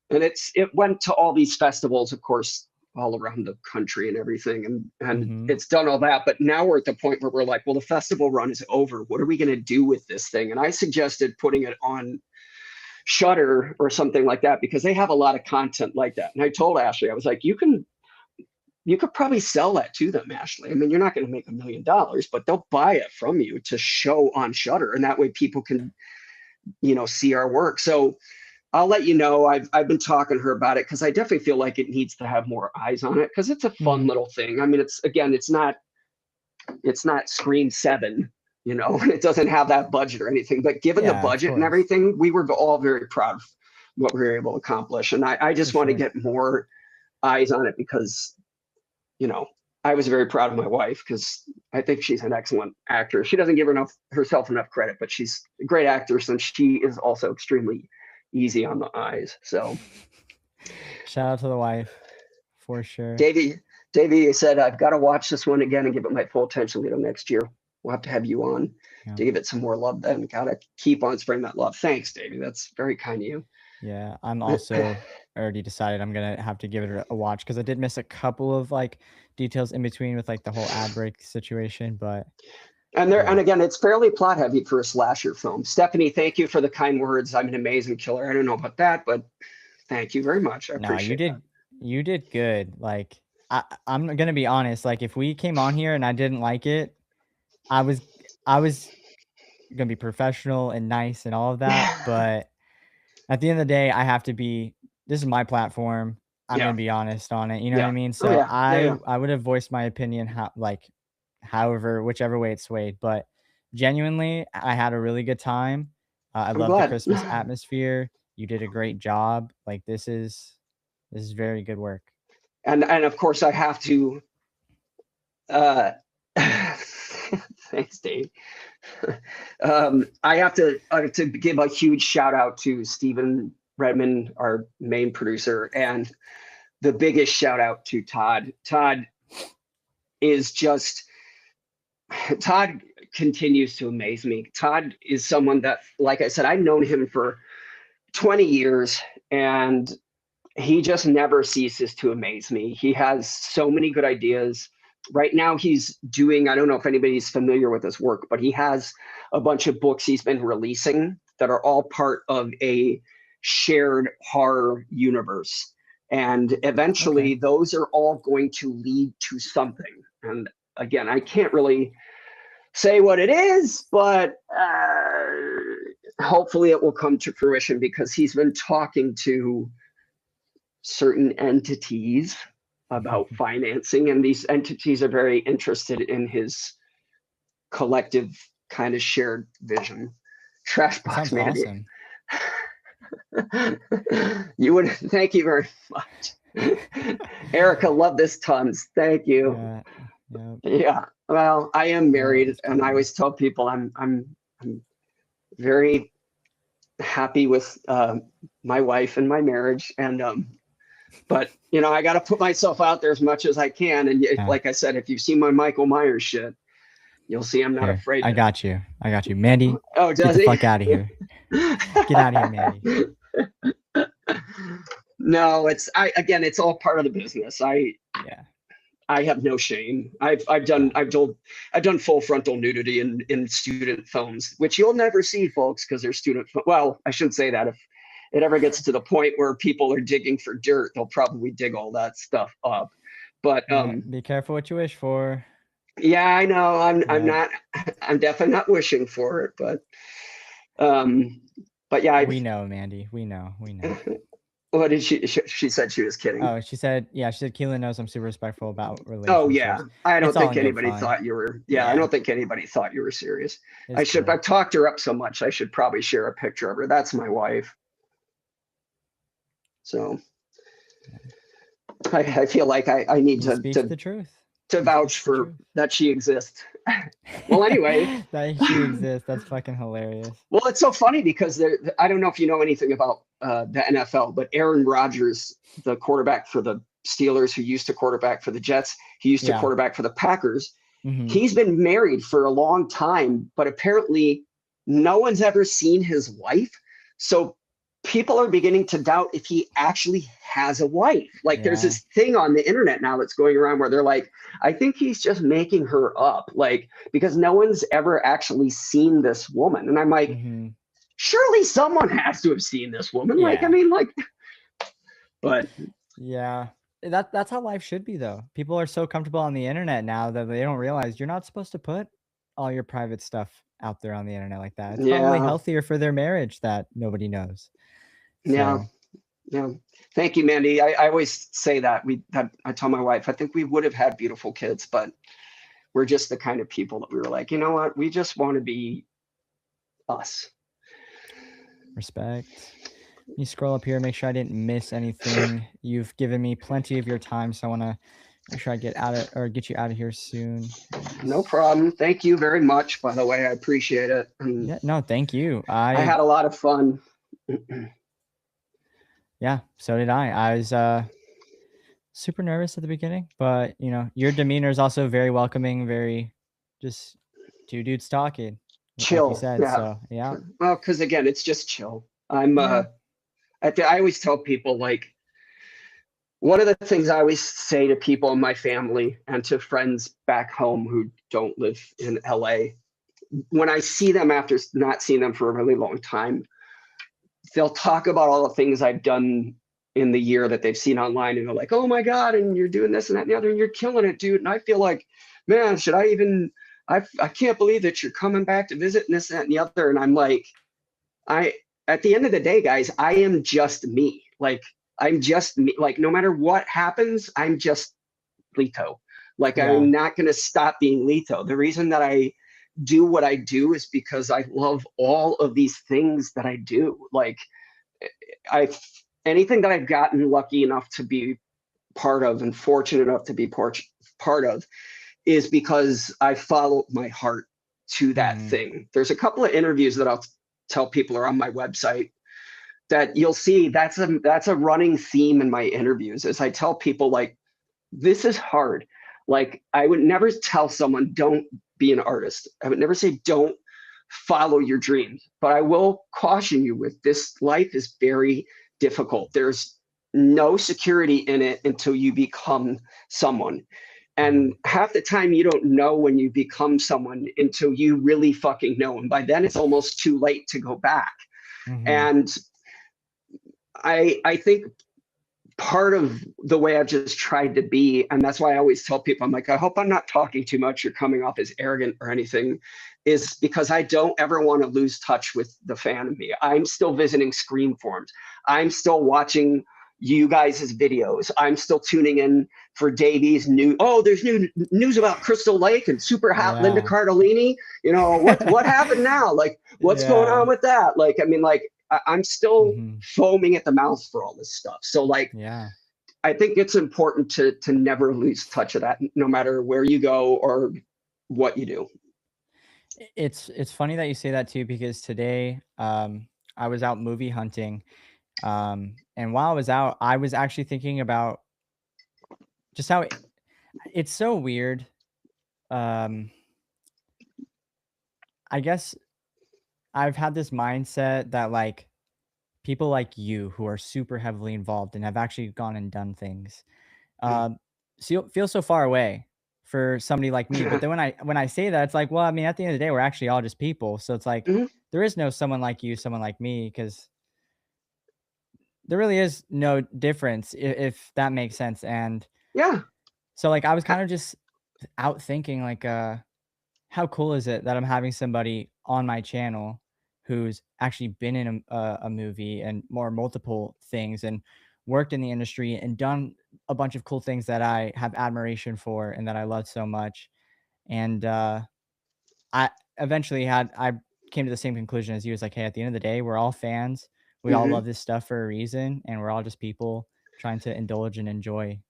And it went to all these festivals, of course, all around the country and everything. And Mhm. it's done all that. But now we're at the point where we're like, well, the festival run is over. What are we going to do with this thing? And I suggested putting it on Shutter or something like that because they have a lot of content like that. And I told Ashley, I was like, you could probably sell that to them, Ashley. I mean, you're not going to make $1 million, but they'll buy it from you to show on Shutter, and that way people can, see our work. So I'll let you know. I've been talking to her about it because I definitely feel like it needs to have more eyes on it because it's a fun Mhm. little thing. I mean, it's not Scream 7, it doesn't have that budget or anything. But given the Yeah, of budget and course. everything, we were all very proud of what we were able to accomplish. And I For just want to sure. get more eyes on it because, you know, I was very proud of my wife because I think she's an excellent actor. She doesn't give herself enough credit, but she's a great actress and she is also extremely easy on the eyes. So Shout out to the wife for sure. Davey, Davey said, I've got to watch this one again and give it my full attention until next year. We'll have to have you on Yeah. to give it some more love then. Gotta keep on spreading that love. Thanks, Davey. That's very kind of you. Yeah, I'm also already decided I'm gonna have to give it a watch because I did miss a couple of like details in between with like the whole ad break situation, but And yeah. again, it's fairly plot heavy for a slasher film. Stephanie, thank you for the kind words. I'm an amazing killer. I don't know about that, but thank you very much. I No, appreciate that. you did good. Like I'm gonna be honest, like if we came on here and I didn't like it, I was I was gonna be professional and nice and all of that, but at the end of the day, I have to be this is my platform. I'm Yeah, gonna be honest on it. You know what I yeah. mean? Oh So yeah, yeah, yeah. I would have voiced my opinion however, whichever way it swayed. But genuinely, I had a really good time. I I'm love the glad. Christmas atmosphere. You did a great job. Like this is very good work. And of course I have to uh thanks, Dave. I have to give a huge shout out to Stephen Redmond, our main producer, and the biggest shout out to Todd. Is just Todd continues to amaze me. Todd is someone that, like I said, I've known him for 20 years, and he just never ceases to amaze me. He has so many good ideas. Right now, he's doing, I don't know if anybody's familiar with his work, but he has a bunch of books he's been releasing that are all part of a shared horror universe. And eventually, those are all going to lead to something. And again, I can't really say what it is, but hopefully it will come to fruition, because he's been talking to certain entities about financing, and these entities are very interested in his collective kind of shared vision. Trash box Sounds Mandy. awesome. You would, thank you very much. Erica, love this tons. Thank you. Yeah. Well, I am married, and I always tell people I'm very happy with my wife and my marriage, and but I got to put myself out there as much as I can. And like I said, if you've seen my Michael Myers shit, you'll see I'm not afraid. I got you, Mandy. Oh, get the fuck out of here. Get out of here, Mandy. No, it's all part of the business. I have no shame. I've done full frontal nudity in student films, which you'll never see, folks, because they're student. Well, I shouldn't say that. If it ever gets to the point where people are digging for dirt, they'll probably dig all that stuff up. But be careful what you wish for. Yeah, I know. I'm definitely not wishing for it, but yeah. We know, Mandy. We know. What did she said she was kidding. Oh, she said Keelan knows I'm super respectful about relationships. Oh yeah. I don't think anybody thought you were, I don't think anybody thought you were serious. I've talked her up so much, I should probably share a picture of her. That's my wife. So I feel like I need to the truth. To vouch for that she exists. Well, anyway. That she exists. That's fucking hilarious. Well, it's so funny because I don't know if you know anything about the NFL, but Aaron Rodgers, the quarterback for the Steelers, who used to quarterback for the Jets, he used to quarterback for the Packers. Mm-hmm. He's been married for a long time, but apparently no one's ever seen his wife. So people are beginning to doubt if he actually has a wife. Like there's this thing on the internet now that's going around where they're like, I think he's just making her up, like, because no one's ever actually seen this woman. And I'm like, surely someone has to have seen this woman. Yeah. Like, I mean, like, but yeah, that's how life should be though. People are so comfortable on the internet now that they don't realize you're not supposed to put all your private stuff out there on the internet like that. It's probably healthier for their marriage that nobody knows. So. Yeah. Thank you, Mandy. I always say that I tell my wife, I think we would have had beautiful kids, but we're just the kind of people that we were like, you know what? We just want to be us. Respect. You scroll up here, make sure I didn't miss anything. You've given me plenty of your time, so I want to make sure I get you out of here soon. No problem. Thank you very much, by the way. I appreciate it. Yeah, no, thank you. I had a lot of fun. Yeah, so did I. I was super nervous at the beginning, but your demeanor is also very welcoming, very just two dudes talking. Chill. Like you said, so yeah. Well, because again, it's just chill. I always tell people, like, one of the things I always say to people in my family and to friends back home who don't live in LA, when I see them after not seeing them for a really long time, they'll talk about all the things I've done in the year that they've seen online, and they're like, oh my God, and you're doing this and that and the other, and you're killing it, dude. And I feel like, man, I can't believe that you're coming back to visit and this, that, and the other. And I'm like, at the end of the day, guys, I am just me. Like, I'm just me. Like, no matter what happens, I'm just Lito. Like, I'm not going to stop being Lito. The reason that I do what I do is because I love all of these things that I do. Like, anything that I've gotten lucky enough to be part of and fortunate enough to be part of is because I followed my heart to that thing. There's a couple of interviews that I'll tell people are on my website that you'll see that's a running theme in my interviews, as I tell people, like, this is hard. Like, I would never tell someone don't be an artist. I would never say don't follow your dreams, but I will caution you with this: life is very difficult. There's no security in it until you become someone. And half the time you don't know when you become someone until you really fucking know. And by then it's almost too late to go back. Mm-hmm. And I think part of the way I've just tried to be, and that's why I always tell people, I'm like, I hope I'm not talking too much or coming off as arrogant or anything, is because I don't ever want to lose touch with the fan of me. I'm still visiting Scream forums. I'm still watching you guys' videos. I'm still tuning in for Davies' new, oh, there's new news about Crystal Lake and super hot Linda Yeah. Cardellini. You know, what happened now? Like, what's going Yeah. on with that? Like, I mean, like, I'm still Mm-hmm. foaming at the mouth for all this stuff. So like, Yeah. I think it's important to never lose touch of that, no matter where you go or what you do. It's funny that you say that too, because today I was out movie hunting, and while I was out, I was actually thinking about just how it's so weird. Um, I guess I've had this mindset that like people like you who are super heavily involved and have actually gone and done things, Mm. um, feel so far away for somebody like me. But then when I say that, it's like, well, I mean, at the end of the day, we're actually all just people. So it's like Mhm. there is no someone like you, someone like me, because there really is no difference, if that makes sense. And Yeah. so like I was kind of just out thinking like, how cool is it that I'm having somebody on my channel who's actually been in a movie and more multiple things and worked in the industry and done a bunch of cool things that I have admiration for and that I love so much. And I eventually I came to the same conclusion as you. Was like, hey, at the end of the day, we're all fans. We all Hmm. love this stuff for a reason, and we're all just people trying to indulge and enjoy in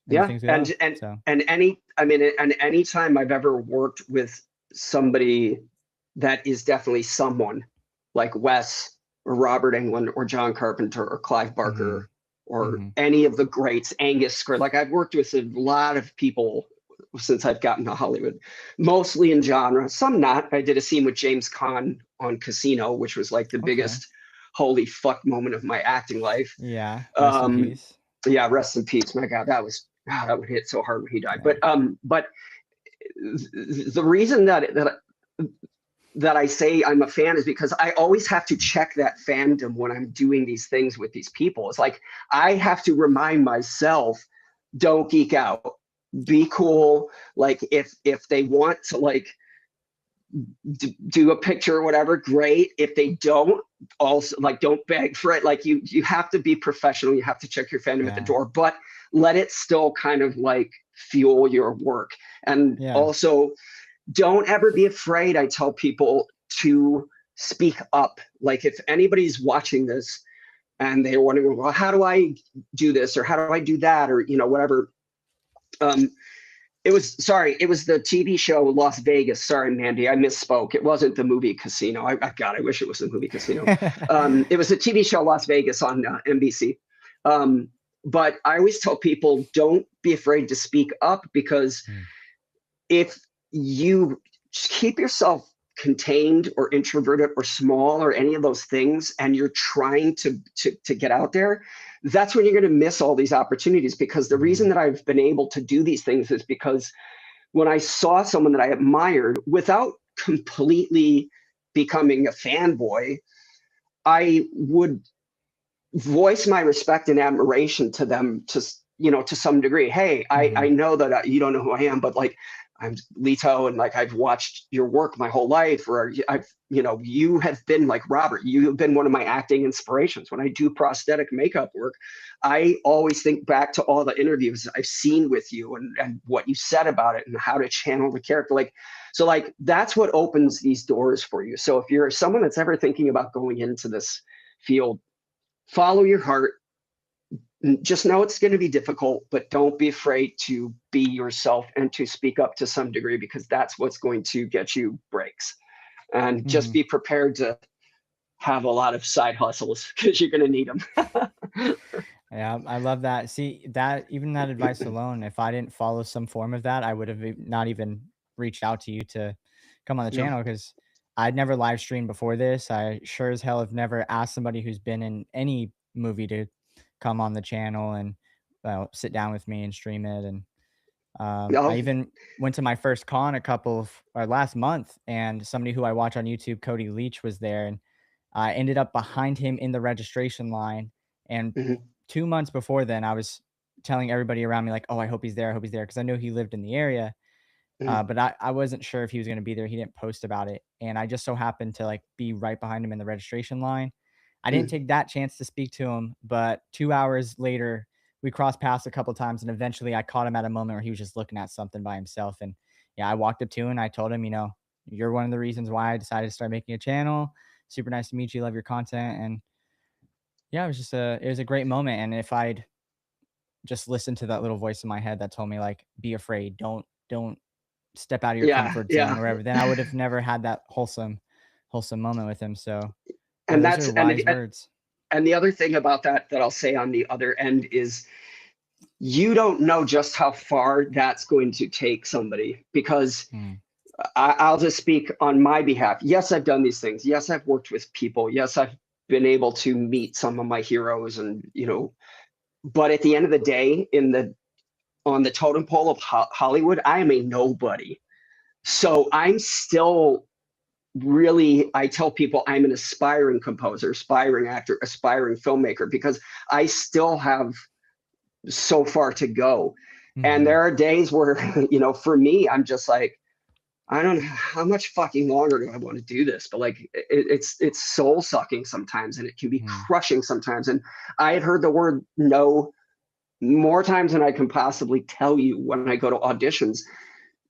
the Yeah. things we And love. and So and any, I mean, and any time I've ever worked with somebody that is definitely someone like Wes or Robert Englund or John Carpenter or Clive hmm Barker or hmm any of the greats, Angus Scrirt. Like, I've worked with a lot of people since I've gotten to Hollywood, mostly in genre, some not. I did a scene with James Caan on Casino, which was like the okay. biggest holy fuck moment of my acting life. Yeah, rest in Um, peace. yeah, rest in peace. My God, that was, that would hit so hard when he died. Yeah. But the reason that I say I'm a fan is because I always have to check that fandom when I'm doing these things with these people. It's like I have to remind myself, don't geek out, be cool. Like, if they want to like do a picture or whatever, great. If they don't, also like don't beg for it. Like, you have to be professional. You have to check your fandom at the Yeah. door, but let it still kind of like fuel your work. And Yeah. also, don't ever be afraid. I tell people to speak up. Like, if anybody's watching this and they're wondering, well, how do I do this or how do I do that, or whatever. Um, it was the TV show Las Vegas. Sorry, Mandy, I misspoke. It wasn't the movie Casino. God, I wish it was the movie Casino. It was the TV show Las Vegas on NBC. But I always tell people, don't be afraid to speak up, because Mm, if you keep yourself contained or introverted or small or any of those things, and you're trying to get out there, that's when you're going to miss all these opportunities. Because the reason mhm, that I've been able to do these things is because when I saw someone that I admired, without completely becoming a fanboy, I would voice my respect and admiration to them, to some degree. Hey, I mhm. know that you don't know who I am, but like, I'm Lito, and like, I've watched your work my whole life. Or I've, you have been like Robert. You have been one of my acting inspirations. When I do prosthetic makeup work, I always think back to all the interviews I've seen with you, and what you said about it and how to channel the character. Like, so like, that's what opens these doors for you. So if you're someone that's ever thinking about going into this field, follow your heart. Just know it's going to be difficult, but don't be afraid to be yourself and to speak up to some degree, because that's what's going to get you breaks. And just Mhm. be prepared to have a lot of side hustles, because you're going to need them. Yeah, I love that. See, that even that advice alone, if I didn't follow some form of that, I would have not even reached out to you to come on the Yeah. channel because I'd never live streamed before this. I sure as hell have never asked somebody who's been in any movie to come on the channel and sit down with me and stream it. And I Oh, even went to my first con or last month, and somebody who I watch on YouTube, Cody Leach, was there, and I ended up behind him in the registration line. And mhm, 2 months before then, I was telling everybody around me like, "Oh, I hope he's there. I hope he's there," because I knew he lived in the area. mhm, But I wasn't sure if he was going to be there. He didn't post about it, and I just so happened to like be right behind him in the registration line. I didn't mhm, take that chance to speak to him, but 2 hours later, we crossed paths a couple times, and eventually I caught him at a moment where he was just looking at something by himself. And yeah, I walked up to him and I told him, you're one of the reasons why I decided to start making a channel. Super nice to meet you. Love your content. And yeah, it was a great moment. And if I'd just listened to that little voice in my head that told me like, be afraid, don't step out of your yeah, comfort zone yeah. or whatever, then I would have never had that wholesome moment with him. So yeah, And those that's are wise words. and the other thing about that I'll say on the other end is you don't know just how far that's going to take somebody because Mm, I'll just speak on my behalf. Yes, I've done these things. Yes, I've worked with people. Yes, I've been able to meet some of my heroes and but at the end of the day, on the totem pole of Hollywood, I am a nobody. So I'm still really, I tell people I'm an aspiring composer, aspiring actor, aspiring filmmaker because I still have so far to go. And mm-hmm, there are days where, for me, I'm just like, I don't know how much fucking longer do I want to do this, but like it's soul sucking sometimes, and it can be mm, crushing sometimes. And I had heard the word no more times than I can possibly tell you when I go to auditions.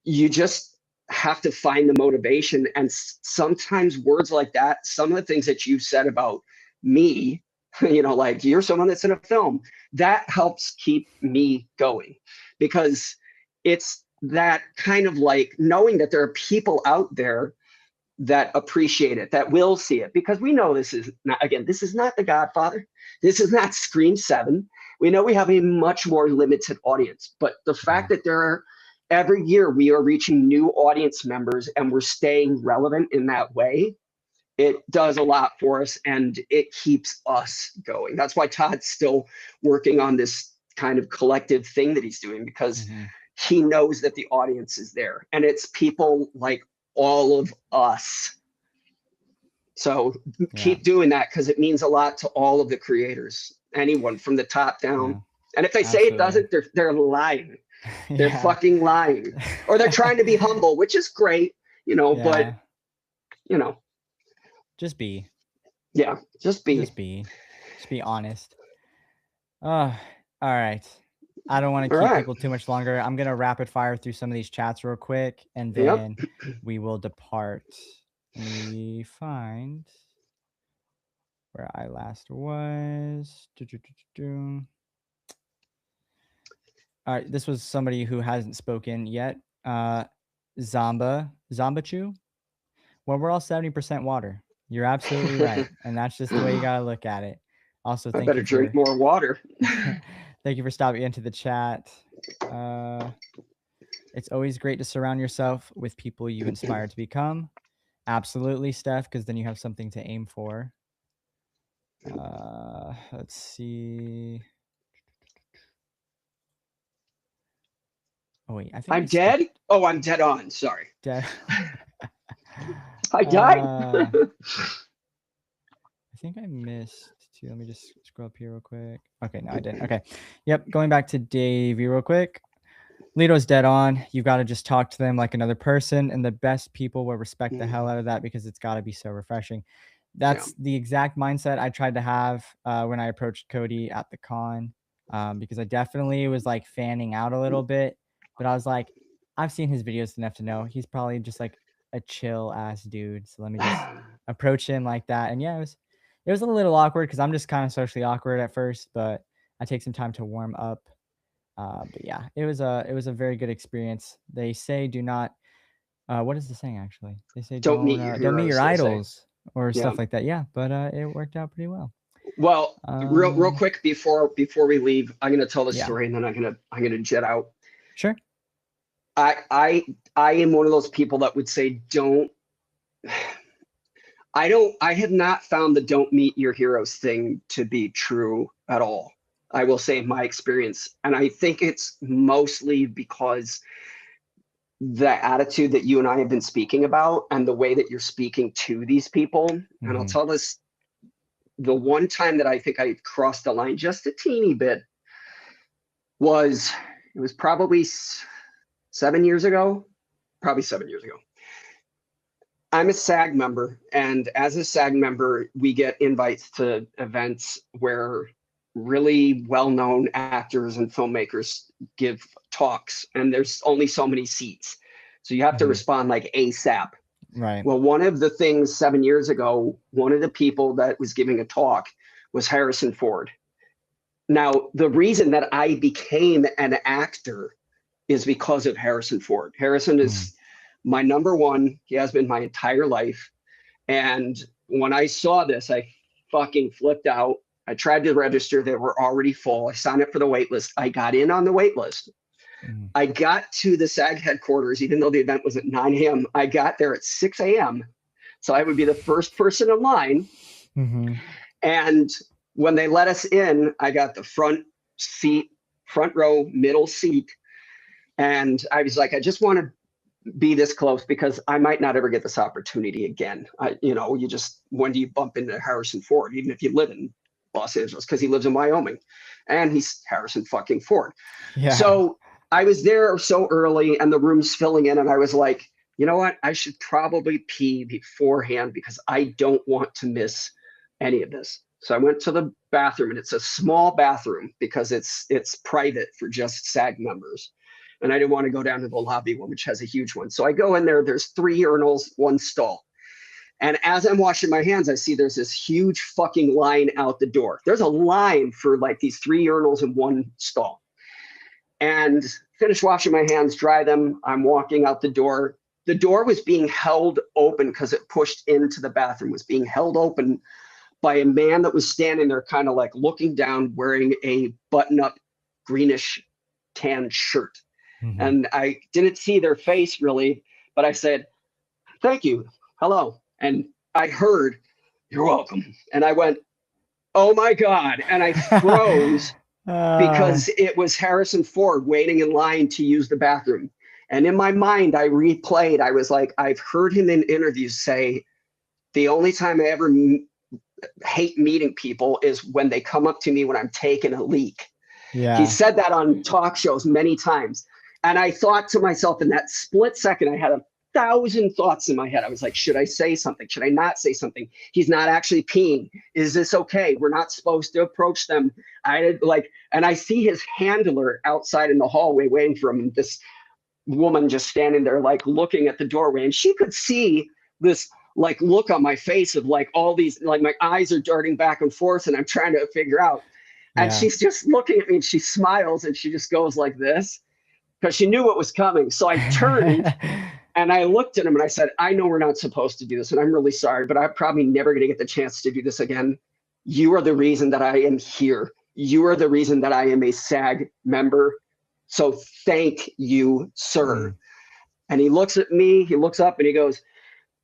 You just have to find the motivation, and sometimes words like that, some of the things that you said about me, like you're someone that's in a film, that helps keep me going because it's that kind of like knowing that there are people out there that appreciate it, that will see it, because we know this is not, again, this is not The Godfather, this is not Scream 7. We know we have a much more limited audience, but the yeah, fact that there are every year we are reaching new audience members and we're staying relevant in that way, it does a lot for us and it keeps us going. That's why Todd's still working on this kind of collective thing that he's doing, because mm-hmm, he knows that the audience is there and it's people like all of us. So yeah, keep doing that because it means a lot to all of the creators, anyone from the top down. yeah, And if they say it absolutely. doesn't, they're lying. They're Yeah. fucking lying. Or they're trying to be humble, which is great, but Yeah. you know, Just be. yeah, just be. Just be. Just be honest. Uh, all right. I don't want to All keep right. people too much longer. I'm gonna rapid fire through some of these chats real quick, and Yep. then we will depart. Let me find where I last was. All right, this was somebody who hasn't spoken yet. Zambachu. Well, we're all 70% water. You're absolutely right, and that's just the way you gotta look at it. Also, I better drink more water. thank you for stopping into the chat. Uh, it's always great to surround yourself with people you inspire to become. Absolutely, Steph, because then you have something to aim for. Let's see. Oh wait, I think I I'm dead. skipped Oh, I'm dead on. Sorry. dead. I died. I think I missed two. Let me just scroll up here real quick. Okay, no, I didn't. Okay. Yep. Going back to Davey real quick. Lito's dead on. You've got to just talk to them like another person, and the best people will respect the hell out of that because it's got to be so refreshing. Yeah. That's the exact mindset I tried to have when I approached Cody at the con, because I definitely was like fanning out a little bit, but I was like, I've seen his videos enough to know he's probably just like a chill ass dude. So let me just approach him like that. And yeah, it was a little awkward because I'm just kind of socially awkward at first, but I take some time to warm up. But yeah, it was a very good experience. They say do not. What is the saying actually? They say Don't meet your don't meet your heroes, they say. idols or Yeah. stuff like that. Yeah, but it worked out pretty well. Well, real Um, quick before we leave, I'm gonna tell the yeah, story and then I'm gonna jet out. sure. I am one of those people that would say I have not found the don't meet your heroes thing to be true at all. I will say in my experience. And I think it's mostly because the attitude that you and I have been speaking about and the way that you're speaking to these people. And I'll tell this, the one time that I think I crossed the line just a teeny bit was, it was probably 7 years ago, probably 7 years ago. I'm a SAG member, and as a SAG member, we get invites to events where really well-known actors and filmmakers give talks, and there's only so many seats. So you have to respond like ASAP. Right. Well, one of the things 7 years ago, one of the people that was giving a talk was Harrison Ford. Now, the reason that I became an actor is because of Harrison Ford. Harrison is my number one. He has been my entire life. And when I saw this, I fucking flipped out. I tried to register. They were already full. I signed up for the wait list. I got in on the wait list. I got to the SAG headquarters, even though the event was at 9 a.m. I got there at 6 a.m. So I would be the first person in line. And when they let us in, I got the front seat, front row, middle seat. And I was like, I just want to be this close because I might not ever get this opportunity again. You just, when do you bump into Harrison Ford, even if you live in Los Angeles, because he lives in Wyoming and he's Harrison fucking Ford. Yeah. So I was there so early and the room's filling in and I was like, you know what? I should probably pee beforehand because I don't want to miss any of this. So I went to the bathroom, and it's a small bathroom because it's private for just SAG members. And I didn't want to go down to the lobby one, which has a huge one. So I go in there, there's 3 urinals, 1 stall. And as I'm washing my hands, I see there's this huge fucking line out the door. There's a line for like these 3 urinals and 1 stall. And finish washing my hands, dry them. I'm walking out the door. The door was being held open because it pushed into the bathroom, was being held open by a man that was standing there kind of like looking down, wearing a button-up greenish tan shirt. And I didn't see their face really, but I said, thank you, hello. And I heard, you're welcome. And I went, oh my God. And I froze because it was Harrison Ford waiting in line to use the bathroom. And in my mind, I replayed, I was like, I've heard him in interviews say, the only time I ever hate meeting people is when they come up to me when I'm taking a leak. Yeah. He said that on talk shows many times. And I thought to myself in that split second, I had 1,000 thoughts in my head. I was like, should I say something? Should I not say something? He's not actually peeing. Is this okay? We're not supposed to approach them. And I see his handler outside in the hallway waiting for him. This woman just standing there, like looking at the doorway. And she could see this like look on my face of like all these, like my eyes are darting back and forth and I'm trying to figure out. And she's just looking at me and she smiles and she just goes like this, because she knew what was coming. So I turned and I looked at him and I said, I know we're not supposed to do this and I'm really sorry, but I'm probably never going to get the chance to do this again. You are the reason that I am here. You are the reason that I am a SAG member. So thank you, sir. And he looks at me, he looks up and he goes,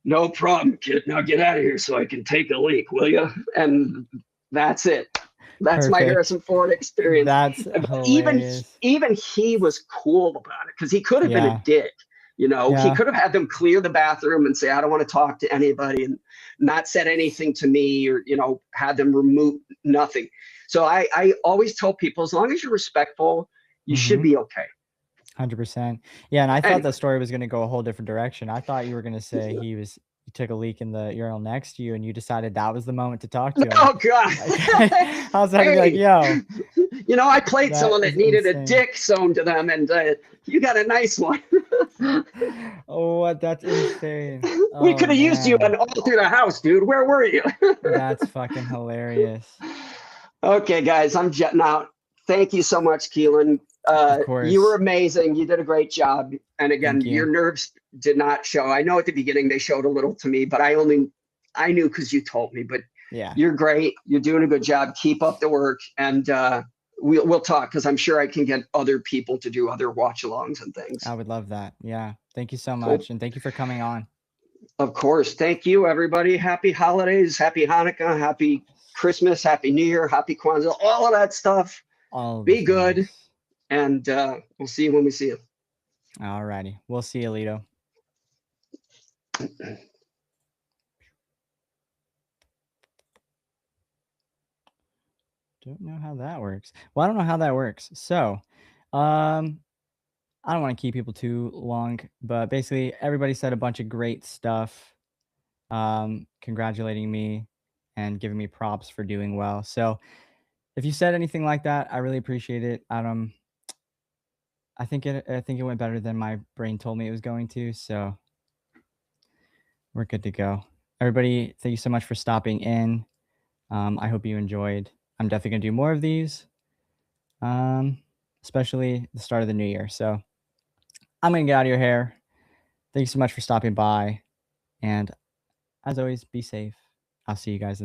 no problem, kid. Now get out of here so I can take a leak, will you? And that's it. That's my Harrison Ford experience. That's hilarious. Even he was cool about it because he could have been a dick. He could have had them clear the bathroom and say, I don't want to talk to anybody, and not said anything to me, or had them remove nothing. So I always tell people, as long as you're respectful, you should be okay. 100%. Yeah, and I thought the story was going to go a whole different direction. I thought you were going to say he took a leak in the urinal next to you and you decided that was the moment to talk to him. Oh God. I was like, yo. I played someone that needed a dick sewn to them and you got a nice one. Oh, that's insane. We could have used you all through the house, dude. Where were you? That's fucking hilarious. Okay, guys, I'm jetting out. Thank you so much, Keelan. You were amazing. You did a great job. And again, your nerves did not show. I know at the beginning they showed a little to me, but I knew because you told me. But yeah, you're great. You're doing a good job. Keep up the work. And we'll talk because I'm sure I can get other people to do other watch alongs and things. I would love that. Yeah. Thank you so Cool. much. And thank you for coming on. Of course. Thank you, everybody. Happy holidays, happy Hanukkah, happy Christmas, happy New Year, happy Kwanzaa, all of that stuff. All the Be good, things. and we'll see you when we see you. All righty. We'll see you, Lito. Don't know how that works. Well, I don't know how that works. So, I don't want to keep people too long, but basically, everybody said a bunch of great stuff, congratulating me and giving me props for doing well. So, if you said anything like that, I really appreciate it. I think it went better than my brain told me it was going to. So, we're good to go. Everybody, thank you so much for stopping in. I hope you enjoyed. I'm definitely gonna do more of these, especially the start of the new year. So, I'm gonna get out of your hair. Thank you so much for stopping by, and as always, be safe. I'll see you guys in the